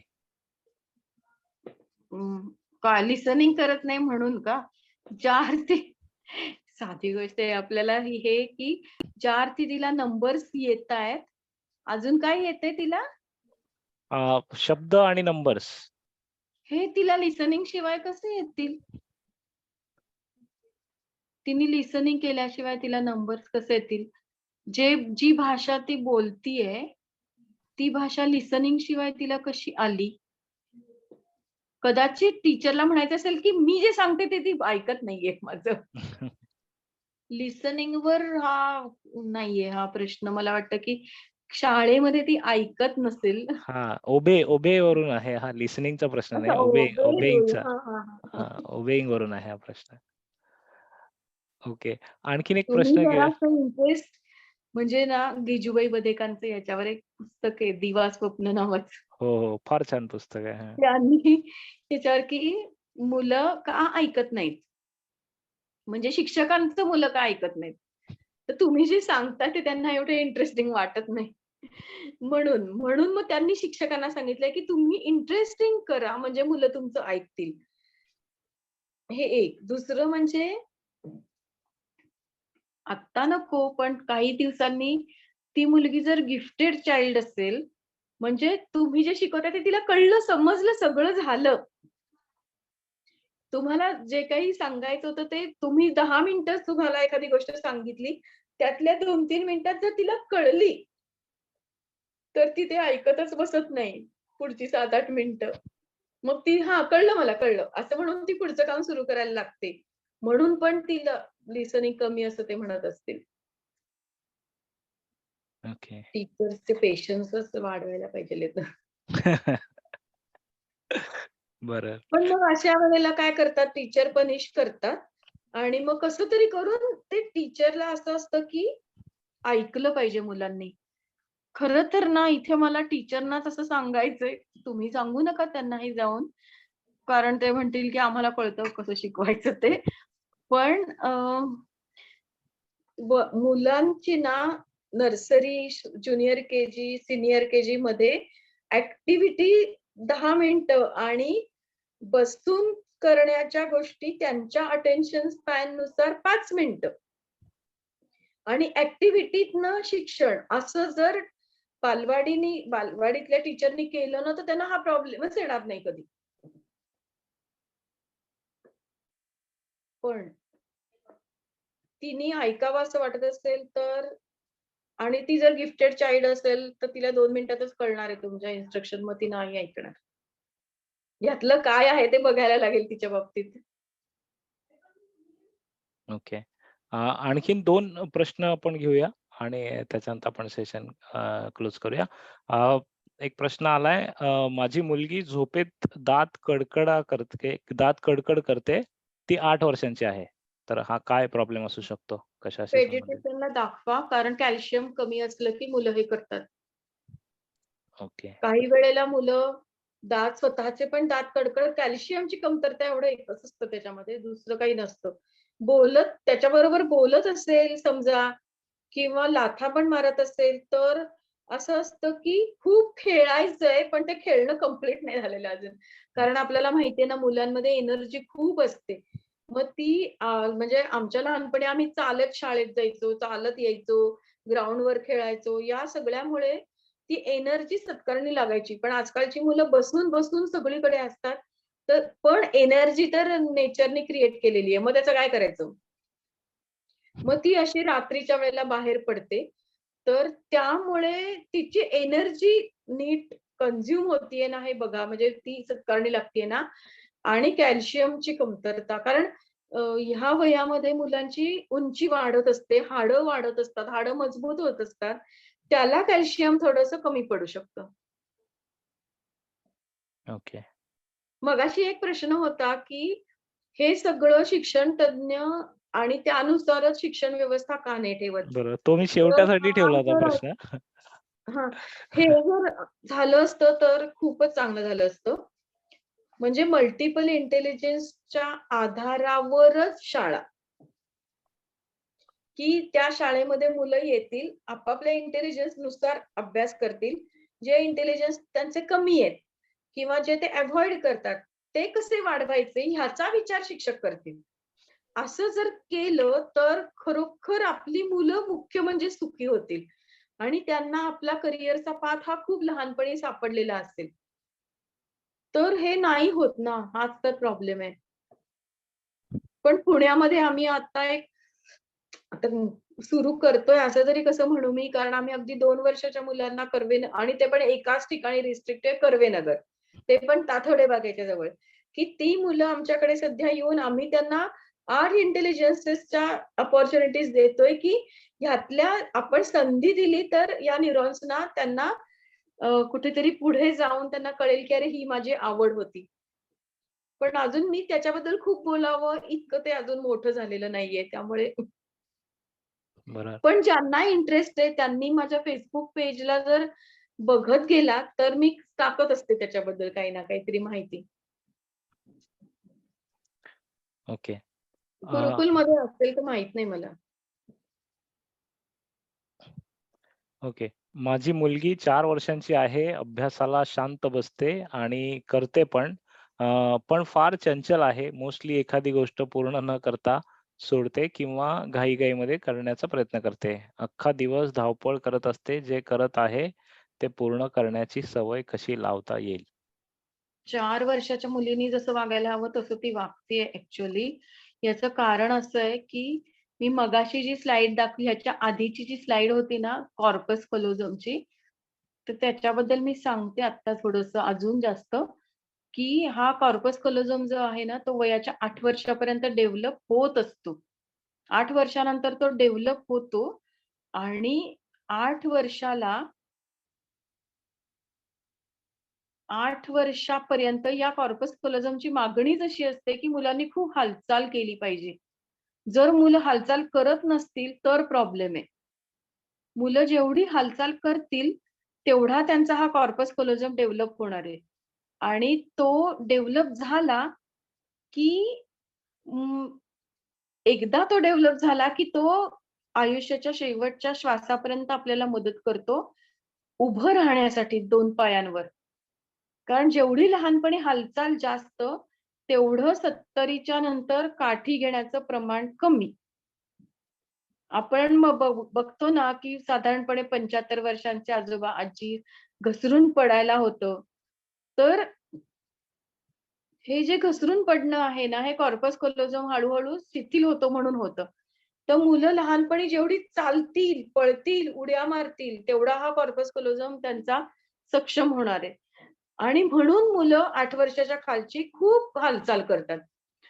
का लिसनिंग करत नाही म्हणून का? ज्या अर्थी साधी गोष्ट आहे आपल्याला हे, की ज्या अर्थी तिला नंबर्स येतायत, अजून काय येतंय तिला? शब्द आणि नंबर्स. हे तिला लिसनिंग शिवाय कसे येतील? तिने लिसनिंग केल्याशिवाय तिला नंबर्स कसे येतील? जी भाषा ती बोलतीये, ती भाषा लिसनिंग शिवाय तिला कशी आली? कदाचित टीचरला म्हणायचं असेल, की मी जे सांगते ते ती ऐकत नाहीये माझं. लिसनिंगवर नाहीये हा प्रश्न. मला वाटतं, की शाळेमध्ये ती ऐकत नसेल. ओबे वरून आहे हा लिसनिंगचा प्रश्न नाही. अच्छा ओबे. ओबेइंगचा. हां, हां, हां. ओबेइंग वरून आहे हा प्रश्न. ओके. आणखीन एक तुम्ही प्रश्न जरासं इंटरेस्ट म्हणजे ना, गिजूबाई बधेकांचं याच्यावर एक पुस्तक आहे, दिवा स्वप्न नावाचं. हो, हो. फार छान पुस्तक आहे. हां. त्यांनी त्याच्यावर की मुलं का ऐकत नाहीत? म्हणजे शिक्षकांचं मुलं का ऐकत नाहीत? तर तुम्ही जे सांगता ते त्यांना एवढं इंटरेस्टिंग वाटत नाही. म्हणून मग त्यांनी शिक्षकांना सांगितलंय, की तुम्ही इंटरेस्टिंग करा म्हणजे मुलं तुमचं ऐकतील. हे एक. दुसरं म्हणजे आत्ता नको, पण काही दिवसांनी ती मुलगी जर गिफ्टेड चाइल्ड असेल, म्हणजे तुम्ही जे शिकवताय ते तिला कळलं, समजलं, सगळं झालं. तुम्हाला जे काही सांगायचं होतं ते तुम्ही 10 मिनिटच तुम्हाला एखादी गोष्ट सांगितली. त्यातल्या 2-3 मिनिटात जर तिला कळली, तर ती ते ऐकतच बसत नाही. पुढची 7-8 मिनिटं. मग ती "हां, कळलं मला, कळलं." असं म्हणून ती पुढचं काम सुरू करायला लागते. म्हणून पण तिला लिसनिंग कमी असं ते म्हणत असतील. ओके. टीचर्सचे पेशन्सच वाढवायला पाहिजेलेत. बरं. पण मग अशा वेळेला काय करतात टीचर पनिश करतात आणि मग कसं तरी करून ते टीचरला असं असतं, की ऐकलं पाहिजे मुलांनी. खरं तर ना इथे मला टीचरनाच असं सांगायचंय, तुम्ही सांगू नका त्यांनाही जाऊन. कारण ते म्हणतील, की आम्हाला कळतं कसं शिकवायचं ते. पण मुलांची ना nursery, junior KG, senior KG मध्ये ॲक्टिव्हिटी 10 मिनिटं आणि बसून करण्याच्या गोष्टी त्यांच्या अटेन्शन स्पॅननुसार 5 मिनिटं आणि ॲक्टिव्हिटीतनं शिक्षण असं जर बालवाडीतल्या टीचरनी केलं ना, तर त्यांना हा प्रॉब्लेमच येणार नाही कधी. पण तिनी ऐकावं असं वाटत असेल तर आणि ती जर गिफ्टेड चाइल्ड असेल, तर तिला 2 मिनिटातच कळणार आहे तुमच्या इन्स्ट्रक्शन, मग ती नाही ऐकणार. यातलं काय आहे ते बघायला लागेल तिच्या बाबतीत. ओके. आणखीन 2 प्रश्न आपण घेऊया आणि त्याच्यानंतर आपण सेशन क्लोज करूया. अ, एक प्रश्न आलाय, माझी मुलगी झोपेत दात कडकड करते. ती 8 वर्षांची आहे. तर हा काय प्रॉब्लेम असू शकतो? कशाशी संबंधित? पेडियाट्रिशियनला दाखवा, कारण कॅल्शियम कमी असलं की मुलं हे करतात. ओके. काही वेळेला मुलं दात स्वतःचे पण दात कडकड कॅल्शियमची कमतरता एवढं एकच असतं त्याच्यामध्ये, दुसरं काही नसतं. त्याच्याबरोबर बोलत असेल समजा किंवा लाथा पण मारत असेल, तर असं असतं की खूप खेळायचंय, पण ते खेळणं कंप्लीट नाही झालेलं अजून. कारण आपल्याला माहिती आहे ना, मुलांमध्ये एनर्जी खूप असते. मग ती म्हणजे आमच्या लहानपणी आम्ही चालत शाळेत जायचो, चालत यायचो, ग्राउंडवर खेळायचो. या सगळ्यामुळे ती एनर्जी सत्कारणी लागायची. पण आजकालची मुलं बसून सगळीकडे असतात. तर पण एनर्जी तर नेचरने क्रिएट केलेली आहे. मग त्याचं काय करायचं? मग ती अशी रात्रीच्या वेळेला बाहेर पडते. तर त्यामुळे तिची एनर्जी नीट कन्झ्युम होतीये ना हे बघा. म्हणजे ती सत्कारणी लागतीये ना आणि कॅल्शियमची कमतरता. कारण ह्या वयामध्ये मुलांची उंची वाढत असते, हाडं वाढत असतात, हाडं मजबूत होत असतात. त्याला कॅल्शियम थोडंसं कमी पडू शकतं. ओके. मगाशी एक प्रश्न होता, की हे सगळं शिक्षण तज्ञ आणि त्यानुसारच शिक्षण व्यवस्था का नाही ठेवत? बरोबर. तो मी तर शेवटासाठी हा ठेवला होता जर प्रश्न. हां, हे जर झालं असतं तर खूपच चांगलं झालं असतं. म्हणजे मल्टिपल इंटेलिजन्सच्या आधारावरच शाळा, की त्या शाळेमध्ये मुलं येतील, आपापल्या इंटेलिजन्सनुसार अभ्यास करतील. जे इंटेलिजन्स त्यांचे कमी आहेत किंवा जे ते अव्हॉइड करतात, ते कसे वाढवायचे ह्याचा विचार शिक्षक करतील. असं जर केलं तर खरोखर आपली मुलं मुख्य म्हणजे सुखी होतील आणि त्यांना आपला करिअरचा पाथ हा खूप लहानपणी सापडलेला असेल. तर हे नाही होत ना, हाच तर प्रॉब्लेम आहे. पण पुण्यामध्ये आम्ही आता सुरू करतोय असं तरी कसं म्हणू मी, कारण आम्ही अगदी 2 वर्षाच्या मुलांना आणि ते पण एकाच ठिकाणी रिस्ट्रिक्टेड कर्वेनगर. ते पण ताथोडे बागेच्या जवळ, की ती मुलं आमच्याकडे सध्या येऊन आम्ही त्यांना 8 इंटेलिजन्सेसच्या अपॉर्च्युनिटीज देतोय, की ह्यातल्या आपण संधी दिली तर या न्यूरॉन्सना त्यांना कुठेतरी पुढे जाऊन त्यांना कळेल, की अरे ही माझी आवड होती. पण अजून मी त्याच्याबद्दल खूप बोलावं इतकं ते अजून मोठं झालेलं नाहीये. त्यामुळे बरोबर. पण ज्यांना इंटरेस्ट आहे त्यांनी माझ्या Facebook पेजला जर बघत गेलात, तर मी टाकत असते त्याच्याबद्दल काही ना काहीतरी माहिती. ओके. अ, गुरुकुलमध्ये असेल तर माहीत नाही मला. ओके. माझी मुलगी 4 वर्षांची आहे. अभ्यासाला शांत बसते आणि करते पण. पण फार चंचल आहे. मोस्टली एखादी गोष्ट पूर्ण न करता सोडते किंवा घाई-घाईमध्ये करण्याचा प्रयत्न करते. अख्खा दिवस धावपळ करत असते. जे करत आहे ते पूर्ण करण्याची सवय कशी लावता येईल? 4 वर्षाच्या मुलीनी जसं वागायला हवं तसं ती वागतेय ॲक्चुअली. याचं कारण असं आहे, की मी मगाशी जी स्लाईड दाखवली ह्याच्या आधीची जी स्लाईड होती ना कॉर्पस कलोझमची, तर त्याच्याबद्दल मी सांगते आत्ता थोडंसं अजून जास्त, की हा कॉर्पस कलोझम जो आहे ना, तो वयाच्या 8 वर्षापर्यंत डेव्हलप होत असतो. 8 वर्षानंतर तो डेव्हलप होतो आणि 8 वर्षाला 8 वर्षापर्यंत या कॉर्पस कलोझमची मागणीच अशी असते, की मुलांनी खूप हालचाल केली पाहिजे. जर मुलं हालचाल करत नसतील, तर प्रॉब्लेम आहे. मुलं जेवढी हालचाल करतील, तेवढा त्यांचा हा कॉर्पस कलोझम डेव्हलप होणार आहे. आणि तो डेव्हलप झाला, की अं, एकदा तो डेव्हलप झाला, की तो आयुष्याच्या शेवटच्या श्वासापर्यंत आपल्याला मदत करतो, उभं राहण्यासाठी 2 पायांवर. कारण जेवढी लहानपणी हालचाल जास्त, तेवढं 70च्या नंतर काठी घेण्याचं प्रमाण कमी. आपण मग बघतो ना, की साधारणपणे 75 वर्षांचे आजोबा-आजी घसरून पडायला होतं. तर हे जे घसरून पडणं आहे ना, हे कॉर्पस कलोझम हळू-हळू शिथिल होतं म्हणून होतं. तर मुलं लहानपणी जेवढी चालतील, पळतील, उड्या मारतील, तेवढा हा कॉर्पस कलोझम त्यांचा सक्षम होणार आहे. आणि म्हणून मुलं 8 वर्षाच्या खालची खूप हालचाल करतात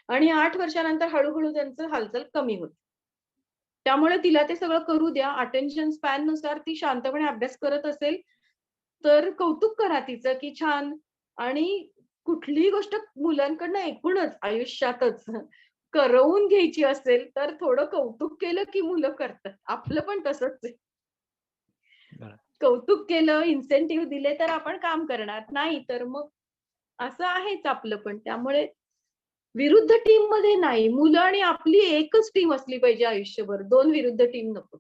आणि 8 वर्षानंतर हळू त्यांचं हालचाल कमी होते. त्यामुळे तिला ते सगळं करू द्या. अटेन्शन स्पॅननुसार ती शांतपणे अभ्यास करत असेल, तर कौतुक करा तिचं, की छान. आणि कुठलीही गोष्ट मुलांकडनं एकूणच आयुष्यातच करवून घ्यायची असेल, तर थोडं कौतुक केलं, की मुलं करतात. आपलं पण तसंच आहे. बरं. कौतुक केलं, इन्सेंटिव्ह दिले, तर आपण काम करणार. नाही तर मग असं आहेच आपलं पण. त्यामुळे विरुद्ध टीममध्ये नाही. मुलं आणि आपली एकच टीम असली पाहिजे आयुष्यभर. 2 विरुद्ध टीम नको.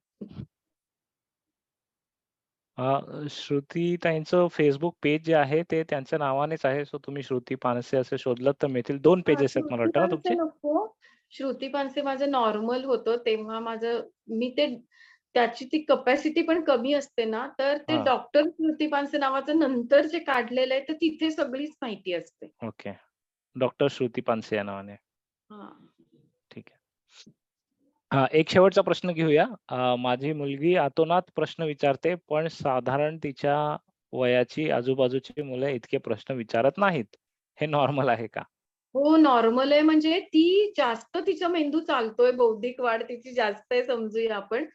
श्रुतीताईंचं Facebook पेज जे आहे ते त्यांच्या नावानेच आहे. सो तुम्ही श्रुती पानसे असं शोधलत तर मिळतील. 2 पेजेस आहेत मला श्रुती वाटतं ना पानसे तुमचे? नको. श्रुती पानसे माझं नॉर्मल होतं. तेव्हा मी ते त्याची ती कपॅसिटी पण कमी असते ना, तर ते हां. डॉक्टर श्रुती पानसे नावाचं नंतर जे काढलेलं आहे, तर तिथे सगळीच माहिती असते. ओके. डॉक्टर श्रुती पानसे या नावाने. हां. ठीक आहे. एक शेवटचा प्रश्न घेऊया. माझी मुलगी अतोनात प्रश्न विचारते, पण साधारण तिच्या वयाची आजूबाजूची मुलं इतके प्रश्न विचारत नाहीत. हे नॉर्मल आहे का? हो, नॉर्मल आहे. म्हणजे ती जास्त तिचा मेंदू चालतोय, बौद्धिक वाढ तिची जास्त आहे समजूया आपण.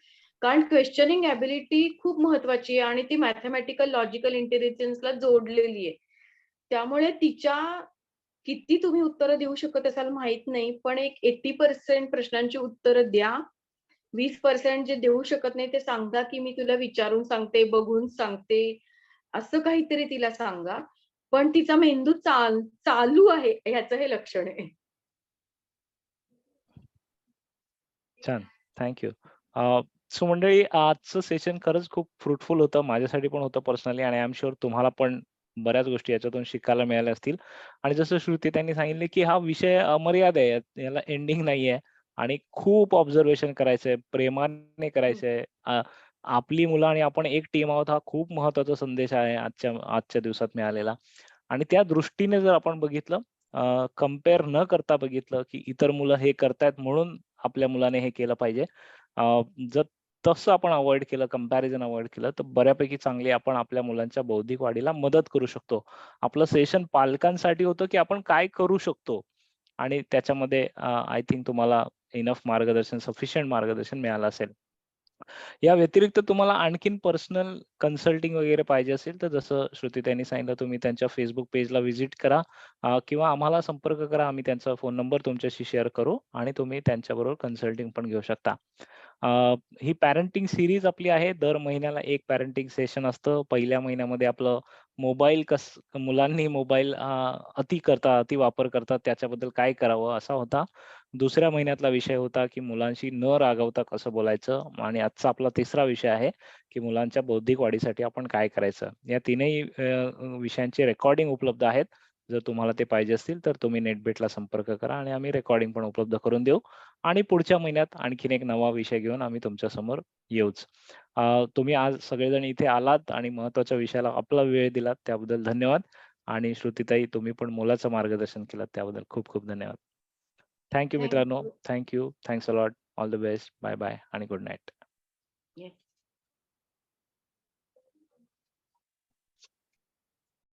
कारण क्वेशनिंग एबिलिटी खूप महत्वाची आहे आणि ती मॅथेमॅटिकल, लॉजिकल इंटेलिजन्सला जोडलेली आहे. त्यामुळे तिच्या किती तुम्ही उत्तरं देऊ शकत असाल माहीत नाही, पण एक 80% प्रश्नांची उत्तरं द्या. 20% जे देऊ शकत नाही ते सांगा, की मी तुला विचारून सांगते, बघून सांगते. असं काहीतरी तिला सांगा. पण तिचा मेंदू चालू आहे ह्याचं हे लक्षण आहे. छान. Thank you. सो मंडळी आजचं सेशन खरंच खूप फ्रुटफुल होतं. माझ्यासाठी पण होतं पर्सनली आणि आय एम शुअर तुम्हाला पण बऱ्याच गोष्टी याच्यातून शिकायला मिळाल्या असतील. आणि जसं श्रुती त्यांनी सांगितले, की हा विषय अमर्याद आहे. याला एंडिंग नाहीये आणि खूप ऑब्झर्वेशन करायचंय, प्रेमाने हं. करायचंय. आपली मुलं आणि आपण एक टीम आहोत हा खूप महत्त्वाचा संदेश आहे आजच्या दिवसात मिळालेला. आणि त्या दृष्टीने जर आपण बघितलं, कंपेअर न करता बघितलं, की इतर मुलं हे करतायत म्हणून आपल्या मुलाने हे केलं पाहिजे. जर तसं आपण अव्हॉइड केलं, कंपॅरिझन अव्हॉइड केलं, तर बऱ्यापैकी चांगली आपण आपल्या मुलांच्या बौद्धिक वाढीला मदत करू शकतो. आपलं सेशन पालकांसाठी होतं, की आपण काय करू शकतो आणि त्याच्यामध्ये आय थिंक तुम्हाला इनफ मार्गदर्शन, सफिशियंट मार्गदर्शन मिळालं असेल. या व्यतिरिक्त तुम्हाला आणखीन पर्सनल कन्सल्टिंग वगैरे पाहिजे असेल, तर जसं श्रुती त्यांनी सांगितलं तुम्ही त्यांच्या Facebook पेजला व्हिजिट करा किंवा आम्हाला संपर्क करा. आम्ही त्यांचा फोन नंबर तुमच्याशी शेअर करू आणि तुम्ही त्यांच्याबरोबर कन्सल्टिंग पण घेऊ शकता. अ, ही पॅरेंटिंग सीरीज आपली आहे. दर महिन्याला एक पॅरेंटिंग सेशन असतं. पहिल्या महिन्यामध्ये आपलं मुलांनी मोबाईल अति वापर करतात त्याच्याबद्दल काय करावं असा होता. दुसऱ्या महिन्यातला विषय होता, की मुलांशी न रागवता कसं बोलायचं आणि आजचा आपला तिसरा विषय आहे, की मुलांच्या बौद्धिक वाढीसाठी आपण काय करायचं. या तीनही विषयांचे रेकॉर्डिंग उपलब्ध आहेत. जर तुम्हाला ते पाहिजे असतील, तर तुम्ही नेटबीटला संपर्क करा आणि आम्ही रेकॉर्डिंग पण उपलब्ध करून देऊ आणि पुढच्या महिन्यात आणखीन एक नवा विषय घेऊन आम्ही तुमच्यासमोर येऊच. तुम्ही आज सगळेजण इथे आलात आणि महत्त्वाच्या विषयाला आपला वेळ दिलात त्याबद्दल धन्यवाद आणि श्रुतीताई तुम्ही पण मोलाचं मार्गदर्शन केलंत त्याबद्दल खूप खूप धन्यवाद. थँक यू थँक मित्रांनो. You. Thank you. Thanks a lot. All the best. Bye bye आणि गुड नाईट. येस.